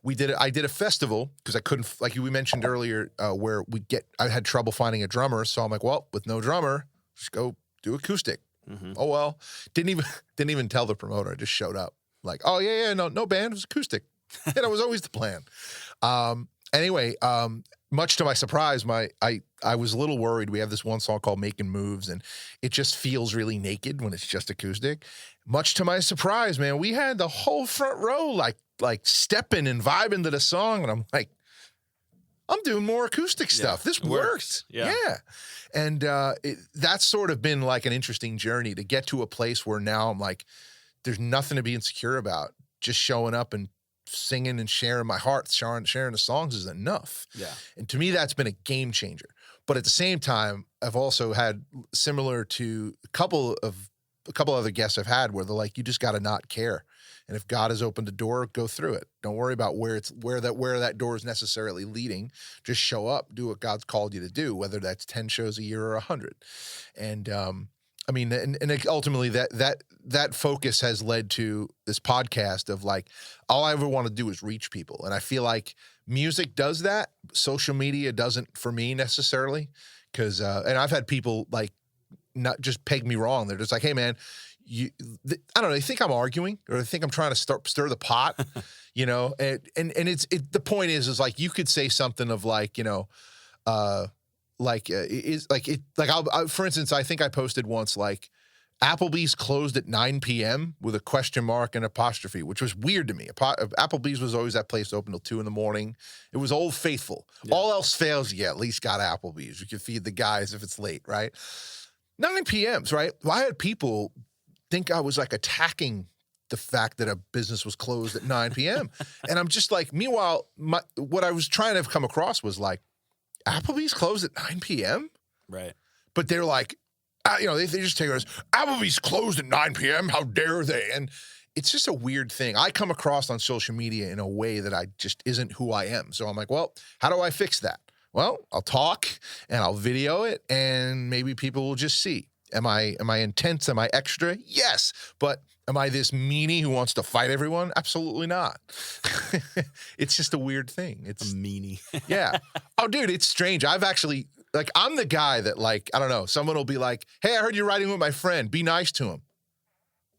I did a festival because I couldn't, like we mentioned earlier, where I had trouble finding a drummer. So I'm like, well, with no drummer, just go do acoustic. Mm-hmm. Oh, well, didn't even tell the promoter. I just showed up like, oh yeah, no band, it was acoustic. And it was always the plan. Anyway, much to my surprise, I was a little worried. We have this one song called Making Moves, and it just feels really naked when it's just acoustic. Much to my surprise, man, we had the whole front row like stepping and vibing to the song, and I'm like, I'm doing more acoustic stuff. This worked. Yeah. And that's sort of been like an interesting journey to get to a place where now I'm like, there's nothing to be insecure about. Just showing up and singing and sharing my heart, sharing the songs is enough. Yeah. And to me, that's been a game changer. But at the same time, I've also had, similar to a couple other guests I've had, where they're like, you just got to not care. And if God has opened a door, go through it. Don't worry about where that door is necessarily leading. Just show up, do what God's called you to do, whether that's 10 shows a year or 100. And I mean, and ultimately that focus has led to this podcast of like, all I ever want to do is reach people. And I feel like music does that. Social media doesn't for me necessarily. Cause, and I've had people like not just peg me wrong. They're just like, hey man, I don't know. They think I'm arguing, or they think I'm trying to stir the pot, and the point is like, you could say something of like, for instance, I think I posted once, like, Applebee's closed at 9 p.m. with a question mark and apostrophe, which was weird to me. Applebee's was always that place open till 2 a.m. It was Old Faithful. Yeah. All else fails, you at least got Applebee's. You can feed the guys if it's late, right? 9 p.m.s, right? Well, I had people think I was like attacking the fact that a business was closed at 9 p.m. And I'm just like, meanwhile, what I was trying to come across was like, Applebee's closed at 9 p.m.? Right. But they're like, they just take it as Applebee's closed at 9 p.m. How dare they? And it's just a weird thing. I come across on social media in a way that I just isn't who I am. So I'm like, well, how do I fix that? Well, I'll talk and I'll video it, and maybe people will just see. Am I intense? Am I extra? Yes. But am I this meanie who wants to fight everyone? Absolutely not. It's just a weird thing. It's a meanie. Yeah. Oh, dude, it's strange. I've actually, like, I'm the guy that, like, I don't know, someone will be like, hey, I heard you're riding with my friend. Be nice to him.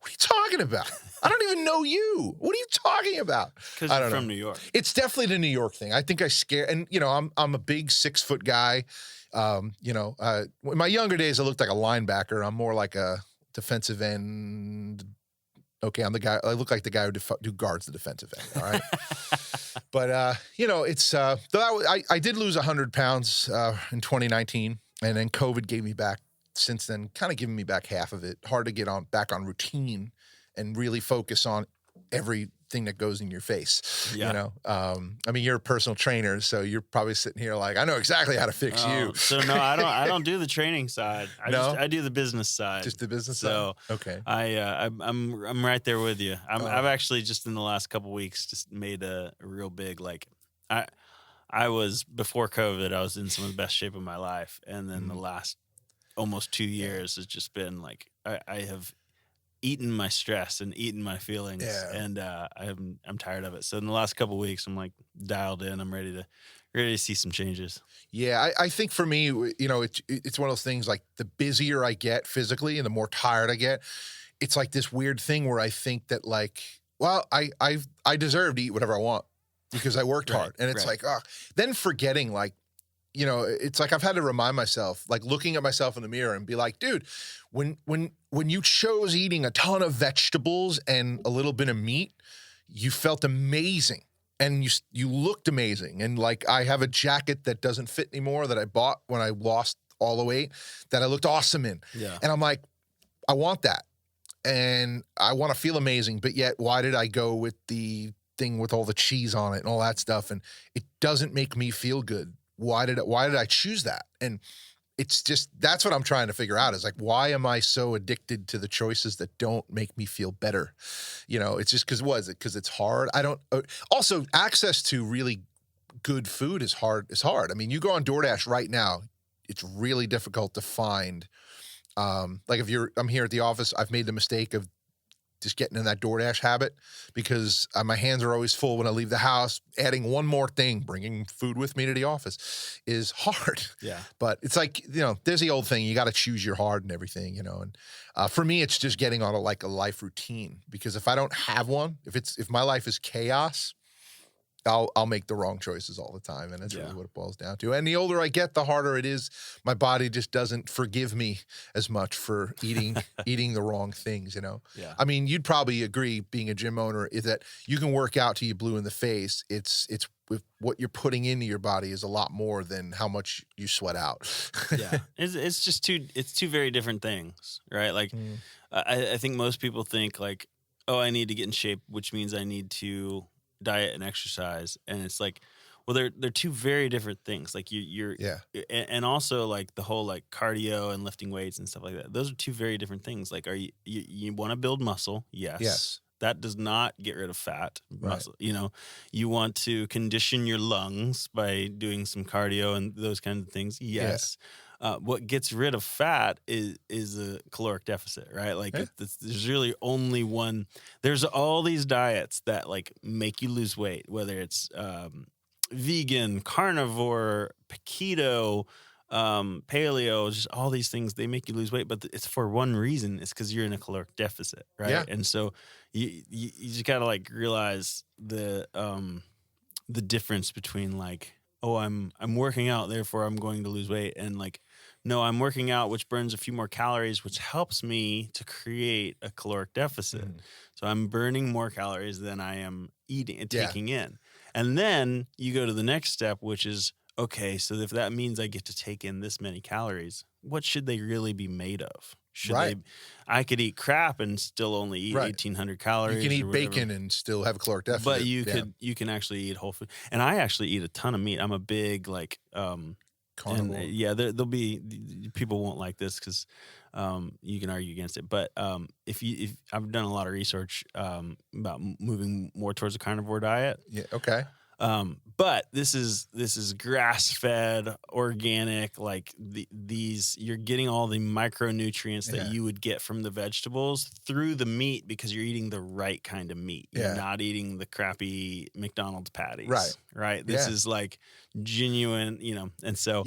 What are you talking about? I don't even know you. What are you talking about? Because you're from New York. It's definitely the New York thing. I think I scare, and I'm a big 6-foot guy. In my younger days, I looked like a linebacker. I'm more like a defensive end. Okay, I'm the guy. I look like the guy who guards the defensive end. All right, but it's though I did lose 100 pounds in 2019, and then COVID gave me back since then, kind of giving me back half of it. Hard to get back on routine and really focus on everything that goes in your face. Yeah. I mean, you're a personal trainer, so you're probably sitting here like, I know exactly how to fix you. So no, I don't do the training side. I do the business side. Just the business side. Okay. I'm right there with you. I've actually just in the last couple weeks just made a real big, like, I was before COVID, I was in some of the best shape of my life, and then the last almost 2 years has just been like I have eaten my stress and eaten my feelings, and I'm tired of it. So in the last couple of weeks, I'm like dialed in. I'm ready to see some changes. Yeah, I think for me, it's one of those things, like, the busier I get physically and the more tired I get, it's like this weird thing where I think that, like, well, I deserve to eat whatever I want because I worked hard, and it's like, then forgetting, like, it's like I've had to remind myself, like, looking at myself in the mirror and be like, dude, when you chose eating a ton of vegetables and a little bit of meat, you felt amazing and you looked amazing. And, like, I have a jacket that doesn't fit anymore that I bought when I lost all the weight that I looked awesome in. Yeah. And I'm like, I want that. And I want to feel amazing. But yet, why did I go with the thing with all the cheese on it and all that stuff? And it doesn't make me feel good. Why did I choose that? And it's just, that's what I'm trying to figure out, is like, why am I so addicted to the choices that don't make me feel better? It's just because it's hard. I don't, also access to really good food is hard. I mean, you go on DoorDash right now, it's really difficult to find. Like, I'm here at the office, I've made the mistake of just getting in that DoorDash habit because my hands are always full when I leave the house. Adding one more thing, bringing food with me to the office, is hard. Yeah. But it's like, there's the old thing, you got to choose your hard and everything, and for me, it's just getting on a life routine, because if I don't have one, if my life is chaos, I'll make the wrong choices all the time, and that's really what it boils down to. And the older I get, the harder it is. My body just doesn't forgive me as much for eating the wrong things. Yeah. I mean, you'd probably agree, being a gym owner, is that you can work out till you blue in the face. It's with what you're putting into your body is a lot more than how much you sweat out. Yeah, it's just two very different things, right? Like, I think most people think, like, oh, I need to get in shape, which means I need to diet and exercise, and it's like, well, they're two very different things. Like, you're and also, like, the whole, like, cardio and lifting weights and stuff like that, those are two very different things. Like, you want to build muscle? Yes. That does not get rid of fat. Muscle, you want to condition your lungs by doing some cardio and those kinds of things. Yes. What gets rid of fat is a caloric deficit, right? Like, there's really only one. There's all these diets that, like, make you lose weight, whether it's vegan, carnivore, keto, paleo, just all these things. They make you lose weight, but it's for one reason. It's because you're in a caloric deficit, right? Yeah. And so you just gotta, like, realize the difference between, like, oh, I'm working out, therefore I'm going to lose weight, and, like, no, I'm working out, which burns a few more calories, which helps me to create a caloric deficit. So I'm burning more calories than I am eating and taking in. And then you go to the next step, which is, okay, so if that means I get to take in this many calories, what should they really be made of? I could eat crap and still only eat 1,800 calories. You can eat bacon and still have a caloric deficit. But you can actually eat whole food. And I actually eat a ton of meat. I'm a big, like, carnivore. And yeah, there'll be people won't like this because you can argue against it. But if I've done a lot of research about moving more towards a carnivore diet. Yeah. Okay. But this is grass fed, organic. Like these, you're getting all the micronutrients that you would get from the vegetables through the meat because you're eating the right kind of meat. You're not eating the crappy McDonald's patties. Right. This is like genuine, And so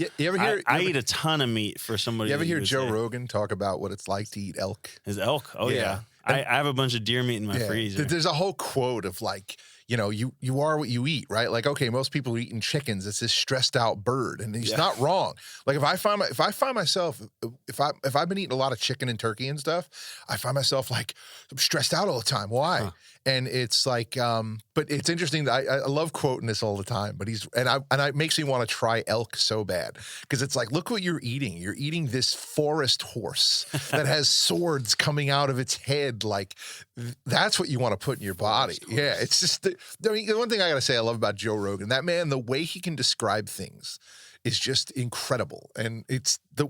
I eat a ton of meat for somebody. You ever hear Joe Rogan talk about what it's like to eat elk? His elk. Oh yeah. I have a bunch of deer meat in my freezer. There's a whole quote of like, you are what you eat, right? Like, okay, most people are eating chickens. It's this stressed out bird, and he's not wrong. Like if I find myself, if I've been eating a lot of chicken and turkey and stuff, I find myself like I'm stressed out all the time. Why? Huh. And it's like, but it's interesting that I love quoting this all the time. But it makes me want to try elk so bad because it's like, look what you're eating. You're eating this forest horse that has swords coming out of its head. Like that's what you want to put in your body. Yeah, it's just the one thing I gotta say I love about Joe Rogan. That man, the way he can describe things is just incredible, and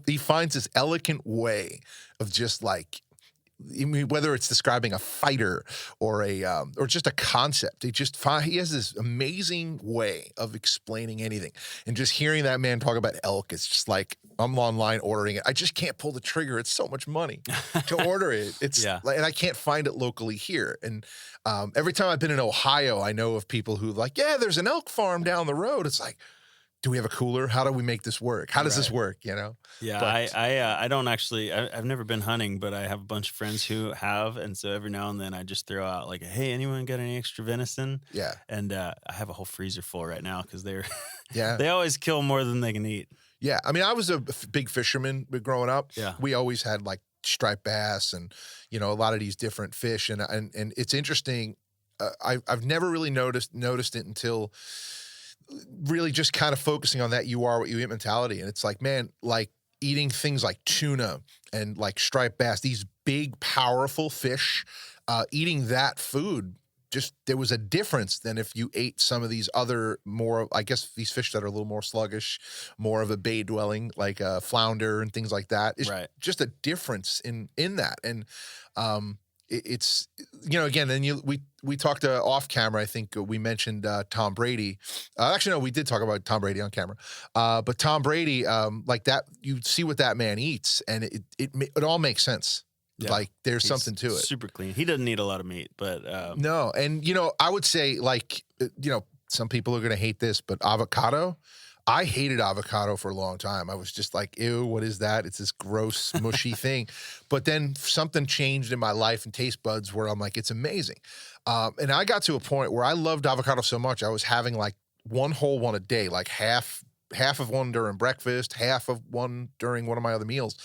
he finds this elegant way of just like. I mean, whether it's describing a fighter or or just a concept, he has this amazing way of explaining anything. And just hearing that man talk about elk, it's just like I'm online ordering it. I just can't pull the trigger. It's so much money to order it. It's and I can't find it locally here. And every time I've been in Ohio, I know of people who like, there's an elk farm down the road. It's like, do we have a cooler? How do we make this work? How does this work? Yeah, but, I don't actually. I've never been hunting, but I have a bunch of friends who have, and so every now and then I just throw out like, "Hey, anyone got any extra venison?" Yeah, and I have a whole freezer full right now because they're they always kill more than they can eat. Yeah, I mean, I was a big fisherman growing up. Yeah, we always had like striped bass and a lot of these different fish, and it's interesting. I've never really noticed it until. Really just kind of focusing on that you are what you eat mentality. And it's like, man, like eating things like tuna and like striped bass, these big, powerful fish, eating that food, just there was a difference than if you ate some of these other more, I guess these fish that are a little more sluggish, more of a bay dwelling, like flounder and things like that. It's just a difference in that. And it's again, and we talked off camera. I think we mentioned Tom Brady. Actually, no, we did talk about Tom Brady on camera. But Tom Brady, like that, you see what that man eats, and it all makes sense. Yeah. Like there's something to it. Super clean. He doesn't eat a lot of meat, but no. And I would say like some people are gonna hate this, but avocado. I hated avocado for a long time. I was just like, ew, what is that? It's this gross, mushy thing. But then something changed in my life and taste buds where I'm like, it's amazing. And I got to a point where I loved avocado so much, I was having like one whole one a day, like half of one during breakfast, half of one during one of my other meals.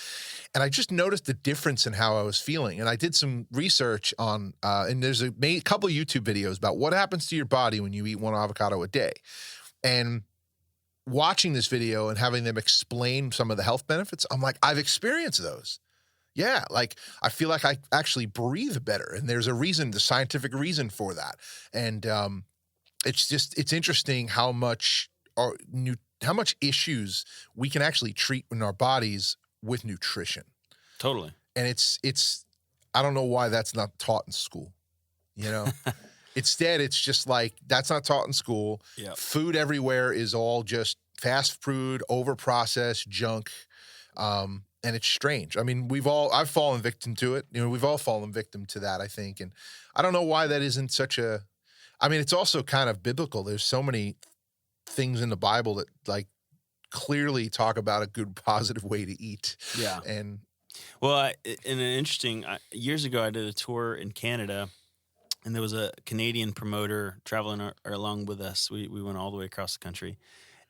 And I just noticed the difference in how I was feeling. And I did some research on, and there's a couple of YouTube videos about what happens to your body when you eat one avocado a day. And watching this video and having them explain some of the health benefits, I'm like, I've experienced those. Yeah, like I feel like I actually breathe better, and there's the scientific reason for that. And it's interesting how much issues we can actually treat in our bodies with nutrition. Totally. And it's I don't know why that's not taught in school. Instead, it's just like, that's not taught in school. Yep. Food everywhere is all just fast food, over-processed junk. And it's strange. I mean, I've fallen victim to it. We've all fallen victim to that, I think. And I don't know why that isn't it's also kind of biblical. There's so many things in the Bible that like clearly talk about a good, positive way to eat. Yeah. And well, in an interesting, years ago, I did a tour in Canada. And there was a Canadian promoter traveling along with us. We went all the way across the country.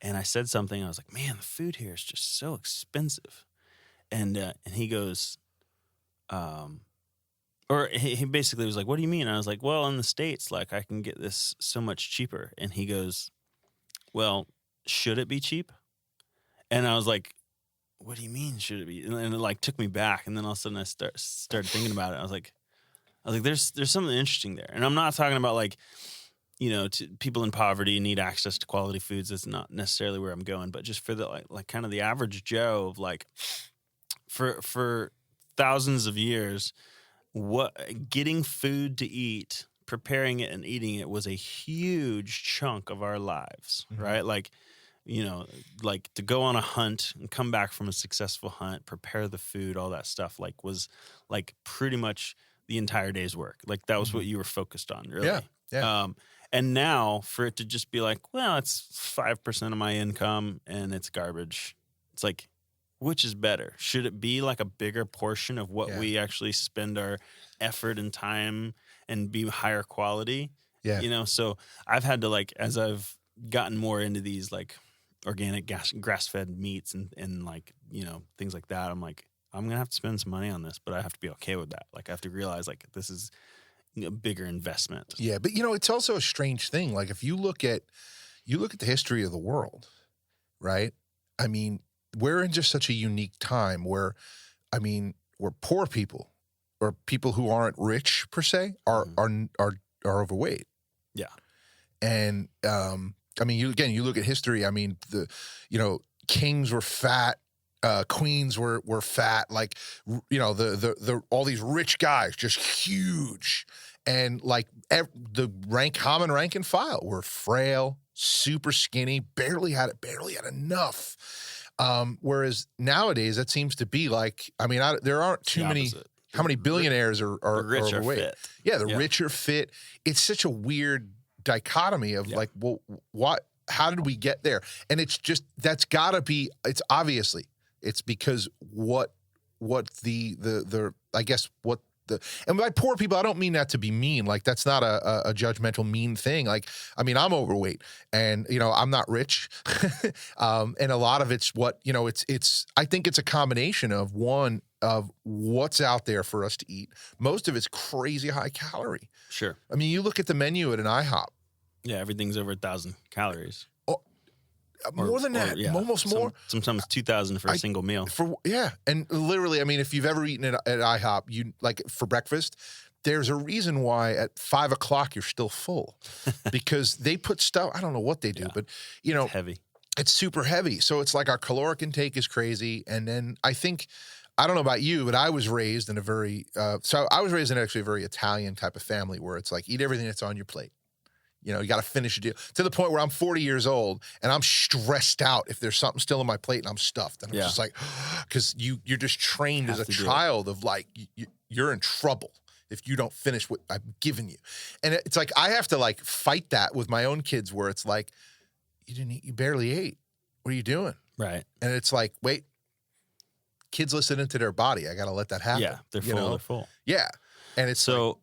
And I said something. I was like, man, the food here is just so expensive. And he goes, or he basically was like, what do you mean? And I was like, well, in the States, like I can get this so much cheaper. And he goes, well, should it be cheap? And I was like, what do you mean, should it be? And it like took me back. And then all of a sudden I started thinking about it. I was like, there's something interesting there. And I'm not talking about like to people in poverty need access to quality foods. That's not necessarily where I'm going, but just for the like kind of the average Joe of like for thousands of years, getting food to eat, preparing it and eating it was a huge chunk of our lives, right? Like, like to go on a hunt and come back from a successful hunt, prepare the food, all that stuff, like was like pretty much the entire day's work. Like that was what you were focused on, really. Yeah. And now for it to just be like, well, it's 5% of my income and it's garbage. It's like, which is better? Should it be like a bigger portion of what we actually spend our effort and time and be higher quality? Yeah. So I've had to like, as I've gotten more into these like organic grass-fed meats and like, things like that, I'm like, I'm going to have to spend some money on this, but I have to be okay with that. Like I have to realize like this is a bigger investment. Yeah, but it's also a strange thing. Like if you look at the history of the world, right? I mean, we're in just such a unique time where, where poor people or people who aren't rich per se are overweight. Yeah. And you look at history. I mean, kings were fat. Queens were fat, like, the all these rich guys, just huge. And like the common rank and file were frail, super skinny, barely had enough. Whereas nowadays that seems to be like, there aren't too many. How many billionaires are rich overweight? Are fit. Yeah, the rich are fit. It's such a weird dichotomy of like, well, how did we get there? And it's just, that's gotta be, it's obviously, it's because what the I guess what the, and by poor people, I don't mean that to be mean. Like that's not a judgmental mean thing. Like, I'm overweight and, I'm not rich. And a lot of it's what, I think it's a combination of one of what's out there for us to eat. Most of it's crazy high calorie. Sure. You look at the menu at an IHOP. Yeah. Everything's over 1,000 calories. More than that, almost more. Sometimes 2,000 for a single meal. And literally, if you've ever eaten at IHOP, you like for breakfast, there's a reason why at 5 o'clock you're still full, because they put stuff. I don't know what they do, but it's heavy. It's super heavy. So it's like our caloric intake is crazy. And then I don't know about you, but I was raised in actually a very Italian type of family where it's like eat everything that's on your plate. You got to finish a deal, to the point where I'm 40 years old and I'm stressed out if there's something still on my plate and I'm stuffed. And I'm just like, because you're just trained as a child of like, you're in trouble if you don't finish what I've given you. And it's like, I have to like fight that with my own kids where it's like, you didn't eat, you barely ate. What are you doing? Right. And it's like, wait, kids listening to their body. I got to let that happen. Yeah. They're full. They're full. Yeah. And it's so,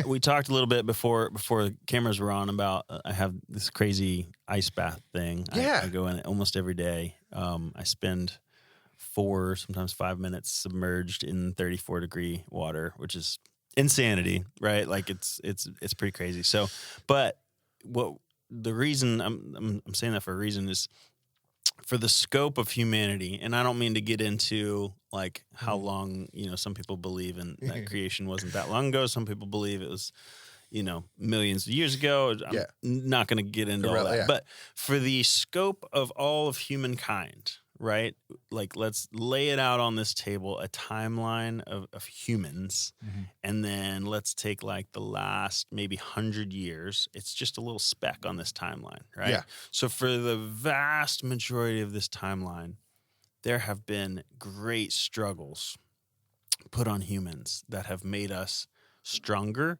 we talked a little bit before the cameras were on about I have this crazy ice bath thing. I go in it almost every day. I spend 4, sometimes 5 minutes submerged in 34-degree water, which is insanity, right? Like it's pretty crazy. So, but what the reason I'm saying that for a reason is for the scope of humanity, and I don't mean to get into like how long, some people believe in that creation wasn't that long ago. Some people believe it was, millions of years ago. I'm not going to get into all that. Yeah. But for the scope of all of humankind, right? Like let's lay it out on this table, a timeline of humans, and then let's take like the last maybe 100 years. It's just a little speck on this timeline, right? Yeah. So for the vast majority of this timeline, there have been great struggles put on humans that have made us stronger,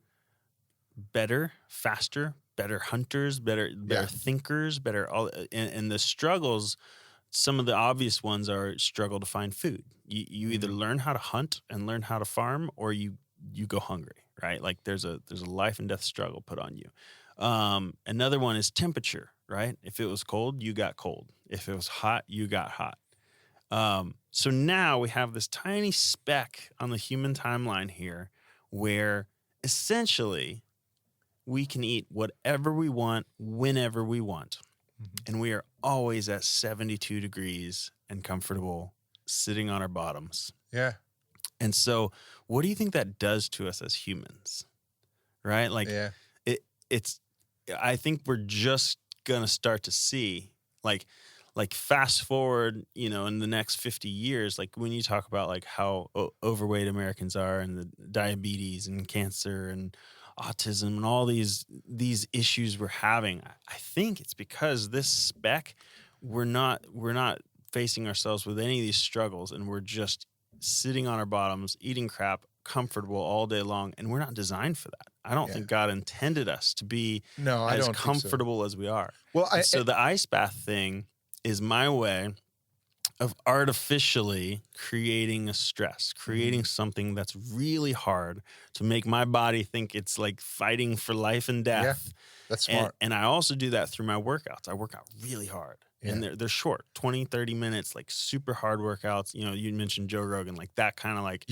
better, faster, better hunters, better thinkers, better all. And the struggles, some of the obvious ones are struggle to find food. You either learn how to hunt and learn how to farm, or you go hungry, right? Like there's a life and death struggle put on you. Another one is temperature, right? If it was cold, you got cold. If it was hot, you got hot. So now we have this tiny speck on the human timeline here where essentially we can eat whatever we want, whenever we want. And we are always at 72 degrees and comfortable sitting on our bottoms. Yeah. And so what do you think that does to us as humans? Right? Like it's I think we're just gonna start to see like fast forward, in the next 50 years, like when you talk about like how overweight Americans are and the diabetes and cancer and autism and all these issues we're having, I think it's because this spec, we're not facing ourselves with any of these struggles, and we're just sitting on our bottoms, eating crap, comfortable all day long, and we're not designed for that. I don't think God intended us to be No, I as don't think so. comfortable as we are. Well, So the ice bath thing is my way of artificially creating a stress, creating something that's really hard to make my body think it's like fighting for life and death. Yeah, that's smart. And I also do that through my workouts. I work out really hard. Yeah. And they're short, 20, 30 minutes, like super hard workouts. You mentioned Joe Rogan, like that kind of like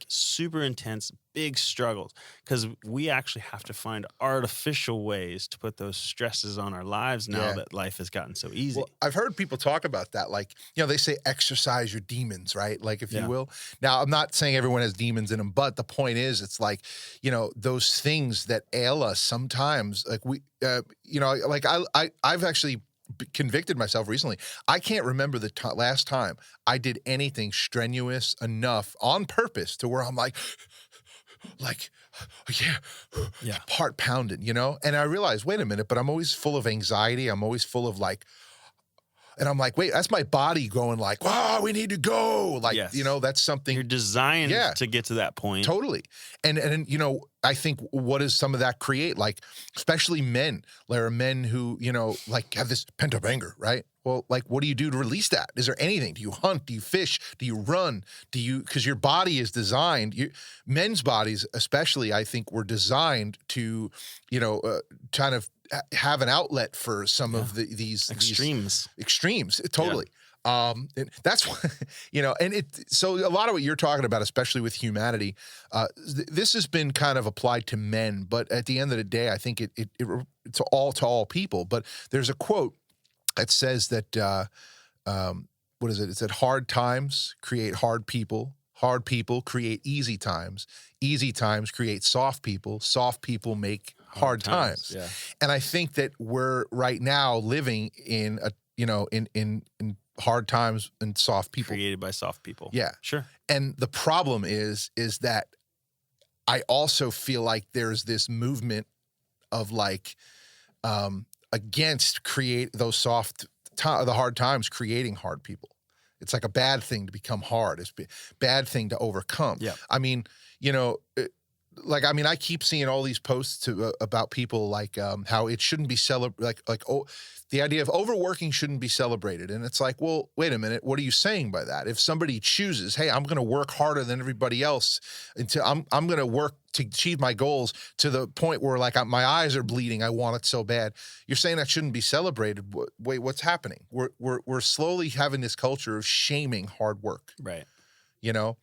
super intense, big struggles. Because we actually have to find artificial ways to put those stresses on our lives now that life has gotten so easy. Well, I've heard people talk about that. Like, they say exercise your demons, right? Like, if you will. Now, I'm not saying everyone has demons in them, but the point is, it's like, those things that ail us sometimes, like I've actually convicted myself recently. I can't remember the last time I did anything strenuous enough on purpose to where I'm like, heart pounding, and I realized, wait a minute, but I'm always full of anxiety. I'm always full of and I'm like, wait, that's my body going like, wow, we need to go. Like, that's something. You're designed to get to that point. Totally. And I think what does some of that create? Like, especially men. There are men who, like have this pent up anger, right? Well, like, what do you do to release that? Is there anything? Do you hunt? Do you fish? Do you run? Because your body is designed, men's bodies especially, I think, were designed to, kind of have an outlet for some of these extremes. Totally. And that's why, so a lot of what you're talking about, especially with humanity, this has been kind of applied to men, but at the end of the day, I think it's all to all people. But there's a quote that says that, what is it? It said, hard times create hard people create easy times create soft people make hard times. Yeah. And I think that we're right now living in in hard times and soft people. Created by soft people. Yeah. Sure. And the problem is that I also feel like there's this movement of against the hard times creating hard people. It's like a bad thing to become hard. It's a bad thing to overcome. Yeah. I mean, I keep seeing all these posts about people how it shouldn't be celebrated, the idea of overworking shouldn't be celebrated. And it's like, well, wait a minute. What are you saying by that? If somebody chooses, hey, I'm going to work harder than everybody else until I'm going to work to achieve my goals to the point where my eyes are bleeding, I want it so bad. You're saying that shouldn't be celebrated. Wait, what's happening? We're slowly having this culture of shaming hard work. Right. Yeah.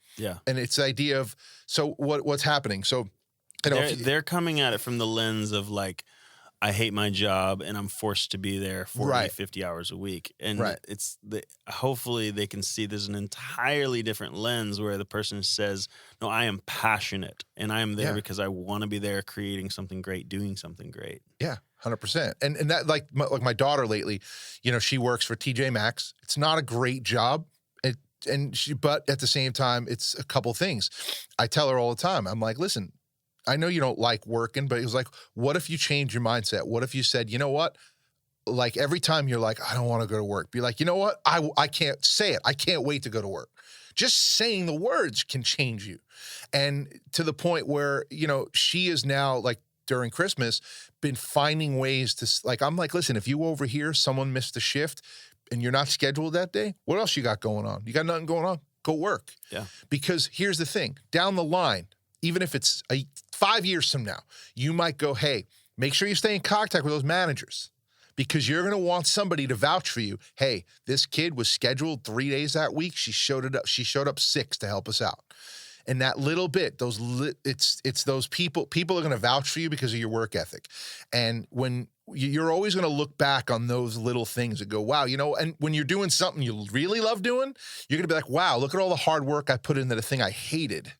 And it's the idea of, so what's happening? So, they're coming at it from the lens of I hate my job and I'm forced to be there 40, 50 hours a week. And hopefully they can see there's an entirely different lens where the person says, no, I am passionate and I am there because I want to be there creating something great, doing something great. Yeah, 100%. And that like my daughter lately, she works for TJ Maxx. It's not a great job. But at the same time, it's a couple things. I tell her all the time, I'm like, listen, I know you don't like working, but it was like, what if you change your mindset? What if you said, you know what? Like every time you're like, I don't want to go to work, be like, you know what? I can't say it. I can't wait to go to work. Just saying the words can change you. And to the point where, she is now during Christmas been finding ways to I'm like, listen, if you over here, someone missed a shift and you're not scheduled that day, what else you got going on? You got nothing going on? Go work. Yeah. Because here's the thing, down the line, even if it's 5 years from now, you might go, hey, make sure you stay in contact with those managers because you're going to want somebody to vouch for you. Hey, this kid was scheduled 3 days that week. She showed up 6 to help us out. And that little bit, it's those people are going to vouch for you because of your work ethic. And when you're always going to look back on those little things and go, wow, and when you're doing something you really love doing, you're going to be like, wow, look at all the hard work I put into the thing I hated.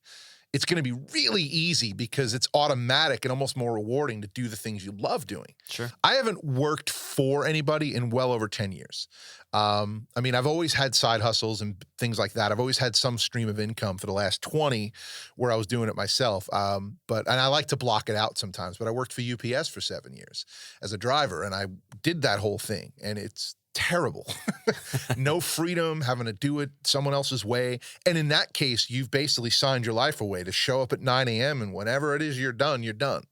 it's going to be really easy because it's automatic and almost more rewarding to do the things you love doing. Sure. I haven't worked for anybody in well over 10 years. I mean, I've always had side hustles and things like that. I've always had some stream of income for the last 20 where I was doing it myself. And I like to block it out sometimes, but I worked for UPS for 7 years as a driver, and I did that whole thing, and it's terrible. No freedom, having to do it someone else's way. And in that case, you've basically signed your life away to show up at 9 a.m. and whenever it is you're done, you're done.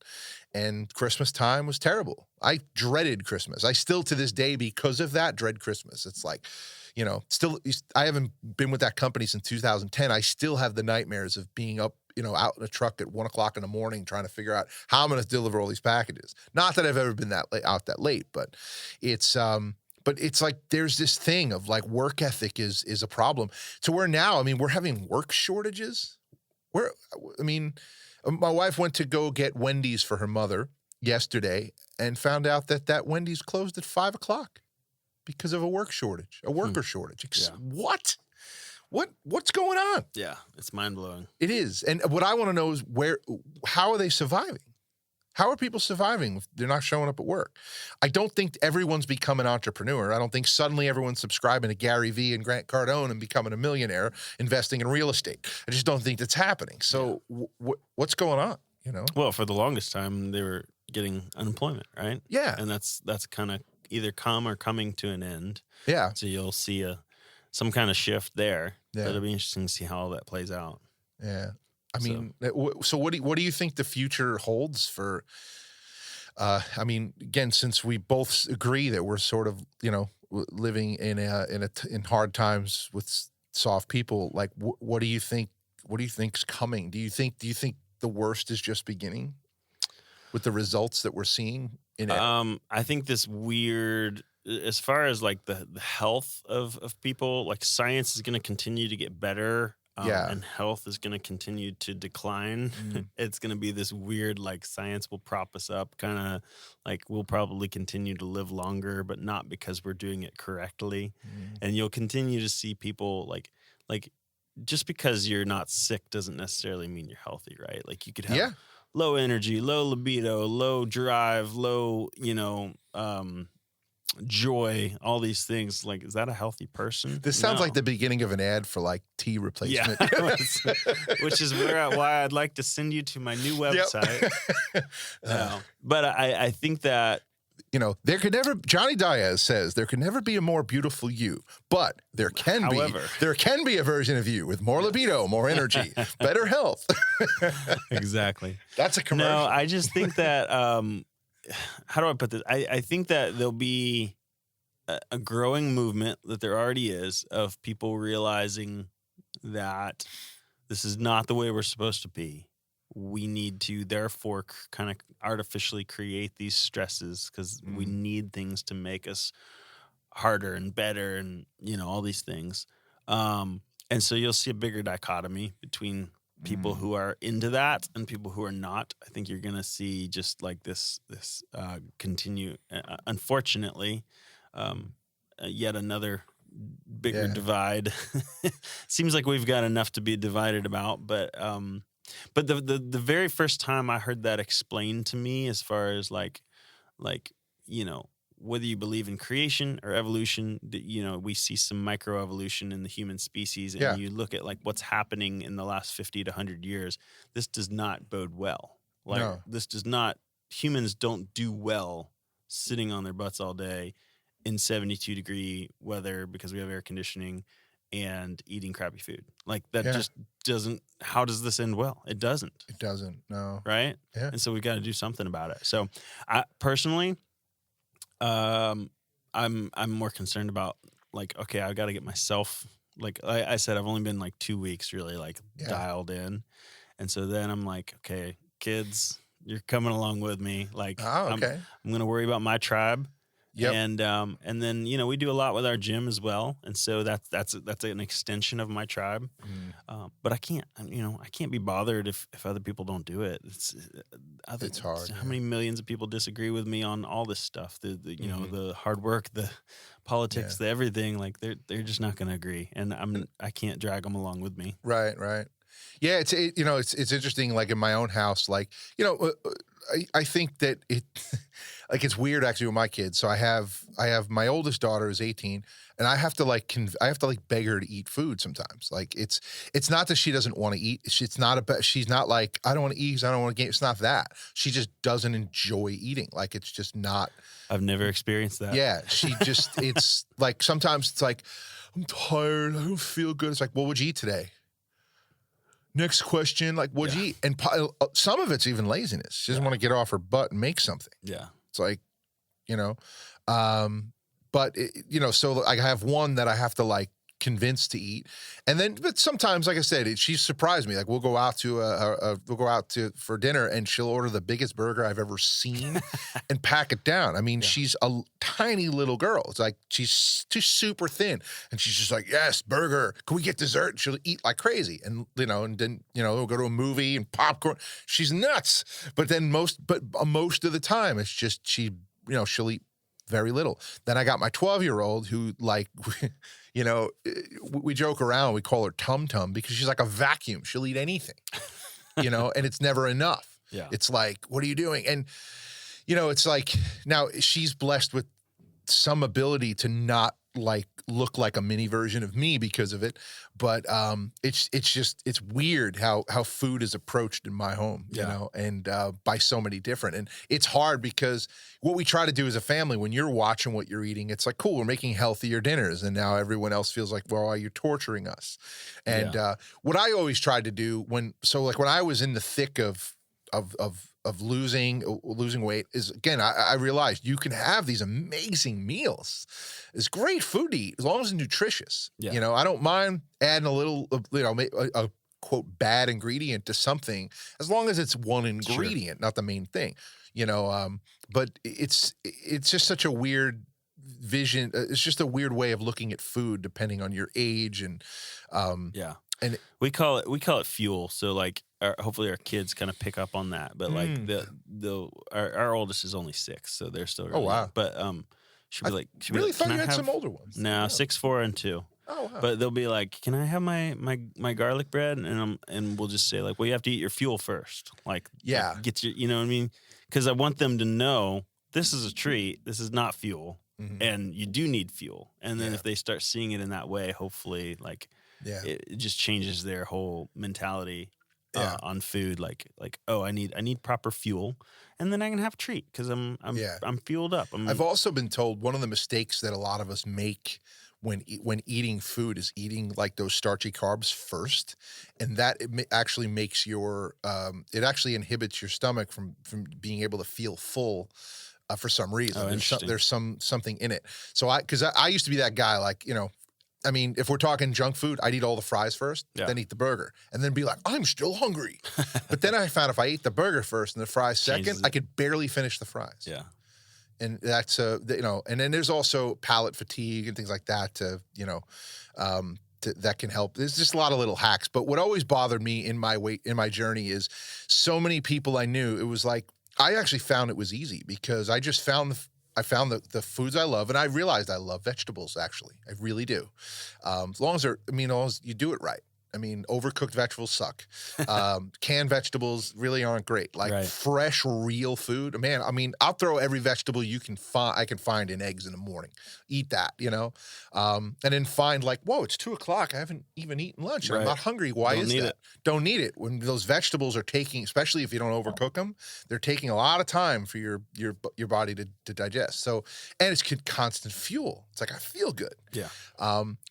And Christmas time was terrible. I dreaded Christmas. I still, to this day, because of that, dread Christmas. It's like, you know, still, I haven't been with that company since 2010. I still have the nightmares of being up, you know, out in a truck at 1 o'clock in the morning trying to figure out how I'm going to deliver all these packages. Not that I've ever been out that late, but it's like there's this thing of like work ethic is a problem to where now, I mean, we're having work shortages. My wife went to go get Wendy's for her mother yesterday and found out that Wendy's closed at 5 o'clock because of a work shortage, a worker shortage. Yeah. What? What's going on? Yeah, it's mind blowing. It is. And what I want to know is how are they surviving? How are people surviving if they're not showing up at work? I don't think everyone's become an entrepreneur. I don't think suddenly everyone's subscribing to Gary Vee and Grant Cardone and becoming a millionaire investing in real estate. I just don't think that's happening. So what's going on? You know? Well, for the longest time, they were getting unemployment, right? Yeah. And that's kind of either come or coming to an end. Yeah. So you'll see some kind of shift there. Yeah. It'll be interesting to see how all that plays out. Yeah. I mean, so what do you think the future holds for, I mean, again, since we both agree that we're sort of, you know, living in hard times with soft people, like what do you think is coming? Do you think the worst is just beginning with the results that we're seeing in it? I think this weird, as far as like the health of people, like science is going to continue to get better. And health is going to continue to decline. Mm. It's going to be this weird, like science will prop us up, kind of like we'll probably continue to live longer, but not because we're doing it correctly. Mm. And you'll continue to see people like just because you're not sick doesn't necessarily mean you're healthy, right? Like you could have low energy, low libido, low drive, low, joy, all these things. Like, is that a healthy person? This sounds like the beginning of an ad for like tea replacement. Yeah, which is why I'd like to send you to my new website. Yep. But I think that, you know, Jonny Diaz says there can never be a more beautiful you, but there can be a version of you with more libido, more energy, better health. Exactly. That's a commercial. No, I just think that, how do I put this? I think that there'll be a growing movement that there already is of people realizing that this is not the way we're supposed to be. We need to therefore kind of artificially create these stresses because we need things to make us harder and better and, all these things. And so you'll see a bigger dichotomy between people who are into that and people who are not. I think you're going to see just like this continue, unfortunately, yet another bigger divide. Seems like we've got enough to be divided about, but the very first time I heard that explained to me, as far as like whether you believe in creation or evolution, we see some microevolution in the human species, and you look at like what's happening in the last 50 to 100 years, this does not bode well. Humans don't do well sitting on their butts all day in 72-degree weather because we have air conditioning and eating crappy food. Like that just doesn't, how does this end well? It doesn't. It doesn't, no. Right? Yeah. And so we've got to do something about it. So I personally, I'm more concerned about like, okay, I've got to get myself, like I said, I've only been like 2 weeks really like dialed in. And so then I'm like, okay, kids, you're coming along with me. Like, I'm going to worry about my tribe. Yep. And then, we do a lot with our gym as well. And so that's an extension of my tribe. But I can't be bothered if other people don't do it. It's hard. How many millions of people disagree with me on all this stuff? The hard work, the politics, the everything, like they're just not going to agree. And I can't drag them along with me. Right. Yeah, you know, it's interesting. Like in my own house, like you know, I think that it like it's weird actually with my kids. So I have my oldest daughter is 18, and I have to like I have to like beg her to eat food sometimes. Like it's not that she doesn't want to eat. It's not about she's not like I don't want to eat. 'Cause I don't want to gain. It's not that she just doesn't enjoy eating. Like it's just not. I've never experienced that. Yeah, she just it's like sometimes it's like I'm tired. I don't feel good. It's like, what would you eat today? Next question, like, what'd you eat? And some of it's even laziness. She doesn't want to get off her butt and make something. Yeah. It's like, you know, but you know, so I have one that I have to like convince to eat, and then but sometimes, like I said, she surprised me. Like we'll go out to for dinner, and she'll order the biggest burger I've ever seen, and pack it down. I mean, she's a tiny little girl. It's like she's super thin, and she's just like, yes, burger. Can we get dessert? And she'll eat like crazy, and you know, and then you know, we'll go to a movie and popcorn. She's nuts. But then most of the time, it's just she'll eat very little. Then I got my 12-year-old who like, you know, we joke around. We call her Tum Tum because she's like a vacuum. She'll eat anything, you know, and it's never enough. Yeah. It's like, what are you doing? And, you know, it's like now she's blessed with some ability to not like look like a mini version of me because of it. But it's weird how food is approached in my home, you know, and by so many different. And it's hard because what we try to do as a family, when you're watching what you're eating, it's like, cool, we're making healthier dinners. And now everyone else feels like, well, you're torturing us. And what I always tried to do when I was in the thick of losing weight is, again, I realized you can have these amazing meals. It's great food to eat as long as it's nutritious. You know, I don't mind adding a little, you know, a quote bad ingredient to something as long as it's one ingredient, not the main thing. You know, but it's just such a weird vision. It's just a weird way of looking at food depending on your age and and we call it fuel. So like hopefully our kids kind of pick up on that. But like our oldest is only 6, so they're still really young. But she'll be like, thought you had some older ones. No, 6, 4, and 2. Oh, wow. But they'll be like, can I have my garlic bread? And we'll just say like, well, you have to eat your fuel first. Like, get your, you know what I mean? Because I want them to know this is a treat. This is not fuel, and you do need fuel. And then if they start seeing it in that way, hopefully, like, it just changes their whole mentality on food. Like, oh, I need proper fuel, and then I can have a treat because I'm fueled up. I've also been told one of the mistakes that a lot of us make when eating food is eating like those starchy carbs first, and that actually makes your it actually inhibits your stomach from being able to feel full. For some reason, there's something in it. So because I used to be that guy, like, you know, I mean, if we're talking junk food, I'd eat all the fries first, then eat the burger, and then be like, I'm still hungry. But then I found if I ate the burger first and the fries second, I could barely finish the fries. Yeah. And that's, you know, and then there's also palate fatigue and things like that you know, that can help. There's just a lot of little hacks. But what always bothered me in my journey is so many people I knew, it was like, I actually found it was easy because I just found the foods I love, and I realized I love vegetables, actually. I really do. As long as you do it right. I mean, overcooked vegetables suck. Canned vegetables really aren't great. Like fresh, real food, man. I mean, I'll throw every vegetable I can find in eggs in the morning. Eat that, you know, and then find like, whoa, it's 2:00. I haven't even eaten lunch. And I'm not hungry. Why is that? Don't need it. When those vegetables are taking, especially if you don't overcook them, they're taking a lot of time for your body to digest. So, and it's constant fuel. It's like I feel good. Yeah.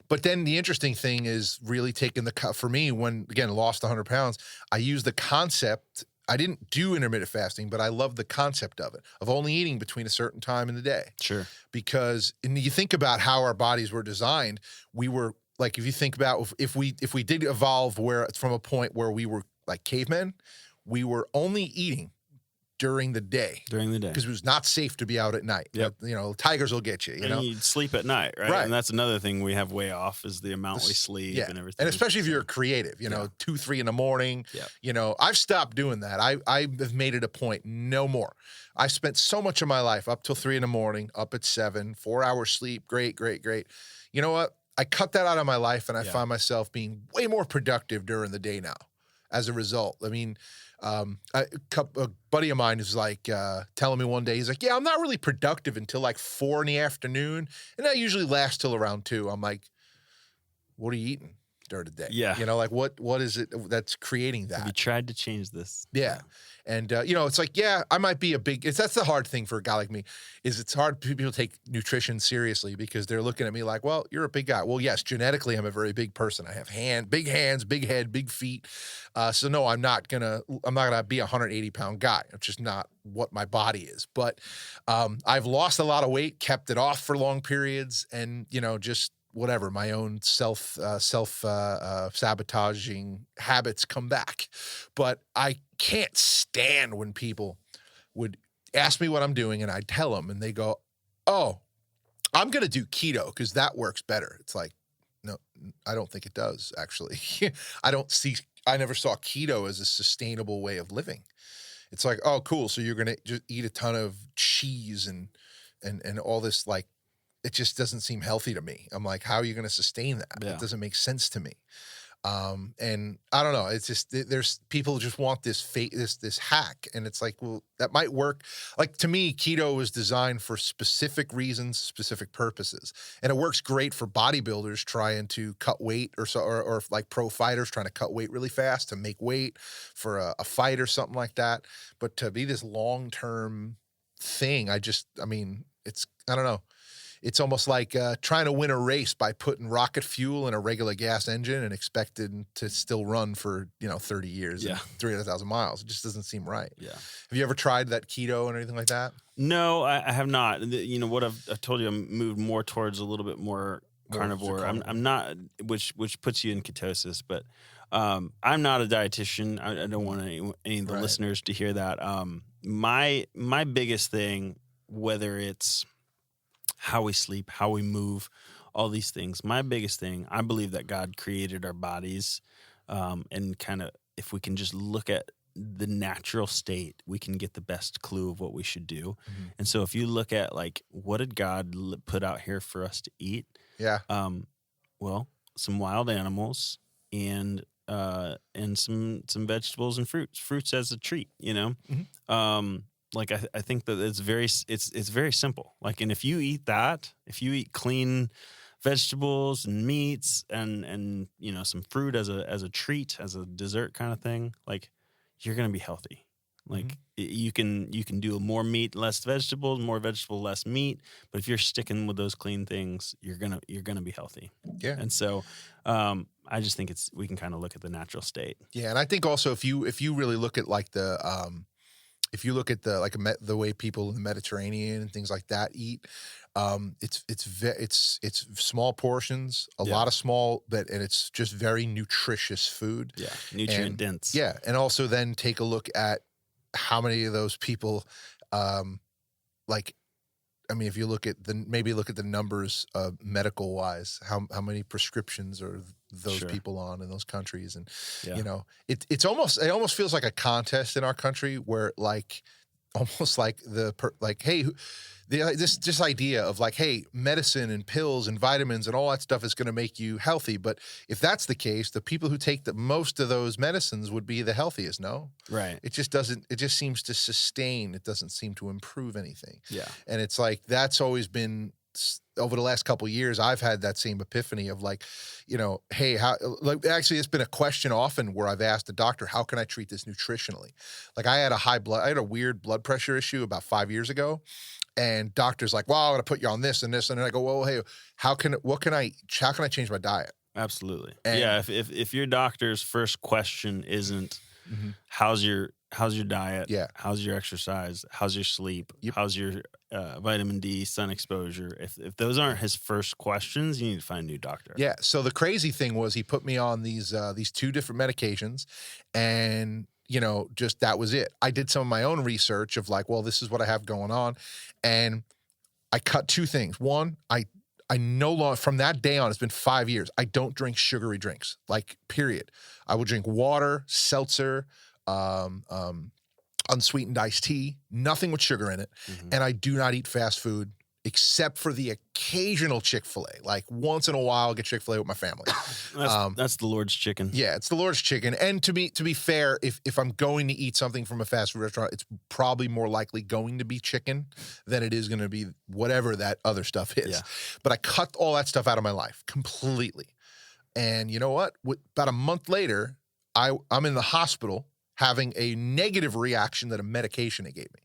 But then the interesting thing is really taking for me, when, again, lost 100 pounds, I used the concept. I didn't do intermittent fasting, but I love the concept of it, of only eating between a certain time in the day. Sure. Because you think about how our bodies were designed, we were, like, if you think about if we did evolve from a point where we were like cavemen, we were only eating during the day. Because it was not safe to be out at night. Yep. You know, tigers will get you, you know? You'd sleep at night, right? And that's another thing we have way off is the amount we sleep and everything. And especially if you're creative, you know, 2, 3 in the morning. Yeah. You know, I've stopped doing that. I've made it a point, no more. I spent so much of my life up till 3 in the morning, up at 7, 4 hours sleep. Great. You know what? I cut that out of my life, and I find myself being way more productive during the day now. as a result. I mean, a buddy of mine is like telling me one day, he's like, yeah, I'm not really productive until like 4 in the afternoon. And that usually lasts till around 2. I'm like, what are you eating during the day? Yeah. You know, like what is it that's creating that? Have you tried to change this? Yeah. And, you know, it's like, yeah, I might be that's the hard thing for a guy like me is it's hard for people to take nutrition seriously because they're looking at me like, well, you're a big guy. Well, yes, genetically, I'm a very big person. I have big hands, big head, big feet. So no, I'm not gonna be a 180-pound guy. It's just not what my body is. But I've lost a lot of weight, kept it off for long periods and, you know, just whatever, my own sabotaging habits come back. But I can't stand when people would ask me what I'm doing and I tell them and they go, oh, I'm going to do keto because that works better. It's like, no, I don't think it does, actually. I never saw keto as a sustainable way of living. It's like, oh, cool. So you're going to just eat a ton of cheese and all this, like, it just doesn't seem healthy to me. I'm like, how are you going to sustain that? Yeah. It doesn't make sense to me. And I don't know. It's just there's people just want this hack, and it's like, well, that might work. Like to me, keto was designed for specific reasons, specific purposes, and it works great for bodybuilders trying to cut weight, or like pro fighters trying to cut weight really fast to make weight for a fight or something like that. But to be this long term thing, I mean, I don't know. It's almost like trying to win a race by putting rocket fuel in a regular gas engine and expecting to still run for, 30 years and 300,000 miles. It just doesn't seem right. Yeah. Have you ever tried that keto and anything like that? No, I have not. What I've told you, I'm moved more towards a little bit more carnivore. I'm not, which puts you in ketosis, but I'm not a dietitian. I don't want any of the listeners to hear that. My biggest thing, whether it's how we sleep, how we move, all these things. My biggest thing, I believe that God created our bodies, and kind of, if we can just look at the natural state, we can get the best clue of what we should do. Mm-hmm. And so if you look at like, what did God put out here for us to eat? Yeah. Well, some wild animals and some vegetables and fruits as a treat, Mm-hmm. Like I think that it's very simple. Like, and if you eat clean vegetables and meats and some fruit as a treat, as a dessert kind of thing, like you're gonna be healthy. Like mm-hmm. you can do more meat, less vegetables, more vegetable, less meat. But if you're sticking with those clean things, you're gonna be healthy. Yeah. And so I just think we can kind of look at the natural state. Yeah, and I think also if you really look at like if you look at the way people in the Mediterranean and things like that eat, it's small portions, a lot of small, and it's just very nutritious food. Yeah, nutrient dense. Yeah, and also then take a look at how many of those people, if you look at the numbers medical wise, how many prescriptions are those people on in those countries, and it almost feels like a contest in our country where this idea of like, hey, medicine and pills and vitamins and all that stuff is going to make you healthy. But if that's the case, the people who take the most of those medicines would be the healthiest. No, right? It just seems to sustain. It doesn't seem to improve anything. Yeah, and it's like that's always been. Over the last couple of years, I've had that same epiphany of like, hey, actually it's been a question often where I've asked the doctor, how can I treat this nutritionally? Like I had a weird blood pressure issue about 5 years ago, and doctor's like, well, I'm going to put you on this and this. And then I go, well, hey, how can I change my diet? Absolutely. And if your doctor's first question isn't, mm-hmm. how's your diet? Yeah. How's your exercise? How's your sleep? Yep. How's your vitamin D, sun exposure? If those aren't his first questions, you need to find a new doctor. Yeah. So the crazy thing was he put me on these 2 different medications, and just that was it. I did some of my own research of like, well, this is what I have going on, and I cut 2 things. One, I no longer, from that day on, it's been 5 years, I don't drink sugary drinks, like, period. I will drink water, seltzer, unsweetened iced tea, nothing with sugar in it. Mm-hmm. And I do not eat fast food except for the occasional Chick-fil-A. Like once in a while, I'll get Chick-fil-A with my family. That's the Lord's chicken. Yeah, it's the Lord's chicken. And to be fair, if I'm going to eat something from a fast food restaurant, it's probably more likely going to be chicken than it is going to be whatever that other stuff is. Yeah. But I cut all that stuff out of my life completely. And you know what? About a month later, I'm in the hospital having a negative reaction to a medication they gave me.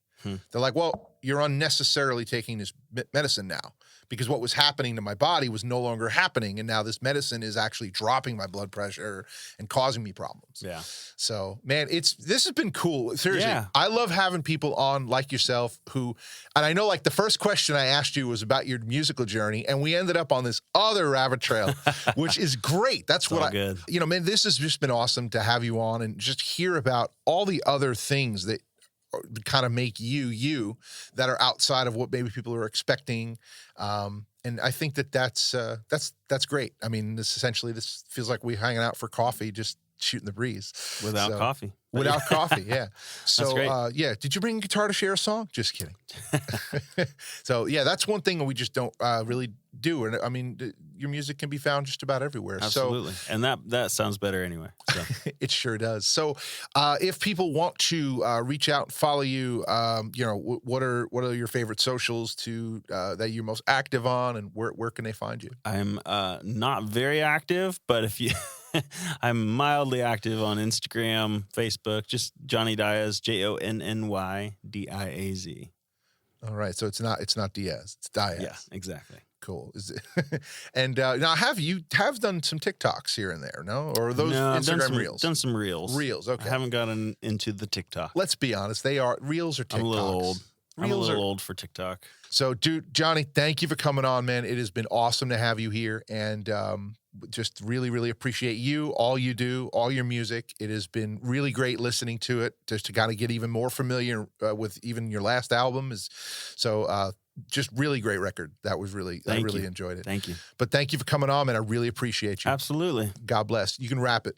They're like, well, you're unnecessarily taking this medicine now because what was happening to my body was no longer happening. And now this medicine is actually dropping my blood pressure and causing me problems. Yeah. So, man, this has been cool. Seriously, Yeah. I love having people on like yourself who, and I know like the first question I asked you was about your musical journey, and we ended up on this other rabbit trail, which is great. That's what good. You know, man, this has just been awesome to have you on and just hear about all the other things that kind of make you that are outside of what maybe people are expecting. And I think that's great. I mean, this feels like we hanging out for coffee, just shooting the breeze Without coffee. Without coffee, yeah. So, great. yeah. Did you bring a guitar to share a song? Just kidding. So, yeah, that's one thing we just don't really do. And I mean, your music can be found just about everywhere. Absolutely. So, and that sounds better anyway. So. it sure does. So, if people want to reach out and follow you, you know, what are your favorite socials that you're most active on, and where can they find you? I'm not very active, but if you, I'm mildly active on Instagram, Facebook, just Jonny Diaz, JonnyDiaz. All right, so it's not Diaz, it's Diaz. Yeah, exactly. Cool. Is it? And now, have done some TikToks here and there? No, or are those Instagram reels? Done some reels. Reels. Okay. I haven't gotten into the TikTok. Let's be honest. They are reels or TikToks. I'm a little old. I'm a little old for TikTok. So, dude, Jonny, thank you for coming on, man. It has been awesome to have you here, and just really, really appreciate you, all you do, all your music. It has been really great listening to it, just to kind of get even more familiar with even your last album. Just really great record. That was really, I really enjoyed it. Thank you. But thank you for coming on, man. I really appreciate you. Absolutely. God bless. You can wrap it.